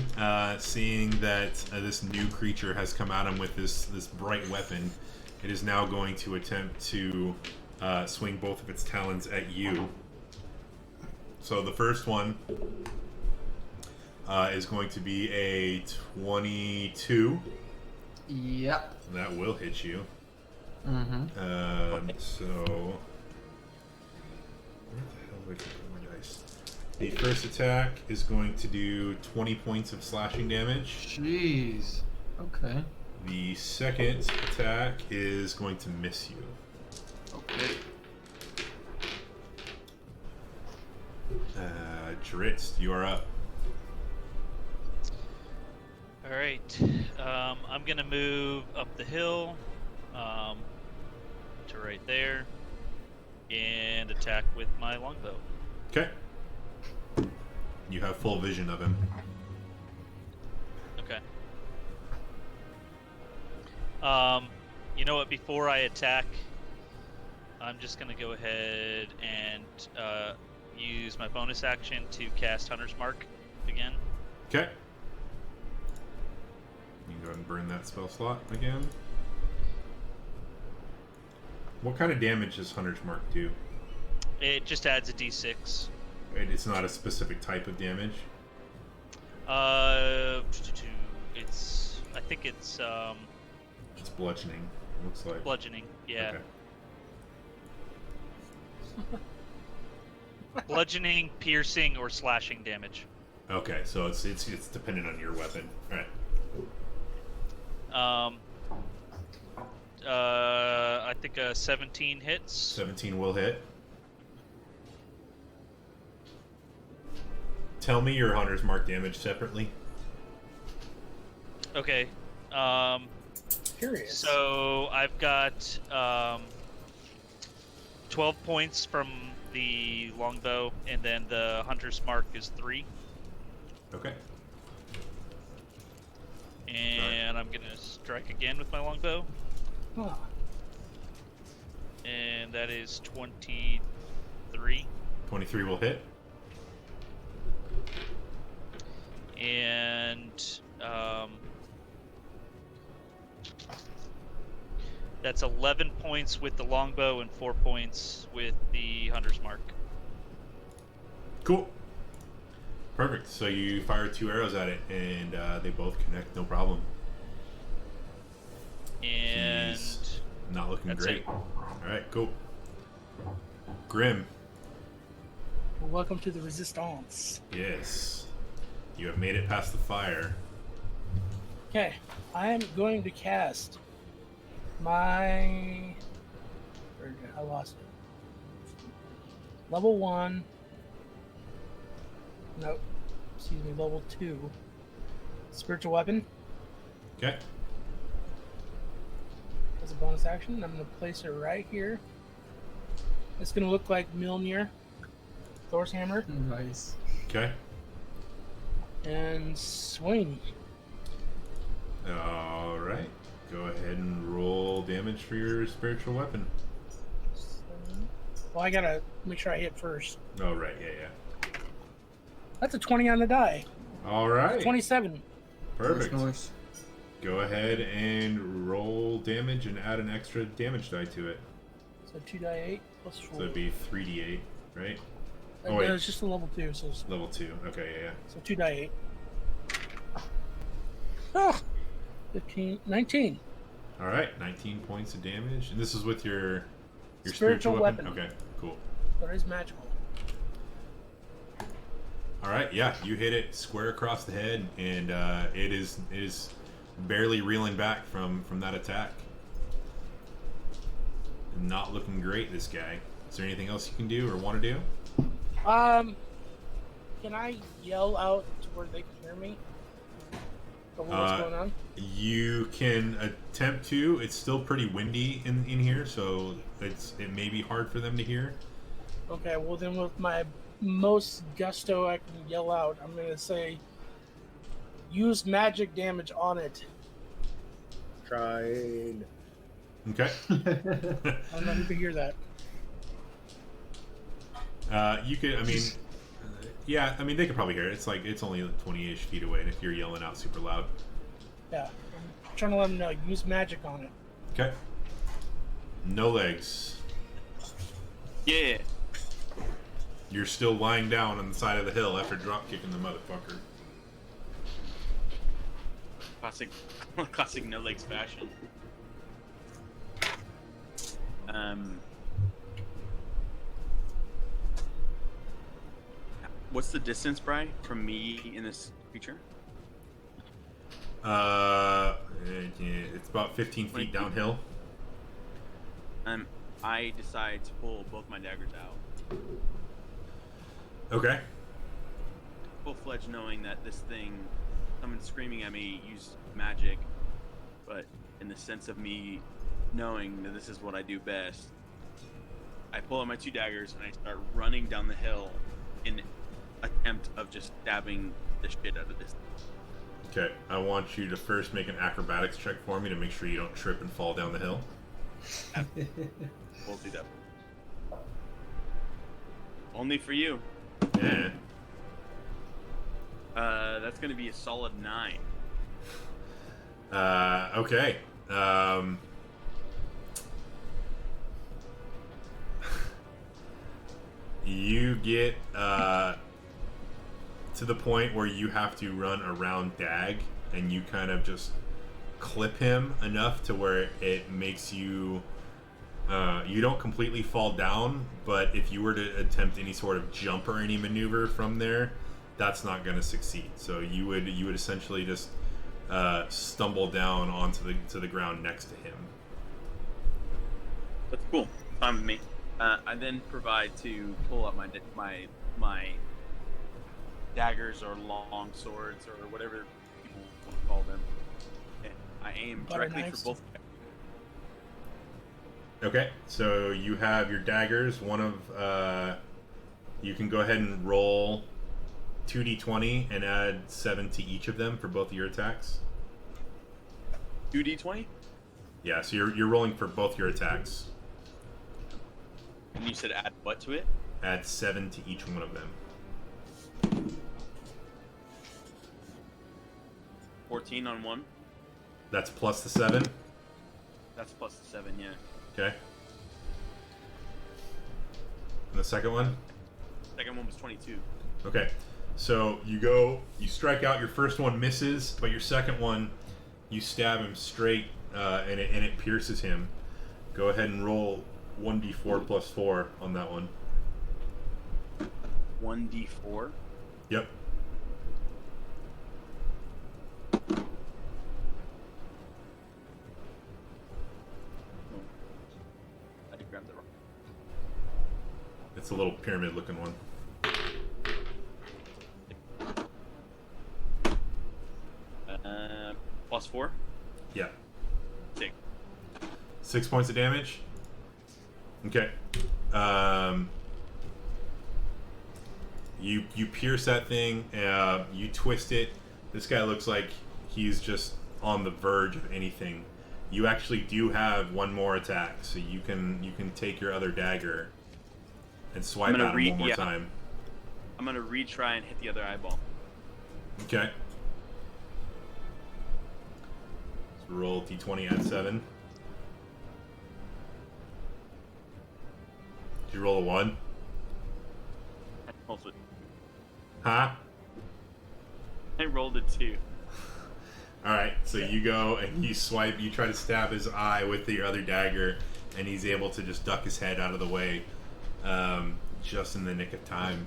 Seeing that this new creature has come at him with this bright weapon, it is now going to attempt to swing both of its talons at you. So the first one is going to be a 22. Yep. That will hit you. Mm-hmm. So where the hell did I put my dice? The first attack is going to do 20 points of slashing damage. Jeez. Okay. The second attack is going to miss you. Okay. Dritz, you are up. All right. I'm gonna move up the hill to right there and attack with my longbow. Okay. You have full vision of him. Okay. You know what? Before I attack, I'm just gonna go ahead and use my bonus action to cast Hunter's Mark again. Okay. You can go ahead and burn that spell slot again. What kind of damage does Hunter's Mark do? It just adds a d6. It's not a specific type of damage. It's. I think it's It's bludgeoning. Looks like. bludgeoning. Yeah. Okay. Bludgeoning, piercing, or slashing damage. Okay, so it's dependent on your weapon. All right. I think a 17 hits. 17 will hit. Tell me your Hunter's Mark damage separately. Okay. Curious. So I've got 12 points from the longbow, and then the hunter's mark is 3. Okay. And I'm gonna strike again with my longbow, Huh. and that is 23. 23 will hit. And that's 11 points with the longbow and 4 points with the hunter's mark. Cool. Perfect. So you fire 2 arrows at it, and they both connect, no problem. And He's not looking that's great. it. All right, cool. Grim. Well, welcome to the Resistance. Yes. You have made it past the fire. Okay, I'm going to cast my. I lost it. Level 1. Nope. Excuse me, level 2. Spiritual weapon Okay. as a bonus action. I'm going to place it right here. It's going to look like Mjolnir, Thor's hammer, Nice. Okay. and swing. All right. Go ahead and roll damage for your spiritual weapon. Well, I gotta make sure I hit first. Oh, right. Yeah. That's a 20 on the die. All right. 27. Perfect. Nice. Go ahead and roll damage and add an extra damage die to it. So 2 die 8 plus 4. So it'd be 3d8, right? Oh, oh, wait. it's just a level 2, so it's, Level 2. Okay, yeah. so 2 die 8. Ah! 15, 19. All right, 19 points of damage. And this is with your Spiritual spiritual weapon? weapon. Okay, cool. But it's magical. All right, yeah, you hit it square across the head, and it is barely reeling back from that attack. Not looking great, this guy. Is there anything else you can do or want to do? Can I yell out to where they can hear me? Over what's going on? You can attempt to. It's still pretty windy in here, so it may be hard for them to hear. Okay, well then with my most gusto I can yell out, I'm gonna say use magic damage on it. Trying. Okay. I'm not even hear that. You could. I mean, yeah. I mean, they could probably hear it. It's only 20-ish feet away, and if you're yelling out super loud. Yeah. I'm trying to let them know, use magic on it. Okay. No legs. Yeah. You're still lying down on the side of the hill after drop kicking the motherfucker. Classic no legs fashion. What's the distance, Bri, from me in this creature? It's about 15 feet downhill. I decide to pull both my daggers out. Okay. Full-fledged knowing that this thing, someone screaming at me, used magic, but in the sense of me knowing that this is what I do best, I pull out my 2 daggers and I start running down the hill in attempt of just stabbing the shit out of this thing. Okay. I want you to first make an acrobatics check for me to make sure you don't trip and fall down the hill. We'll do that. Only for you. Yeah. That's gonna be a solid 9. Okay. You get to the point where you have to run around Dag, and you kind of just clip him enough to where it makes you you don't completely fall down, but if you were to attempt any sort of jump or any maneuver from there, that's not going to succeed. So you would essentially just stumble down onto the ground next to him. That's cool. Fine with me. I then provide to pull up my daggers or long swords or whatever people want to call them. I aim Butter directly knives. for both. Okay, so you have your daggers. One of you can go ahead and roll 2d20 and add 7 to each of them for both of your attacks. 2d20. Yeah, so you're rolling for both your attacks. And you said add what to it? Add 7 to each one of them. 14 on one. That's plus the 7. That's plus the 7. Yeah. Okay. And the second one? Second one was 22. Okay. So you strike out. Your first one misses, but your second one, you stab him straight, and it pierces him. Go ahead and roll 1d4 plus 4 on that one. 1d4. Yep. I did grab the rock. It's a little pyramid-looking one. Plus 4. Yeah. 6. 6 points of damage. Okay. You pierce that thing. You twist it. This guy looks like he's just on the verge of anything. You actually do have one more attack, so you can take your other dagger and swipe at him one more time. I'm gonna retry and hit the other eyeball. Okay. So roll d20, add 7. Did you roll a 1? Also, Huh? I rolled a 2. Alright, so you go and you swipe, you try to stab his eye with your other dagger, and he's able to just duck his head out of the way, just in the nick of time.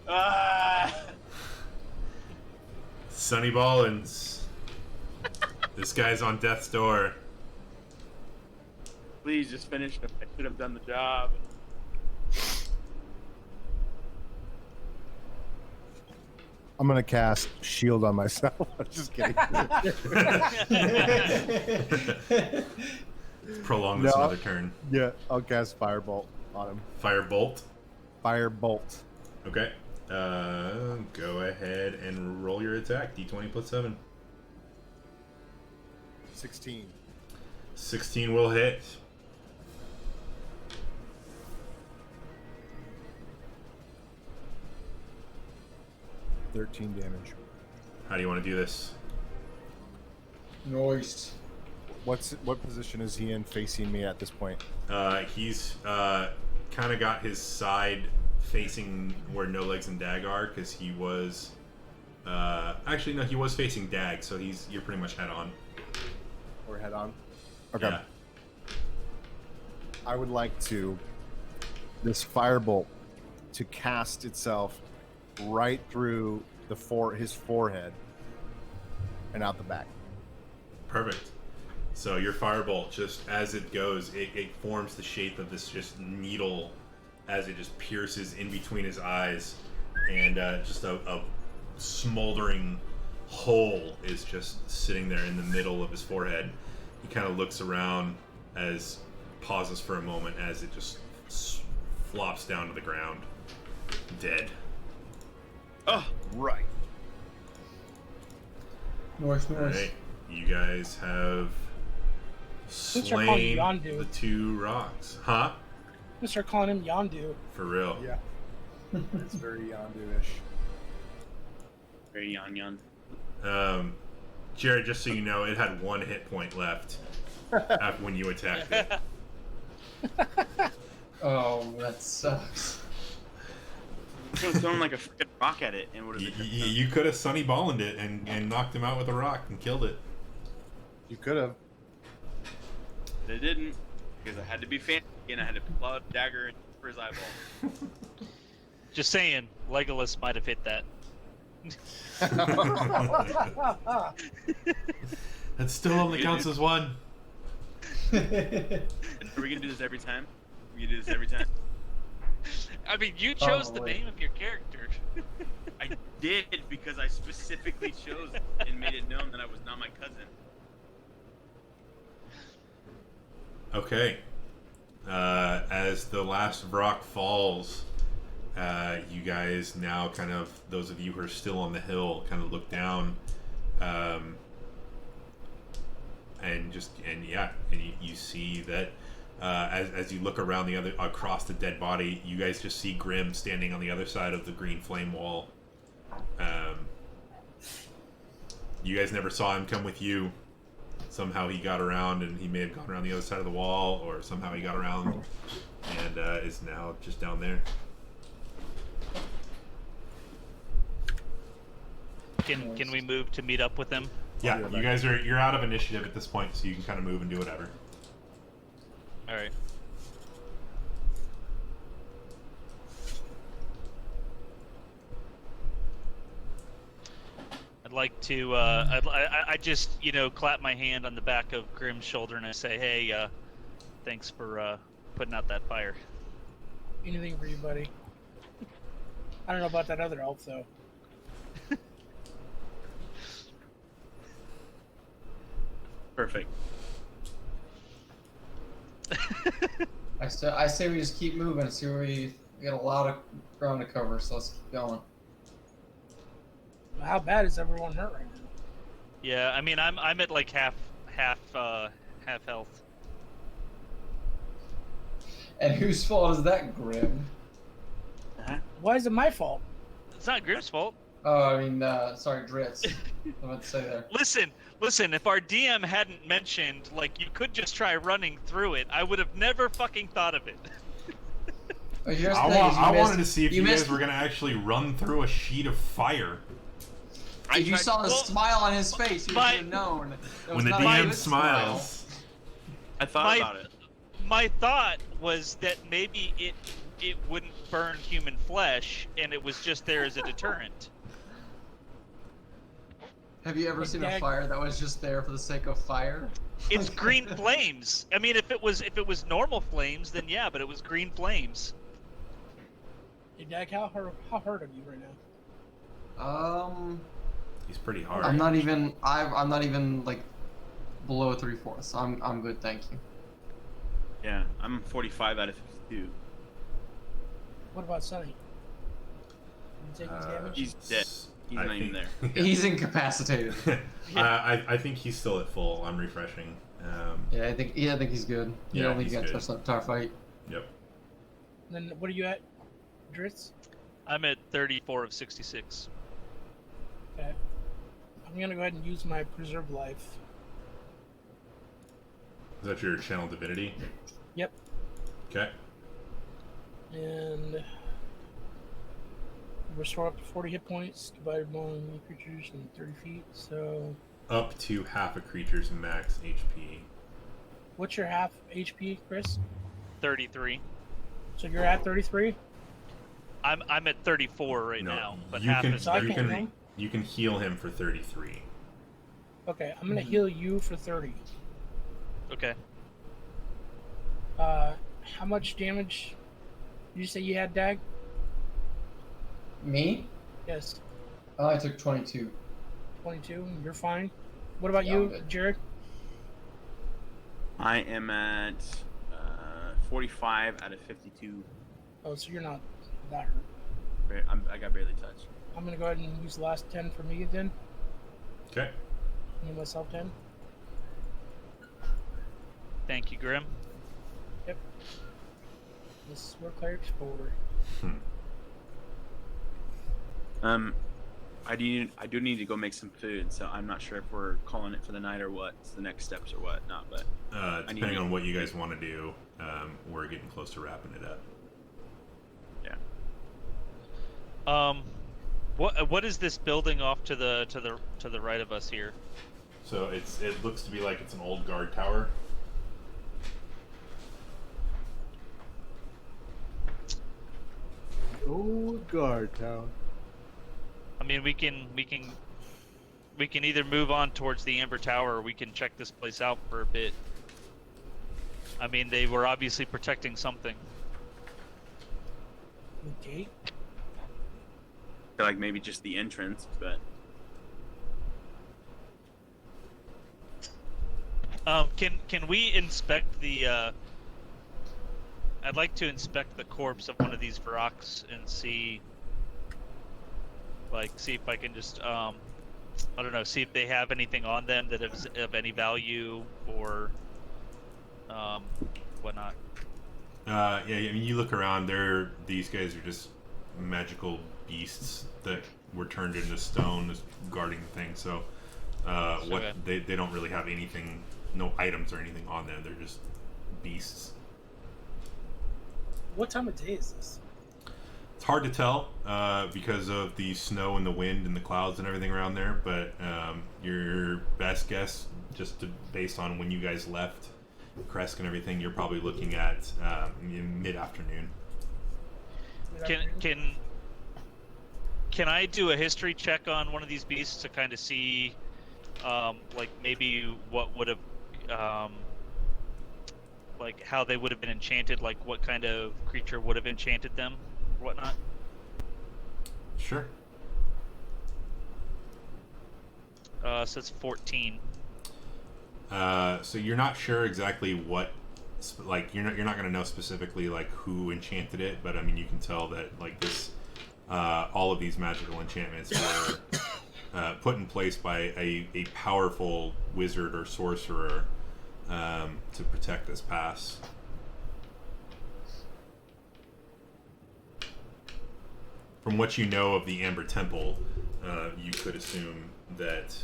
Ah! Sonny Ballins. This guy's on death's door. Please just finish him. I should have done the job. I'm gonna cast shield on myself. I'm just kidding. Prolong this No. another turn. Yeah, I'll cast firebolt on him. Firebolt. Firebolt. Okay. Go ahead and roll your attack. D20 plus 7. 16. 16 will hit. $13 damage. How do you want to do this? Nice. What position is he in facing me at this point? He's kind of got his side facing where No Legs and Dag are, because he was actually no, he was facing Dag, so you're pretty much head on. Or head on? Okay. Yeah. I would like this firebolt to cast itself right through his forehead and out the back. Perfect. So your firebolt, just as it goes, it forms the shape of this just needle as it just pierces in between his eyes, and just a smoldering hole is just sitting there in the middle of his forehead. He kind of looks around, pauses for a moment as it just flops down to the ground, dead. Oh, right. Nice. All right, you guys have They're calling you slain Yondu. the 2 rocks, huh? I'm gonna start calling him Yondu. For real? Yeah. It's very Yondu-ish. Very yon. Jared, just so you know, it had 1 hit point left after when you attacked it. Oh, that sucks. Throwing like a freaking rock at it, and what is it? You could have Sonny Ballined it and knocked him out with a rock and killed it. You could have. They didn't, because I had to be fancy and I had to pull out a dagger and for his eyeball. Just saying, Legolas might have hit that. That still only counts as 1. Are we gonna do this every time? We gonna do this every time? I mean, you chose the Probably. name of your character. I did, because I specifically chose it and made it known that I was not my cousin. Okay. As the last Vrock falls, you guys now kind of, those of you who are still on the hill, kind of look down, and you see that as you look around across the dead body, you guys just see Grim standing on the other side of the green flame wall. You guys never saw him come with you. Somehow he got around, and he may have gone around the other side of the wall, or somehow he got around and is now just down there. Can we move to meet up with them? Yeah, you guys you're out of initiative at this point, so you can kind of move and do whatever. All right. I'd like to. I just clap my hand on the back of Grim's shoulder and I say, "Hey, thanks for putting out that fire." Anything for you, buddy. I don't know about that other elf though. Perfect. I say we just keep moving. See where we got a lot of ground to cover, so let's keep going. How bad is everyone hurt right now? Yeah, I mean, I'm at like half health. And whose fault is that, Grim? Why is it my fault? It's not Grim's fault. Oh, I mean, sorry, Dritz. I meant to say there. Listen, if our DM hadn't mentioned, like, you could just try running through it, I would have never fucking thought of it. Well, here's the I thing, is you wanted missed- to see if you missed- guys were going to actually run through a sheet of fire. If you saw the well, smile on his face, you would my- have known. That was When the not a DM good smiles. I thought about it. My thought was that maybe it wouldn't burn human flesh, and it was just there as a deterrent. Have you ever seen a Dag- fire that was just there for the sake of fire? It's green flames. I mean, if it was normal flames, then yeah, but it was green flames. Hey, Dag, how hurt are you right now? He's pretty hard. I'm not even like below 3/4. I'm good, thank you. Yeah, I'm 45 out of 52. What about Sonny? Did he take his damage? He's dead. He's not even there. He's incapacitated. I think he's still at full. I'm refreshing. Yeah, I think he's good. You Yeah, don't think he's you got good. touched that entire fight. Yep. Then what are you at, Dritz? I'm at 34 of 66. Okay. I'm gonna go ahead and use my preserve life. Is that your channel divinity? Yep. Okay. And restore up to 40 hit points divided among creatures in 30 feet. So, Up to half a creature's max HP. what's your half HP, Chris? 33. So you're at 33. I'm at 34 right No, now, but you half can is So I you can thirty. heal? you can heal him for 33. Okay, I'm gonna heal you for 30. Okay. How much damage did you say you had, Dag? Me? Yes, I took 22. 22. You're fine. What about Yeah, I'm you, good. Jared? I am at 45 out of 52. Oh, so you're not that hurt. I got barely touched. I'm gonna go ahead and use the last 10 for me then. Okay. Me myself 10. Thank you, Grim. This is where clerics forward. I do need to go make some food, so I'm not sure if we're calling it for the night or what. It's the next steps or what not, but I need Depending to- on what you guys want to do, we're getting close to wrapping it up. What is this building off to the right of us here? So it looks to be like it's an old guard tower. Oh, guard town. I mean, we can either move on towards the Amber Tower, or we can check this place out for a bit. I mean, they were obviously protecting something. Okay. I feel like maybe just the entrance, but Can we inspect the? I'd like to inspect the corpse of one of these Vrocks and see if I can just I don't know, see if they have anything on them that is of any value or whatnot. Yeah, I mean, you look around. These guys are just magical beasts that were turned into stone, as guarding the thing. So, Okay. they don't really have anything, no items or anything on them. They're just beasts. What time of day is this? It's hard to tell because of the snow and the wind and the clouds and everything around there. But your best guess, based on when you guys left Kresk and everything, you're probably looking at mid-afternoon. Can I do a history check on one of these beasts to kind of see, like maybe what would have, like how they would have been enchanted, like what kind of creature would have enchanted them, or whatnot? Sure. So it's 14. So you're not sure exactly what, like you're not going to know specifically like who enchanted it, but I mean you can tell that like this, all of these magical enchantments were put in place by a powerful wizard or sorcerer to protect this pass. From what you know of the Amber Temple, you could assume that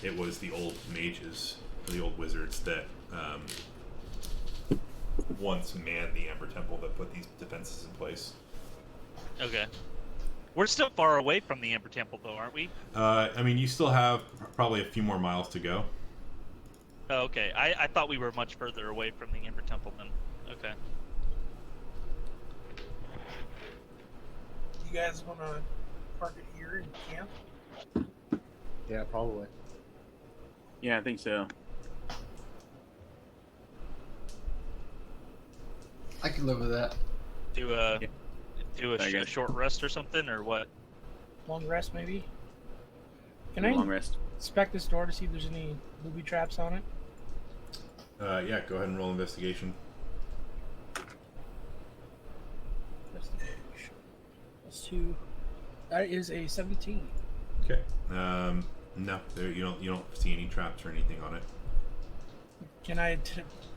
it was the old mages, or the old wizards that once manned the Amber Temple that put these defenses in place. Okay. We're still far away from the Amber Temple, though, aren't we? I mean, you still have probably a few more miles to go. Oh, okay. I thought we were much further away from the Amber Temple then. Okay. You guys want to park it here in camp? Yeah, probably. Yeah, I think so. I could live with that. Do a I guess. short rest or something, or what? Long rest, maybe? Can Do a I long rest. inspect this door to see if there's any booby traps on it? Yeah, go ahead and roll investigation. Investigation. Plus 2. That is a 17. Okay. No, you don't see any traps or anything on it. Can I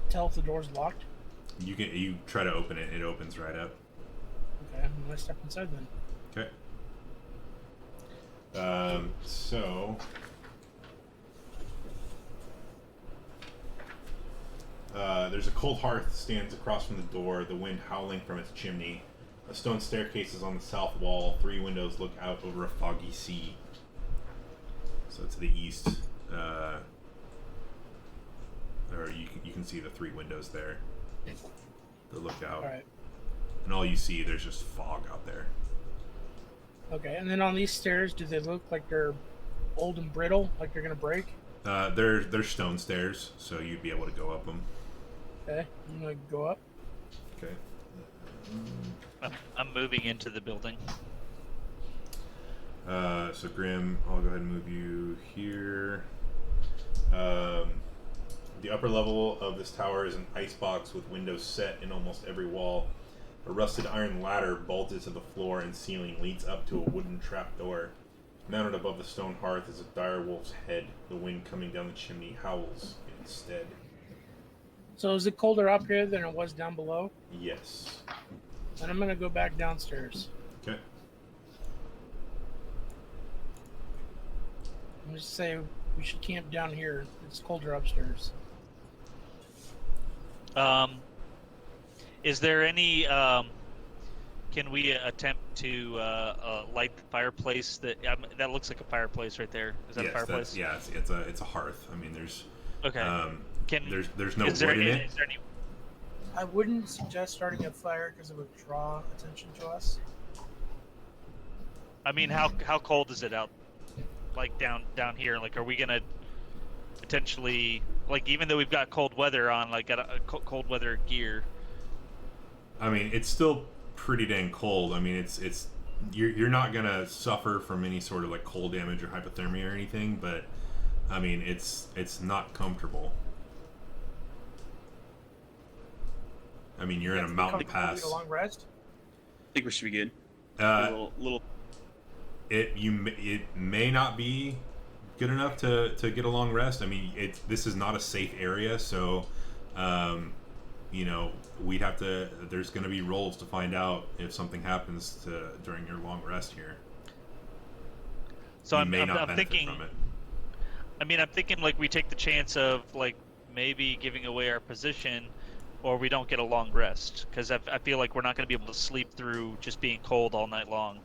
tell if the door's locked? You try to open it, it opens right up. Okay, I'm gonna step inside then. Okay. So there's a cold hearth stands across from the door, the wind howling from its chimney. A stone staircase is on the south wall. 3 windows look out over a foggy sea. So to the east, or you can see the 3 windows there that look out. All right. And all you see, there's just fog out there. Okay, and then on these stairs, do they look like they're old and brittle, like they're gonna break? They're stone stairs, so you'd be able to go up them. Okay, I'm gonna go up. Okay. I'm moving into the building. So Grim, I'll go ahead and move you here. The upper level of this tower is an icebox with windows set in almost every wall. A rusted iron ladder bolted to the floor and ceiling leads up to a wooden trapdoor. Mounted above the stone hearth is a dire wolf's head. The wind coming down the chimney howls instead. So is it colder up here than it was down below? Yes. And I'm gonna go back downstairs. Okay. I'm just say we should camp down here. It's colder upstairs. Is there any? Can we attempt to light the fireplace? That looks like a fireplace right there. Is that a fireplace? Yeah, it's a hearth. I mean, there's Okay. there's no wood in it. Is there any? I wouldn't suggest starting a fire because it would draw attention to us. I mean, how cold is it out? Like down here? Like, are we gonna potentially, like, even though we've got cold weather on, like, got a cold weather gear? I mean, it's still pretty dang cold. I mean, it's you're not gonna suffer from any sort of like cold damage or hypothermia or anything, but I mean, it's not comfortable. I mean, you're in a mountain pass. A long rest. I think we should be good. Little. It may not be good enough to get a long rest. I mean, this is not a safe area, so you know, we'd have to. There's going to be rolls to find out if something happens during your long rest here. So you I'm may not benefit thinking. from it. I mean, I'm thinking like we take the chance of like maybe giving away our position, or we don't get a long rest, because I feel like we're not going to be able to sleep through just being cold all night long.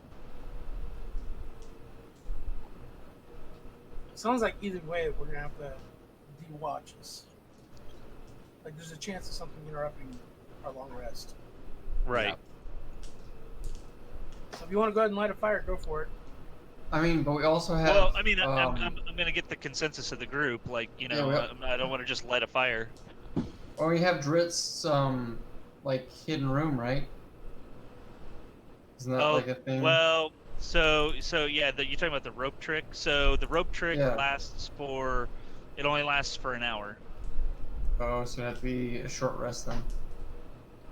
Sounds like either way we're gonna have to de-watches. Like there's a chance of something interrupting our long rest. Right. So if you want to go ahead and light a fire, go for it. I mean, but we also have. Well, I mean, I'm going to get the consensus of the group. Like, you know, Yeah, I don't want to just light a fire. Or we have Drit's like hidden room, right? Isn't that like a thing? Well, so yeah, you're talking about the rope trick. So the rope trick Yeah. it only lasts for an hour. Oh, so it'd have to be a short rest then.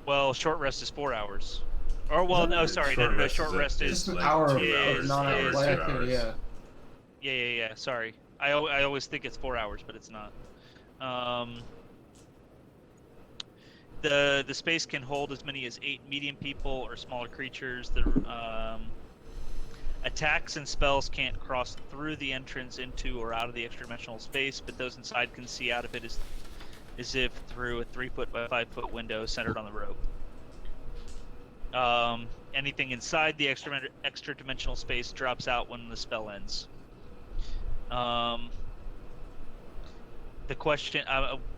Well, short rest is 4 hours. Or well, no, sorry, short rest is Just an like hour 2 of hours, non-light 2 activity, hours. yeah. Yeah. Sorry, I always think it's 4 hours, but it's not. The space can hold as many as 8 medium people or smaller creatures. The attacks and spells can't cross through the entrance into or out of the extra-dimensional space, but those inside can see out of it as if through a 3-foot by 5-foot window centered on the rope. Anything inside the extra-dimensional space drops out when the spell ends. The question,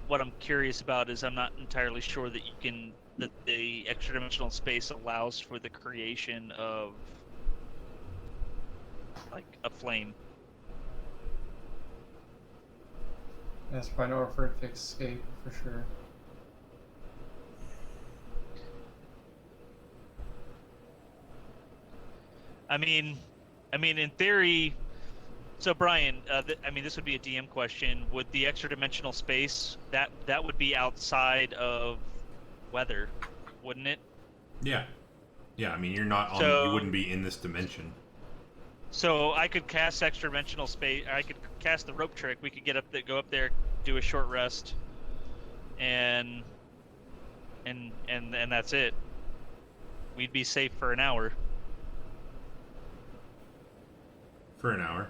what I'm curious about is I'm not entirely sure that the extra-dimensional space allows for the creation of like a flame. That's probably nowhere for it to escape for sure. I mean, in theory. So Brian, this would be a DM question. Would the extra-dimensional space that would be outside of weather, wouldn't it? Yeah. I mean, you're not on. So- you wouldn't be in this dimension. So I could cast extra-dimensional space. I could cast the rope trick. We could go up there, do a short rest, and that's it. We'd be safe for an hour. For an hour.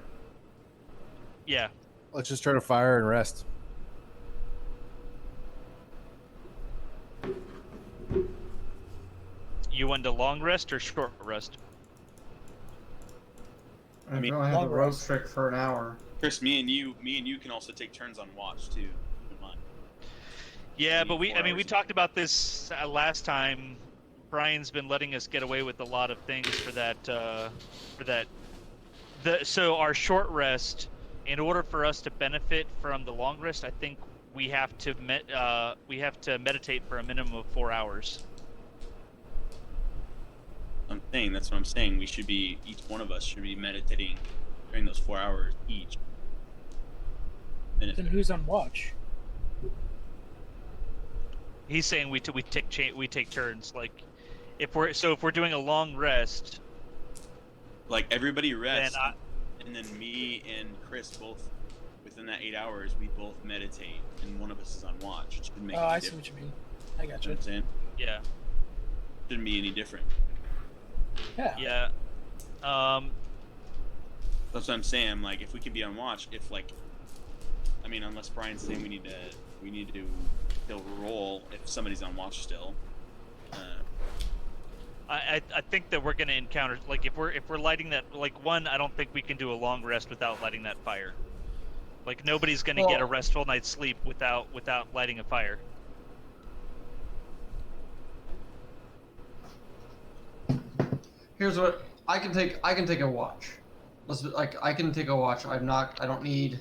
Yeah. Let's just turn a fire and rest. You want a long rest or short rest? I mean, mean, we only have the long rope rest. trick for an hour. Chris, me and you can also take turns on watch too. Keep in mind. Yeah, but we 4 we hours. talked about this last time. Brian's been letting us get away with a lot of things for that. So our short rest, in order for us to benefit from the long rest, I think we have to meditate for a minimum of 4 hours. That's what I'm saying. Each one of us should be meditating during those 4 hours each. Then who's on watch? He's saying we take turns. Like, if we're doing a long rest, Like everybody rests, Then and then me and Chris both within that 8 hours we both meditate, and one of us is on watch. It shouldn't make Oh, any I see difference. what you mean. I got You know you. what I'm saying? yeah, Shouldn't be any different. Yeah. yeah. That's what I'm saying. I'm like, if we could be on watch, unless Brian's saying we need to still roll if somebody's on watch still. I think that we're gonna encounter, like, if we're lighting that, like, one, I don't think we can do a long rest without lighting that fire. Like, nobody's gonna get a Well- restful night's sleep without lighting a fire. Here's what I can take. I can take a watch. I can take a watch. I don't need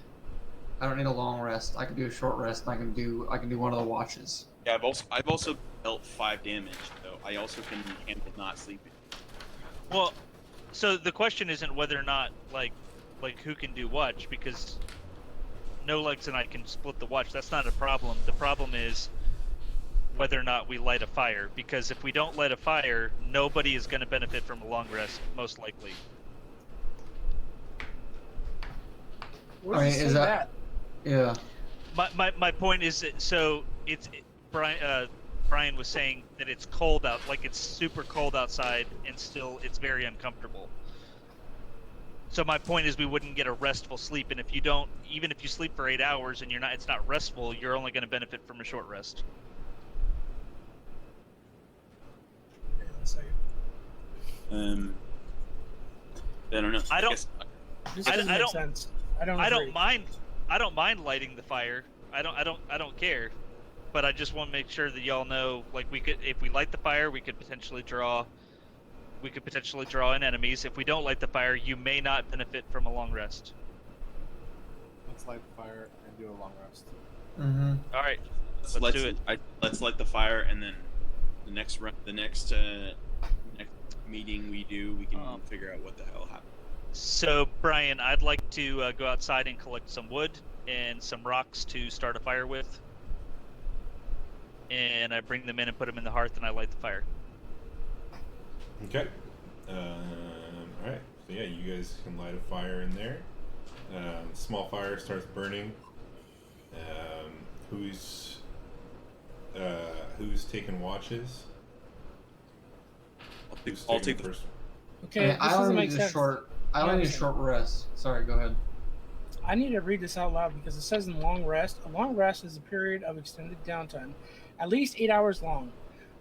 a long rest. I can do a short rest. And I can do one of the watches. Yeah, I've also dealt 5 damage, so I also can handle not sleeping. Well, so the question isn't whether or not like who can do what, because No Legs and I can split the watch. That's not a problem. The problem is whether or not we light a fire, because if we don't light a fire, nobody is going to benefit from a long rest, most likely. Where's I mean, the is sleep that- at? Yeah. My point is that, so Brian was saying that it's cold out, like it's super cold outside, and still it's very uncomfortable. So my point is we wouldn't get a restful sleep, and if you don't, even if you sleep for 8 hours and it's not restful, you're only going to benefit from a short rest. Yeah, one second. I don't know. I don't- guess- This I doesn't make don't- sense. I don't I don't mind lighting the fire. I don't care. But I just want to make sure that y'all know, like, if we light the fire, we could potentially draw in enemies. If we don't light the fire, you may not benefit from a long rest. Let's light the fire and do a long rest. Mm-hmm. All right. let's do it. Let's light the fire, and then the next next meeting we do, we can figure out what the hell happened. So, Brian, I'd like to go outside and collect some wood and some rocks to start a fire with. And I bring them in and put them in the hearth, and I light the fire. Okay. All right. So yeah, you guys can light a fire in there. Small fire starts burning. Who's taking watches? I'll take the the first. Okay, this I doesn't only make need a sense. short. I only need a short rest. Sorry, go ahead. I need to read this out loud because it says in long rest, a long rest is a period of extended downtime, at least 8 hours long,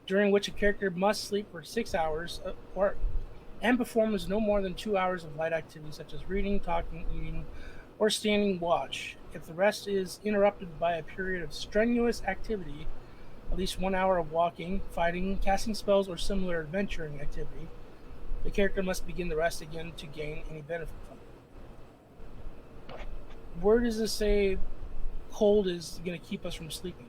during which a character must sleep for 6 hours and performs no more than 2 hours of light activity such as reading, talking, eating, or standing watch. If the rest is interrupted by a period of strenuous activity, at least 1 hour of walking, fighting, casting spells, or similar adventuring activity, the character must begin the rest again to gain any benefit from it. Where does this say cold is going to keep us from sleeping?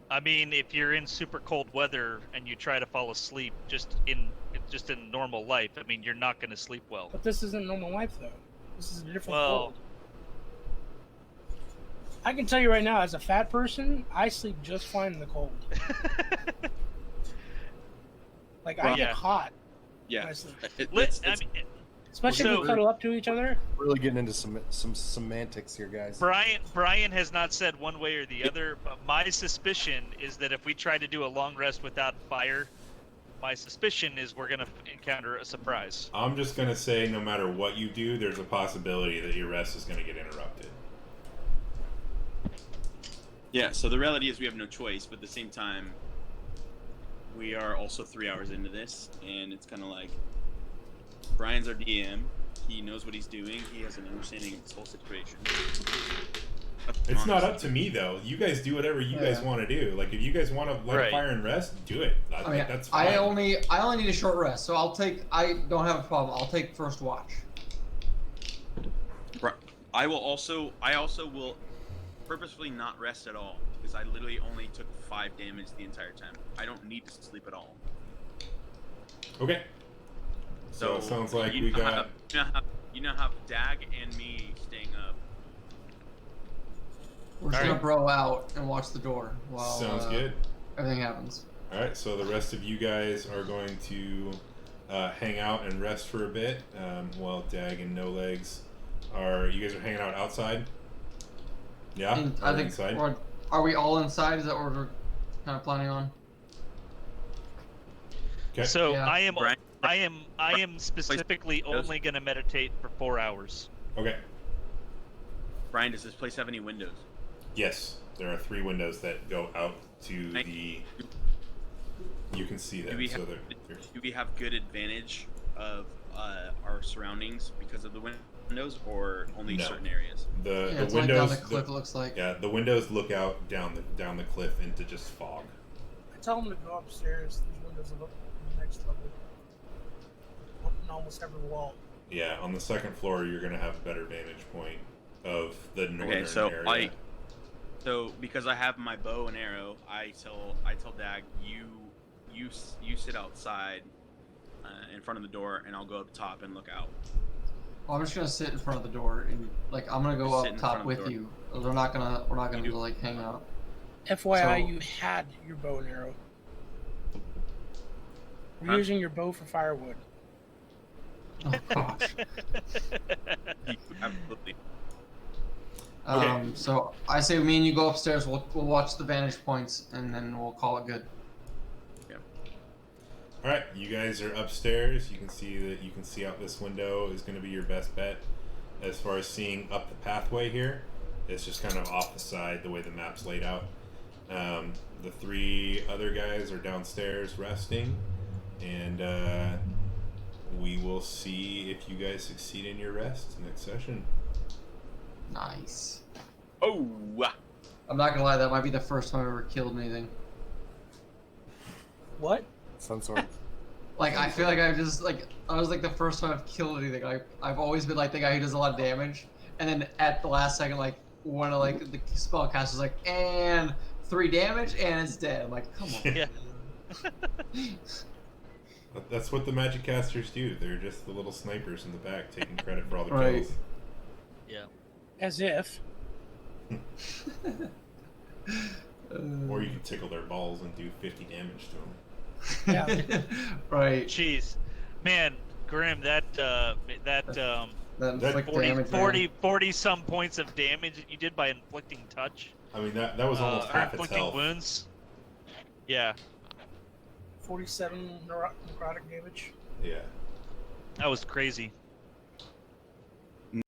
I mean, if you're in super cold weather and you try to fall asleep just in normal life, I mean, you're not going to sleep well. But this isn't normal life, though. This is a different Well- cold. I can tell you right now, as a fat person, I sleep just fine in the cold. Like, I Well, get yeah. hot when yeah. I sleep. I mean, Especially if So- we cuddle up to each other. Really getting into some semantics here, guys. Brian has not said one way or the other, but my suspicion is that if we try to do a long rest without fire, my suspicion is we're going to encounter a surprise. I'm just gonna say, no matter what you do, there's a possibility that your rest is gonna get interrupted. Yeah, so the reality is we have no choice, but at the same time, we are also 3 hours into this, and it's kind of like Brian's our DM. He knows what he's doing. He has an understanding of this whole situation. It's not up to me though. You guys do whatever you guys want to do. Like if you guys want to light a Right. fire and rest, do it. I mean, That's fine. I only need a short rest, so I don't have a problem. I'll take first watch. I also will purposefully not rest at all because I literally only took 5 damage the entire time. I don't need to sleep at all. Okay. So it sounds like we got. You now have Dag and me staying up. We're just All gonna right. bro out and watch the door while Sounds good. everything happens. All right. So the rest of you guys are going to hang out and rest for a bit, while Dag and No Legs are. You guys are hanging out outside. Yeah. And Or I think inside. are we all inside? Is that what we're kind of planning on? Okay. So Yeah. I am specifically only going to meditate for 4 hours. Okay. Brian, does this place have any windows? Yes, there are 3 windows that go out to Thank the. You can see Do them. we, So have, they're. do we have good advantage of our surroundings because of the windows, or only No. certain areas? The Yeah, the it's like windows. down the cliff. It looks like. Yeah, the windows look out down the cliff into just fog. I tell them to go upstairs. There's windows on the next level. On almost every wall. Yeah, on the second floor, you're gonna have a better vantage point of the northern Okay, so area. So because I have my bow and arrow, I tell Dag, you sit outside in front of the door, and I'll go up top and look out. I'm just gonna sit in front of the door and like I'm gonna go Just sit up in top front of with the door. you. We're not gonna You do. like hang out. FYI, So- you had your bow and arrow. We're Huh? using your bow for firewood. Oh gosh. Absolutely. Okay. So I say me and you go upstairs. We'll watch the vantage points and then we'll call it good. All right, you guys are upstairs. You can see out this window is going to be your best bet as far as seeing up the pathway here. It's just kind of off the side the way the map's laid out. The 3 other guys are downstairs resting, and we will see if you guys succeed in your rest next session. Nice. Oh. I'm not gonna lie. That might be the first time I ever killed anything. What? Some sort of. Like I feel like I was like the first time I've killed anything. I've always been like the guy who does a lot of damage, and then at the last second, like one of like the spellcasters like, and 3 damage, and it's dead. I'm like, come on. Yeah. That's what the magic casters do. They're just the little snipers in the back taking credit for all the Right. kills. Yeah. As if. Or you can tickle their balls and do 50 damage to them. Yeah. Right. Jeez, man, Grim, that That inflict 40, damage. 40 some points of damage that you did by inflicting touch. I mean, that was almost or half its inflicting health. wounds. Yeah, 47 necrotic damage. Yeah. that was crazy.